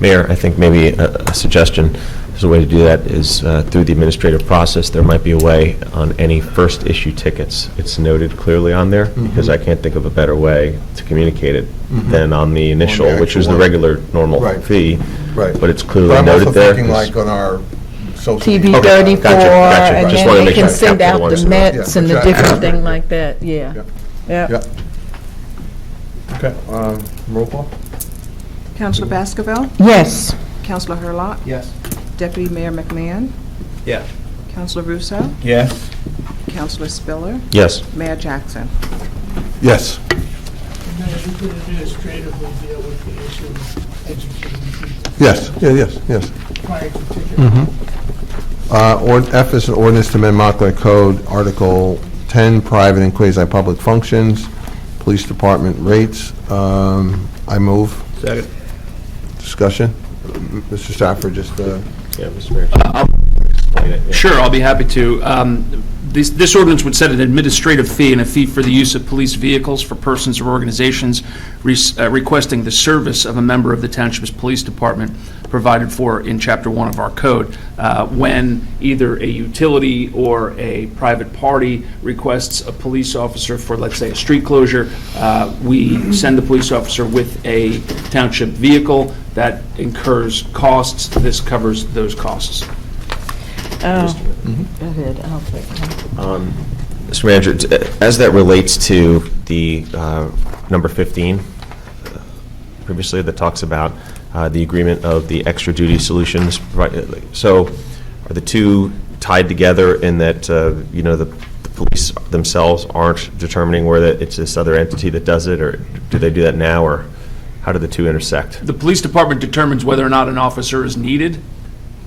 Mayor, I think maybe a suggestion, there's a way to do that is through the administrative process, there might be a way on any first issue tickets. It's noted clearly on there, because I can't think of a better way to communicate it than on the initial, which is the actual one. regular normal Right. fee. Right. But it's clearly But I'm noted also there. thinking like on our social. TV media. 34, gotcha. and Just then wanted to they make can sure I send captured the out ones the that- Mets Yeah, and the exactly. different thing like that, yeah. Yeah. Yeah. Okay, roll call? Councilor Baskerville? Yes. Councilor Hurlock? Yes. Deputy Mayor McMahon? Yeah. Councilor Russo? Yes. Councilor Spiller? Yes. Mayor Jackson? Yes. And then we could administratively deal with the issue of educating people Yes, yes. prior to ticket. F is an ordinance to amend Montclair Code, Article 10, private and quasi-public functions, police department rates. I move. Second. Discussion? Mr. Stafford, just, Yeah, Mr. Mayor. Explain it. Yeah. Sure, I'll be happy to. This ordinance would set an administrative fee and a fee for the use of police vehicles for persons or organizations requesting the service of a member of the Township's Police Department provided for in Chapter 1 of our code. When either a utility or a private party requests a police officer for, let's say, a street closure, we send the police officer with a township vehicle that incurs costs. This covers those costs. Go ahead. Mr. Manager, as that relates to the number 15, previously, that talks about the agreement of the extra duty solutions. So are the two tied together in that, the police themselves aren't determining whether it's this other entity that does it, or do they do that now, or how do the two intersect? The police department determines whether or not an officer is needed.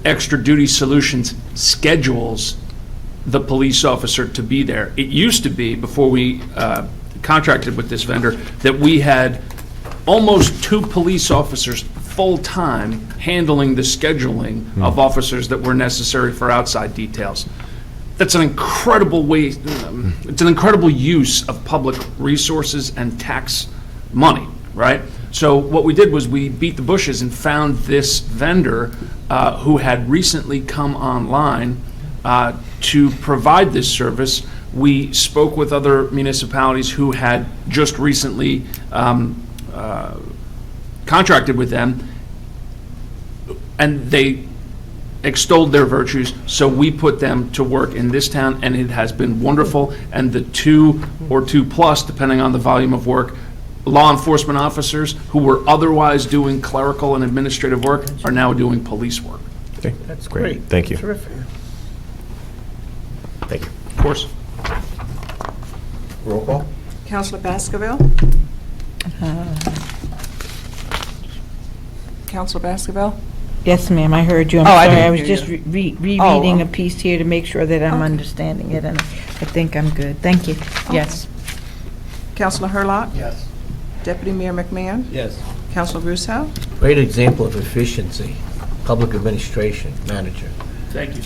Extra Duty Solutions schedules the police officer to be there. It used to be, before we contracted with this vendor, that we had almost 2 police officers full-time handling the scheduling of officers that were necessary for outside details. That's an incredible way, it's an incredible use of public resources and tax money, right? So what we did was we beat the bushes and found this vendor who had recently come online to provide this service. We spoke with other municipalities who had just recently contracted with them, and they extolled their virtues, so we put them to work in this town, and it has been wonderful. And the 2 or 2+, depending on the volume of work, law enforcement officers who were otherwise doing clerical and administrative work are now doing police work. Okay, That's great. Thank you. Terrific. Thank you. Of course. roll call? Councilor Baskerville? Councilor Baskerville? Yes, ma'am, I heard you. I'm Oh, I sorry, didn't I was hear just you. rereading Oh, a piece here to make sure that I'm Okay. understanding it, and I think I'm good. Thank you. Yes. Councilor Hurlock? Yes. Deputy Mayor McMahon? Yes. Councilor Russo? Great example of efficiency, public administration manager. Thank you.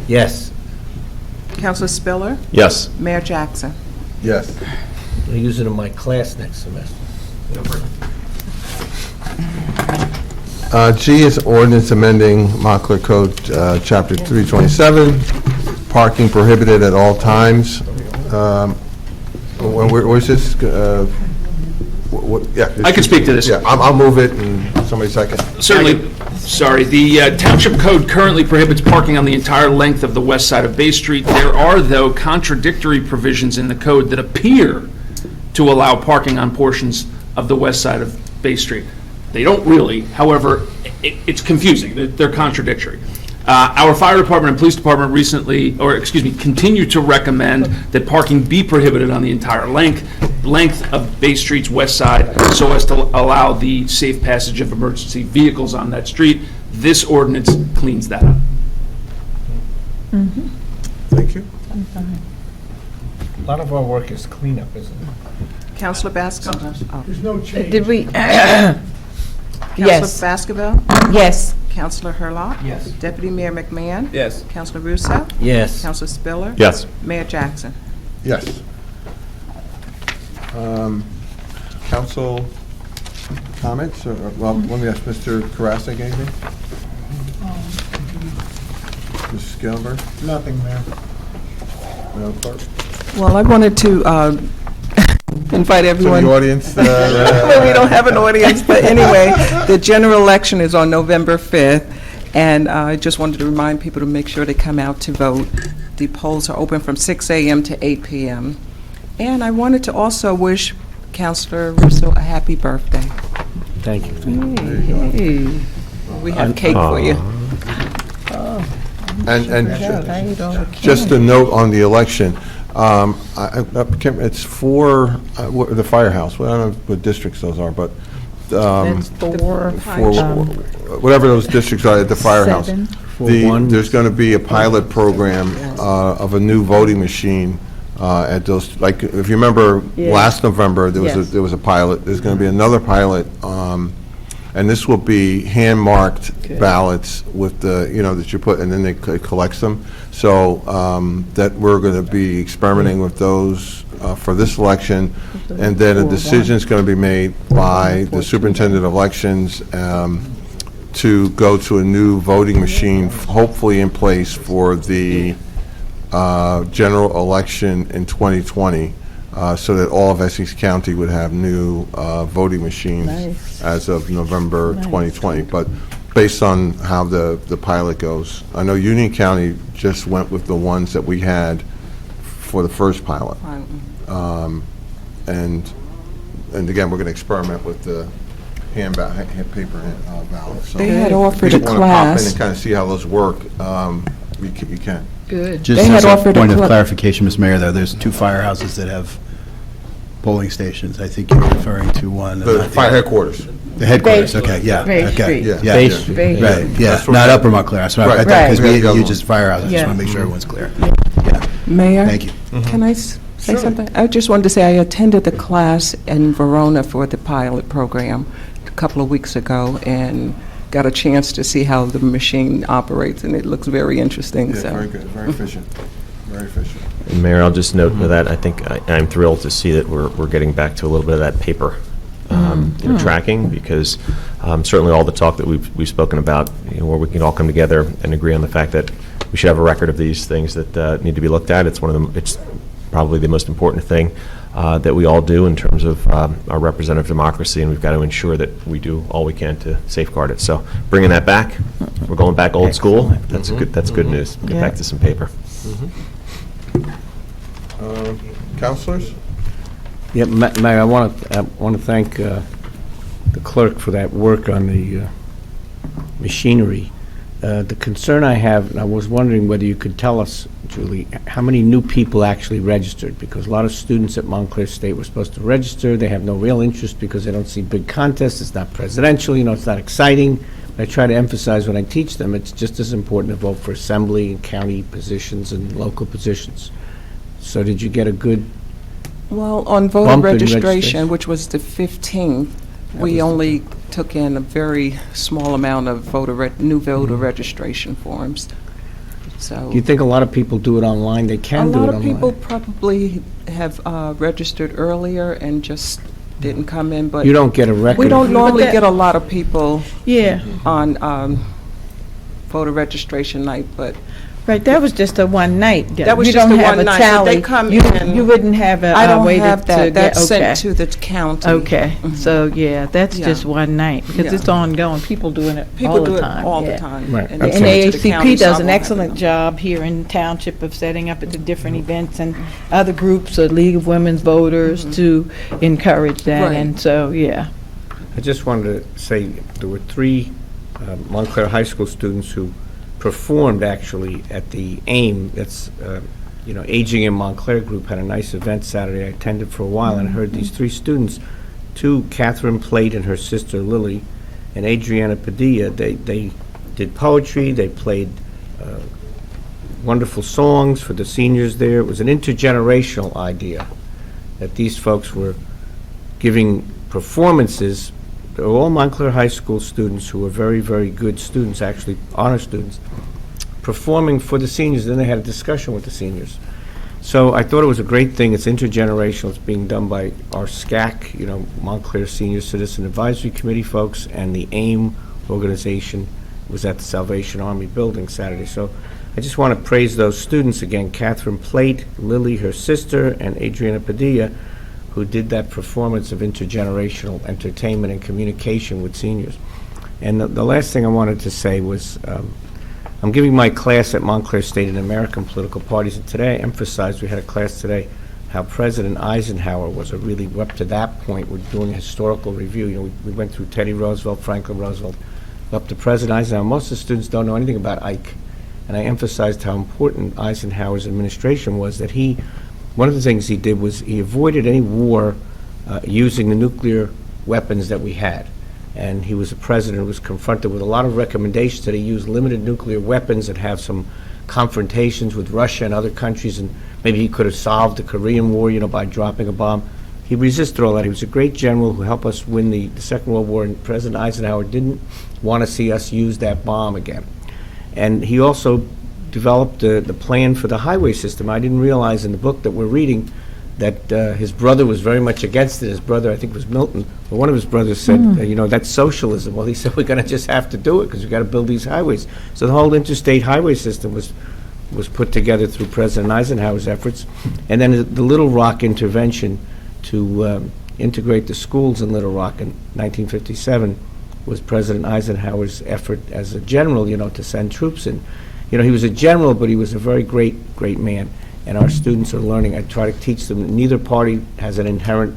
Yes, Councilor Spiller? Yes. Mayor Jackson? Yes. I'll use it in my class next semester. G is ordinance amending Montclair Code, Chapter 327, parking prohibited at all times. Where's this? Yeah. I can speak to this. Yeah, I'll move it, and somebody second. Certainly, sorry. The Township Code currently prohibits parking on the entire length of the west side of Bay Street. There are, though, contradictory provisions in the code that appear to allow parking on portions of the west side of Bay Street. They don't really, however, it's confusing, they're contradictory. Our fire department and police department continue to recommend that parking be prohibited on the entire length of Bay Street's west side so as to allow the safe passage of emergency vehicles on that street. This ordinance cleans that up. Thank you. A lot of our work is cleanup, isn't it? Councilor Basco? There's no change. Did we? Councilor Yes. Baskerville? Yes. Councilor Hurlock? Yes. Deputy Mayor McMahon? Yes. Councilor Russo? Yes. Councilor Spiller? Yes. Mayor Jackson? Yes. Council comments? Well, let me ask Mr. Karasik anything? Mrs. Gilbert? Nothing, Mayor. Madam Clerk? Well, I wanted to invite So everyone. the audience, Well, we don't have an audience, but anyway, the general election is on November 5th, and I just wanted to remind people to make sure they come out to vote. The polls are open from 6 a.m. to 8 p.m. And I wanted to also wish Councilor Russo a happy birthday. Thank you. Hey, we have cake for you. and just a note on the election. It's for the firehouse. Well, I don't know what districts those are, but for whatever those districts are at the firehouse. There's going to be a pilot program of a new voting machine at those. Like, if you remember, last November there was a pilot. There's going to be another pilot, and this will be hand-marked ballots with the that you put, and then they collects them. So that we're going to be experimenting with those for this election, and then a decision is going to be made by the superintendent of elections to go to a new voting machine, hopefully in place for the general election in 2020, so that all of Essex County would have new voting machines as of November 2020. But based on how the pilot goes, I know Union County just went with the ones that we had for the first pilot. And again, we're going to experiment with the paper ballots. So They had offered if a you want to pop in class. and kind of see how those work, you can. Good. Just They had as a offered a point of cl- clarification, Ms. Mayor, there's two firehouses that have polling stations. I think you're referring to one. The fire headquarters. The headquarters, okay, yeah. Bay okay, Street. Yeah. yeah, Bay yeah. Street. Bay Right, yeah, That's what not we- Upper Montclair. That's what I Right. thought, because Right. we Yeah. use just firehouse. I just Yeah. want to make sure everyone's clear. Yeah, Mayor? thank you. Can I say something? I just wanted to say I attended the class in Verona for the pilot program a couple of weeks ago and got a chance to see how the machine operates, and it looks very interesting. Yeah, So very good, very efficient, very efficient. And Mayor, I'll just note that I think I'm thrilled to see that we're getting back to a little bit of that paper tracking, because certainly all the talk that we've spoken about, where we can all come together and agree on the fact that we should have a record of these things that need to be looked at. It's one of them. It's probably the most important thing that we all do in terms of our representative democracy, and we've got to ensure that we do all we can to safeguard it. So bringing that back, we're going back old school. That's good. That's good news. Get back to some paper. Councilors? Yeah, Mayor, I want to thank the clerk for that work on the machinery. The concern I have, and I was wondering whether you could tell us, Julie, how many new people actually registered? Because a lot of students at Montclair State were supposed to register. They have no real interest because they don't see big contests. It's not presidential, it's not exciting. But I try to emphasize when I teach them, it's just as important to vote for assembly and county positions and local positions. So did you get a good Well, on voter bump in registration, which was the 15th, we only took in a very small amount of new voter registration forms. So Do you think a lot of people do it online? They a can do it lot of online. people probably have registered earlier and just didn't come in, but You don't get a record. we don't of- normally get a lot of people Yeah. on voter registration night, but Right, that was just a one night. That was You just don't a have one a night, but tally. they come You- in. You wouldn't have a I don't way have to that. get, That's okay. sent to the county. Okay, so, yeah, that's Yeah. just one night, because Yeah. it's ongoing, people doing it People all do the it time. all the yeah. time. Right. And And they the send it to the county, AACP so I does an won't have excellent it. job here in township of setting up at the different events and other groups, or League of Women's Voters, to encourage that, Right. and so, yeah. I just wanted to say, there were 3 Montclair High School students who performed actually at the AIM, that's, Aging in Montclair group had a nice event Saturday. I attended for a while and heard these 3 students, 2, Catherine Plate and her sister Lily, and Adriana Padilla, they did poetry, they played wonderful songs for the seniors there. It was an intergenerational idea that these folks were giving performances. They were all Montclair High School students who were very, very good students, actually honor students, performing for the seniors. Then they had a discussion with the seniors. So I thought it was a great thing. It's intergenerational. It's being done by our SCAC, Montclair Senior Citizen Advisory Committee folks, and the AIM organization was at the Salvation Army building Saturday. So I just want to praise those students again, Catherine Plate, Lily, her sister, and Adriana Padilla, who did that performance of intergenerational entertainment and communication with seniors. And the last thing I wanted to say was, I'm giving my class at Montclair State in American Political Parties, and today I emphasized, we had a class today, how President Eisenhower was really, up to that point, we're doing a historical review. We went through Teddy Roosevelt, Franklin Roosevelt, up to President Eisenhower. Most of the students don't know anything about Ike, and I emphasized how important Eisenhower's administration was, that one of the things he did was he avoided any war using the nuclear weapons that we had. And he was a president who was confronted with a lot of recommendations that he use limited nuclear weapons and have some confrontations with Russia and other countries, and maybe he could have solved the Korean War, by dropping a bomb. He resisted all that. He was a great general who helped us win the Second World War, and President Eisenhower didn't want to see us use that bomb again. And he also developed the plan for the highway system. I didn't realize in the book that we're reading that his brother was very much against it. His brother, I think, was Milton. But one of his brothers said, that's socialism. Well, he said, we're going to just have to do it because we've got to build these highways. So the whole interstate highway system was put together through President Eisenhower's efforts. And then the Little Rock intervention to integrate the schools in Little Rock in 1957 was President Eisenhower's effort as a general, to send troops in. He was a general, but he was a very great, great man. And our students are learning. I try to teach them neither party has an inherent,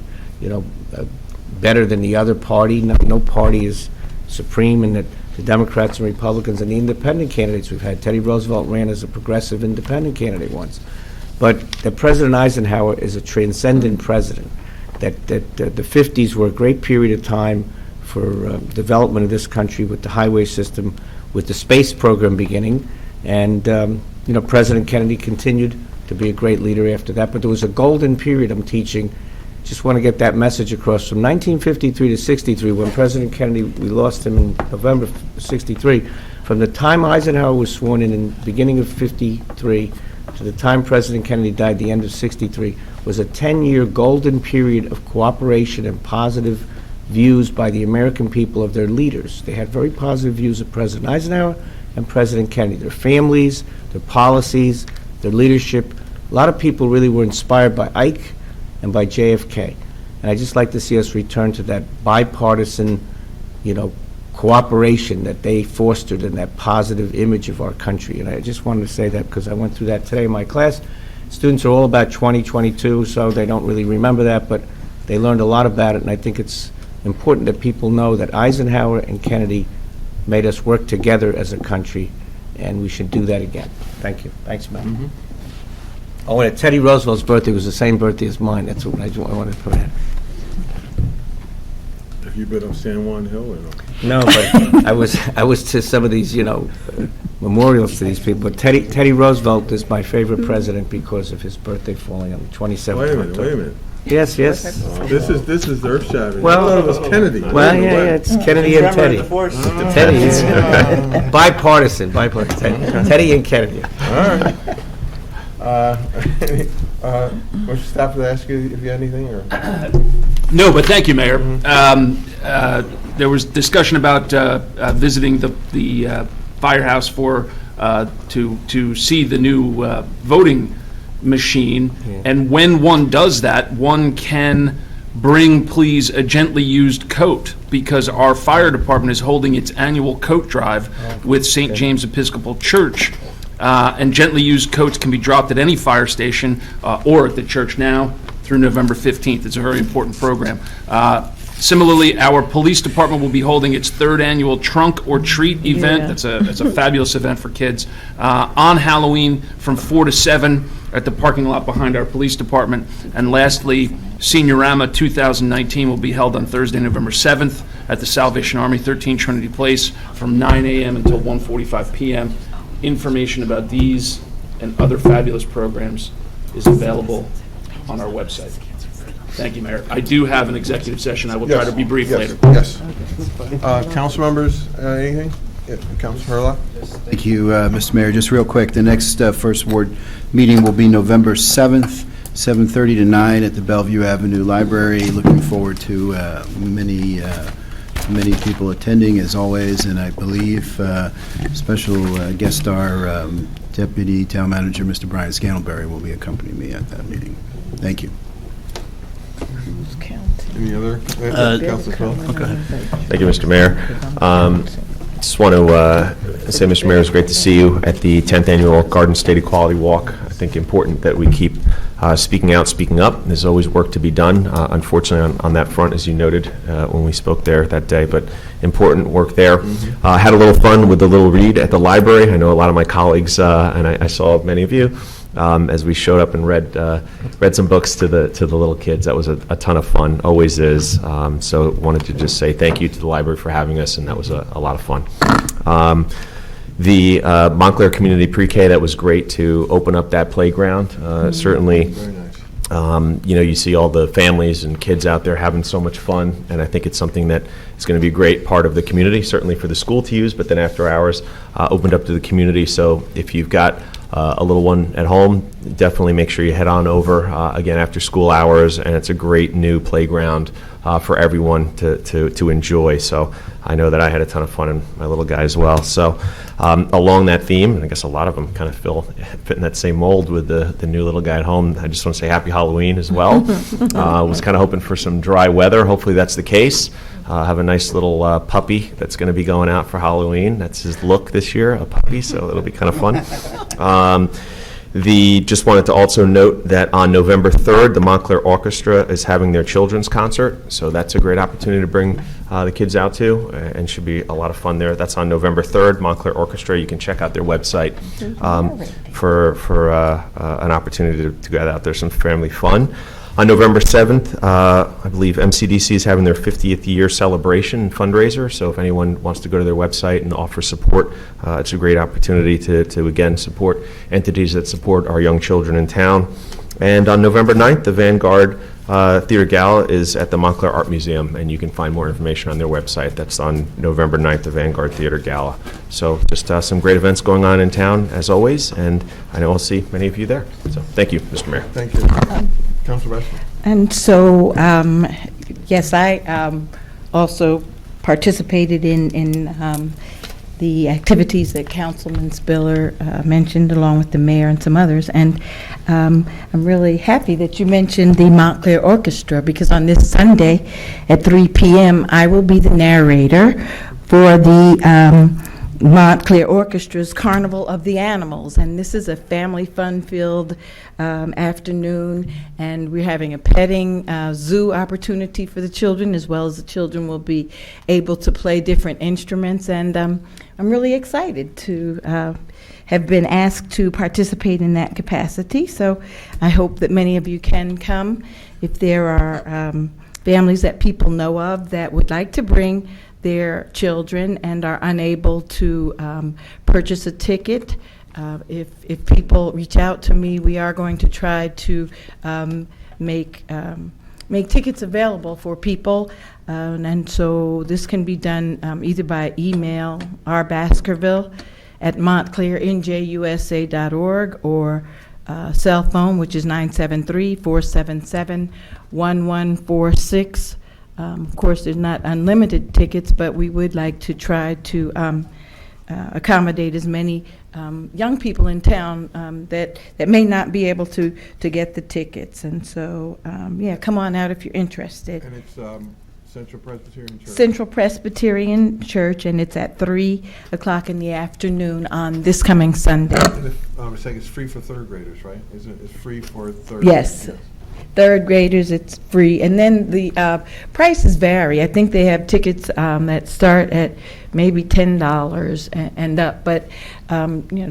better than the other party. No party is supreme, and that the Democrats and Republicans and the independent candidates we've had. Teddy Roosevelt ran as a progressive independent candidate once. But that President Eisenhower is a transcendent president. That the 50s were a great period of time for development of this country with the highway system, with the space program beginning. And, President Kennedy continued to be a great leader after that. But there was a golden period I'm teaching. Just want to get that message across. From 1953 to 63, when President Kennedy, we lost him in November 63, from the time Eisenhower was sworn in the beginning of 53 to the time President Kennedy died, the end of 63, was a 10-year golden period of cooperation and positive views by the American people of their leaders. They had very positive views of President Eisenhower and President Kennedy, their families, their policies, their leadership. A lot of people really were inspired by Ike and by JFK. And I'd just like to see us return to that bipartisan, cooperation that they fostered and that positive image of our country. And I just wanted to say that because I went through that today in my class. Students are all about 2022, so they don't really remember that, but they learned a lot about it, and I think it's important that people know that Eisenhower and Kennedy made us work together as a country, and we should do that again. Thank you. Thanks, Matt. Oh, and Teddy Roosevelt's birthday was the same birthday as mine. That's what I wanted to put in. Have you been on San Juan Hill or no? No, but I was to some of these, memorials to these people. But Teddy Roosevelt is my favorite president because of his birthday falling on the 27th. Wait a minute. Yes. This is earth-shattering. Well, I thought it was Kennedy. Well, yeah, it's Kennedy and Teddy. Teddy is bipartisan. Teddy and Kennedy. All right. Was staff to ask you if you had anything, or? No, but thank you, Mayor. There was discussion about visiting the firehouse for to see the new voting machine. And when one does that, one can bring, please, a gently used coat, because our fire department is holding its annual coat drive with St. James Episcopal Church. And gently used coats can be dropped at any fire station or at the church now through November 15th. It's a very important program. Similarly, our police department will be holding its third annual Trunk or Treat event. It's a fabulous event for kids on Halloween from 4 to 7 at the parking lot behind our police department. And lastly, Seniorama 2019 will be held on Thursday, November 7th at the Salvation Army, 13 Trinity Place, from 9 a.m. until 1:45 p.m. Information about these and other fabulous programs is available on our website. Thank you, Mayor. I do have an executive session. I will try to be brief later. Yes. Council members, anything? Councilor Hurlock? Thank you, Mr. Mayor. Just real quick, the next First Ward meeting will be November 7th, 7:30 to 9 at the Bellevue Avenue Library. Looking forward to many people attending, as always, and I believe special guest star Deputy Town Manager Mr. Brian Scantlebury will be accompanying me at that meeting. Thank you. Any other? Councilor Phil? Okay. Thank you, Mr. Mayor. Just want to say, Mr. Mayor, it's great to see you at the 10th Annual Garden State Equality Walk. I think important that we keep speaking out, speaking up. There's always work to be done, unfortunately, on that front, as you noted when we spoke there that day, but important work there. Had a little fun with the little read at the library. I know a lot of my colleagues, and I saw many of you, as we showed up and read some books to the little kids. That was a ton of fun, always is. So wanted to just say thank you to the library for having us, and that was a lot of fun. The Montclair Community Pre-K, that was great to open up that playground. Certainly, Very nice. you see all the families and kids out there having so much fun, and I think it's something that is going to be a great part of the community, certainly for the school to use, but then after hours, opened up to the community. So if you've got a little one at home, definitely make sure you head on over again after school hours, and it's a great new playground for everyone to enjoy. So I know that I had a ton of fun, and my little guy as well. So along that theme, and I guess a lot of them kind of fit in that same mold with the new little guy at home, I just want to say happy Halloween as well. Was kind of hoping for some dry weather. Hopefully that's the case. Have a nice little puppy that's going to be going out for Halloween. That's his look this year, a puppy, so it'll be kind of fun. Just wanted to also note that on November 3rd, the Montclair Orchestra is having their children's concert, so that's a great opportunity to bring the kids out to, and should be a lot of fun there. That's on November 3rd, Montclair Orchestra. You can check out their website for an opportunity to get out there, some family fun. On November 7th, I believe MCDC is having their 50th year celebration and fundraiser, so if anyone wants to go to their website and offer support, it's a great opportunity to again, support entities that support our young children in town. And on November 9th, the Vanguard Theater Gala is at the Montclair Art Museum, and you can find more information on their website. That's on November 9th, the Vanguard Theater Gala. So just some great events going on in town, as always, and I know I'll see many of you there. So thank you, Mr. Mayor. Thank you. Councilor West? And so, yes, I also participated in the activities that Councilman Spiller mentioned, along with the mayor and some others. And I'm really happy that you mentioned the Montclair Orchestra, because on this Sunday at 3 p.m., I will be the narrator for the Montclair Orchestra's Carnival of the Animals, and this is a family fun-filled afternoon, and we're having a petting zoo opportunity for the children, as well as the children will be able to play different instruments, and I'm really excited to have been asked to participate in that capacity, so I hope that many of you can come. If there are families that people know of that would like to bring their children and are unable to purchase a ticket, if people reach out to me, we are going to try to make tickets available for people, and so this can be done either by email, rbaskerville@montclairinjusa.org, or cell phone, which is 973-477-1146. Of course, there's not unlimited tickets, but we would like to try to accommodate as many young people in town that may not be able to get the tickets. And so, yeah, come on out if you're interested. And it's Central Presbyterian Church? Central Presbyterian Church, and it's at 3 o'clock in the afternoon on this coming Sunday. And if, I was saying it's free for third graders, right? It's free for third Yes. graders? Third graders, it's free. And then the prices vary. I think they have tickets that start at maybe $10 and up. But,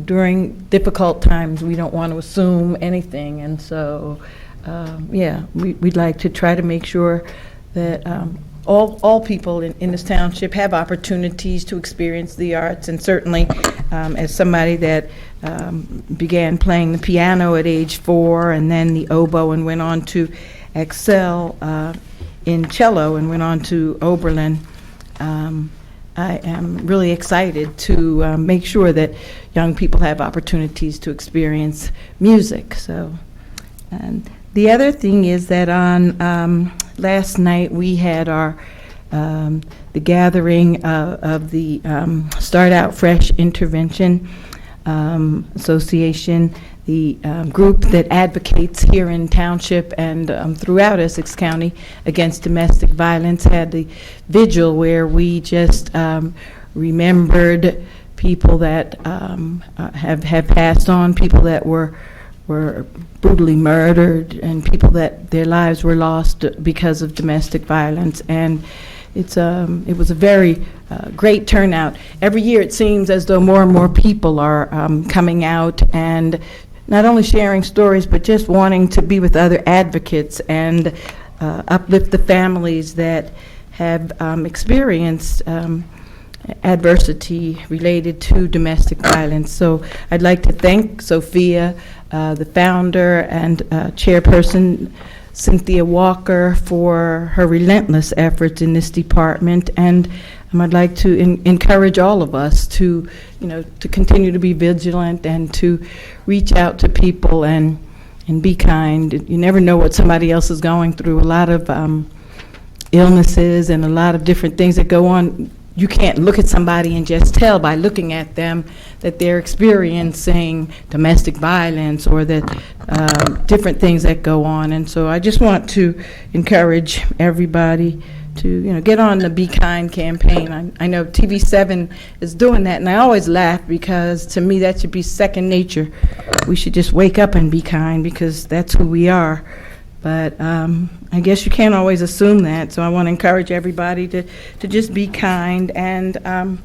during difficult times, we don't want to assume anything. And so, yeah, we'd like to try to make sure that all people in this township have opportunities to experience the arts. And certainly, as somebody that began playing the piano at age 4 and then the oboe and went on to excel in cello and went on to Oberlin, I am really excited to make sure that young people have opportunities to experience music. So, and the other thing is that on last night we had our the gathering of the Start Out Fresh Intervention Association, the group that advocates here in Township and throughout Essex County against domestic violence, had the vigil where we just remembered people that have passed on, people that were brutally murdered, and people that their lives were lost because of domestic violence. And it was a very great turnout. Every year it seems as though more and more people are coming out and not only sharing stories, but just wanting to be with other advocates and uplift the families that have experienced adversity related to domestic violence. So I'd like to thank Sophia, the founder, and chairperson Cynthia Walker for her relentless efforts in this department. And I'd like to encourage all of us to, to continue to be vigilant and to reach out to people and be kind. You never know what somebody else is going through. A lot of illnesses and a lot of different things that go on. You can't look at somebody and just tell by looking at them that they're experiencing domestic violence or that different things that go on. And so I just want to encourage everybody to, get on the Be Kind campaign. I know TV7 is doing that, and I always laugh because to me that should be second nature. We should just wake up and be kind because that's who we are. But I guess you can't always assume that, so I want to encourage everybody to just be kind and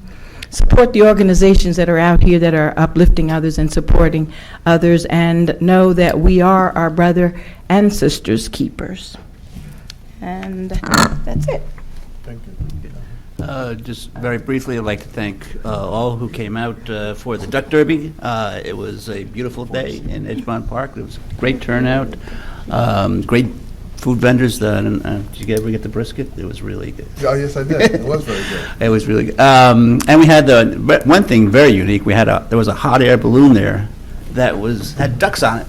support the organizations that are out here that are uplifting others and supporting others, and know that we are our brother and sisters' keepers. And that's it. Thank you. Just very briefly, I'd like to thank all who came out for the Duck Derby. It was a beautiful day in Edgemont Park. There was a great turnout. Great food vendors. Did you ever get the brisket? It was really good. Oh, yes, I did. It was very good. It was really good. And we had one thing very unique. There was a hot air balloon there that had ducks on it.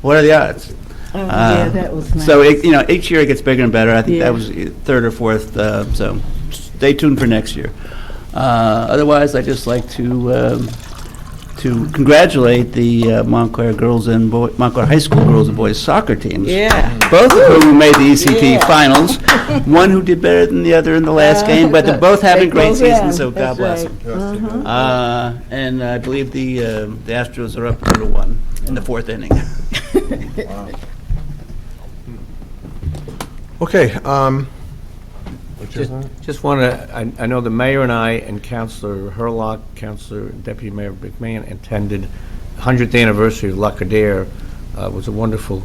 What are the odds? Oh, yeah, that was nice. So each year it gets bigger and better. I think that was third or fourth. So stay tuned for next year. Otherwise, I'd just like to congratulate the Montclair High School girls and boys soccer teams. Yeah. Both of whom made the ECT finals. One who did better than the other in the last game, but they're both having great seasons. So God bless them. And I believe the Astros are up 2-1 in the fourth inning. Wow. Okay. Just want to, I know the mayor and I and Councilor Hurlock, Councilor Deputy Mayor McMahon attended the 100th anniversary of Lacardaire. It was a wonderful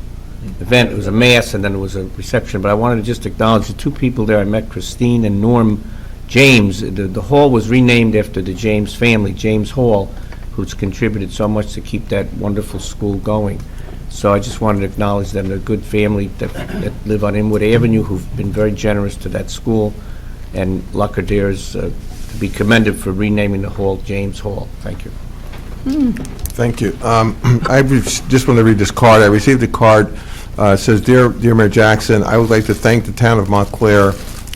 event. It was a mass and then it was a reception. But I wanted to just acknowledge the two people there. I met Christine and Norm James. The hall was renamed after the James family, James Hall, who's contributed so much to keep that wonderful school going. So I just wanted to acknowledge them. They're a good family that live on Inwood Avenue, who've been very generous to that school. And Lacardaire's to be commended for renaming the hall James Hall. Thank you. Thank you. I just want to read this card. I received a card. It says, Dear Mayor Jackson, I would like to thank the town of Montclair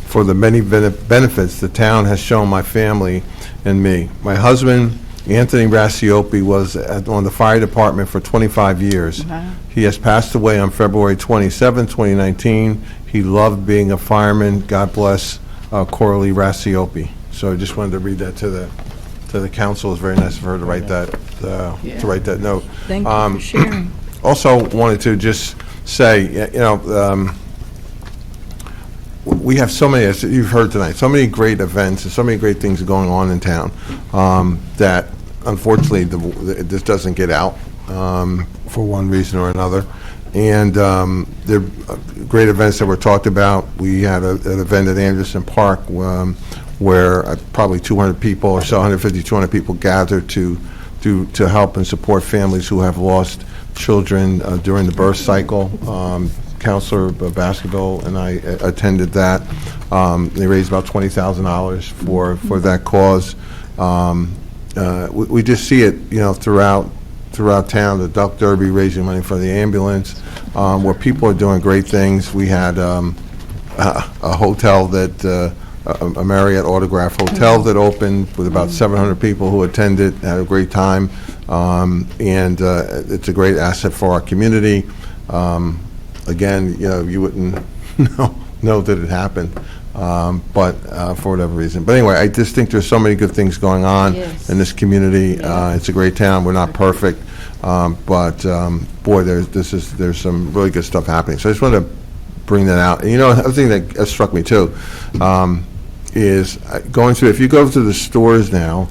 for the many benefits the town has shown my family and me. My husband, Anthony Rassiopi, was on the fire department for 25 years. He has passed away on February 27, 2019. He loved being a fireman. God bless Coralie Rassiopi. So I just wanted to read that to the council. It's very nice of her to write that note. Thank you for sharing. Also wanted to just say, we have so many, as you've heard tonight, so many great events and so many great things going on in town that unfortunately this doesn't get out for one reason or another. And there are great events that were talked about. We had an event at Anderson Park where probably 200 people or so, 150, 200 people gathered to help and support families who have lost children during the birth cycle. Counselor Baskerville and I attended that. They raised about $20,000 for that cause. We just see it, throughout town. The Duck Derby raising money for the ambulance, where people are doing great things. We had a hotel that. A Marriott Autograph Hotel that opened with about 700 people who attended, had a great time, and it's a great asset for our community. Again, you wouldn't know that it happened, but for whatever reason. But anyway, I just think there's so many good things going on in this community. It's a great town. We're not perfect, but boy, there's some really good stuff happening. So I just wanted to bring that out. And another thing that struck me too is going through. If you go to the stores now,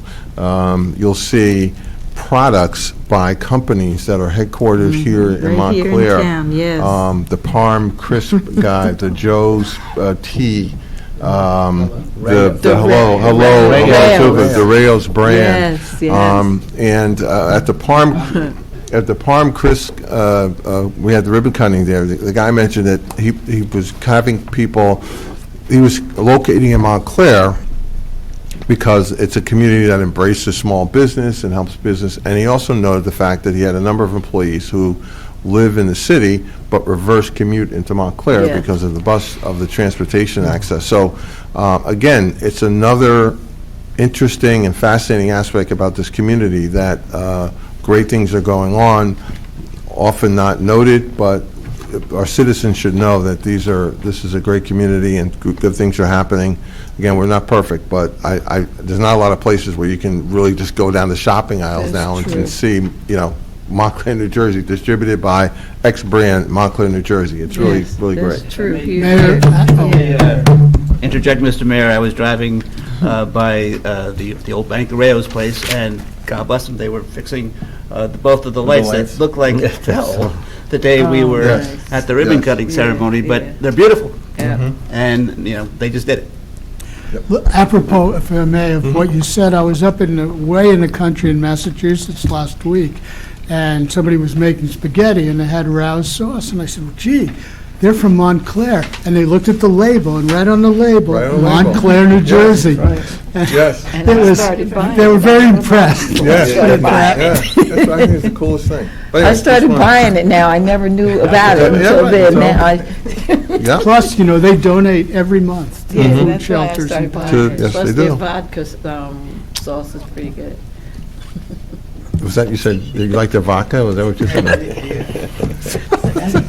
you'll see products by companies that are headquartered here in Montclair. Here in town, yes. The Parm Crisp guy, the Joe's Tea, the Rayos brand. Yes, yes. And at the Parm Crisp, we had the ribbon cutting there. The guy mentioned that he was having people. He was locating in Montclair because it's a community that embraces small business and helps business. And he also noted the fact that he had a number of employees who live in the city but reverse commute into Montclair because of the transportation access. So again, it's another interesting and fascinating aspect about this community that great things are going on, often not noted, but our citizens should know that this is a great community and good things are happening. Again, we're not perfect, but there's not a lot of places where you can really just go down the shopping aisles now and see, Montclair, New Jersey, distributed by X brand, Montclair, New Jersey. It's really great. That's true. Mayor, Interject, Mr. Mayor, I was driving by the old Bank de Rayos place, and God bless them, they were fixing both of the lights that looked like hell the day we were at the ribbon cutting ceremony, but they're beautiful. And, they just did it. apropos, if I may, of what you said, I was up way in the country in Massachusetts last week, and somebody was making spaghetti, and they had Rouse sauce, and I said, well, gee, they're from Montclair. And they looked at the label, and right on the label, Montclair, New Jersey. Yes. They were very impressed. Yes. That's I think it's the coolest thing. But anyway, I started buying it now. I never knew about it until then. Now Plus, they donate every month to food shelters and Yes, Plus they their do. vodka sauce is pretty good. Was that, you said you like the vodka? Was that what you said?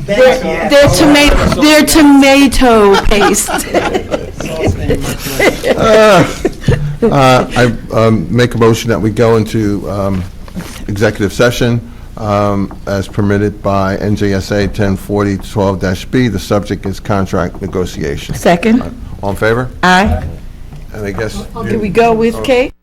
Their tomato paste. I make a motion that we go into executive session as permitted by NJSA 1040-12-B. The subject is contract negotiation. Second. All in favor? Aye. And I guess... Did we go with Kate?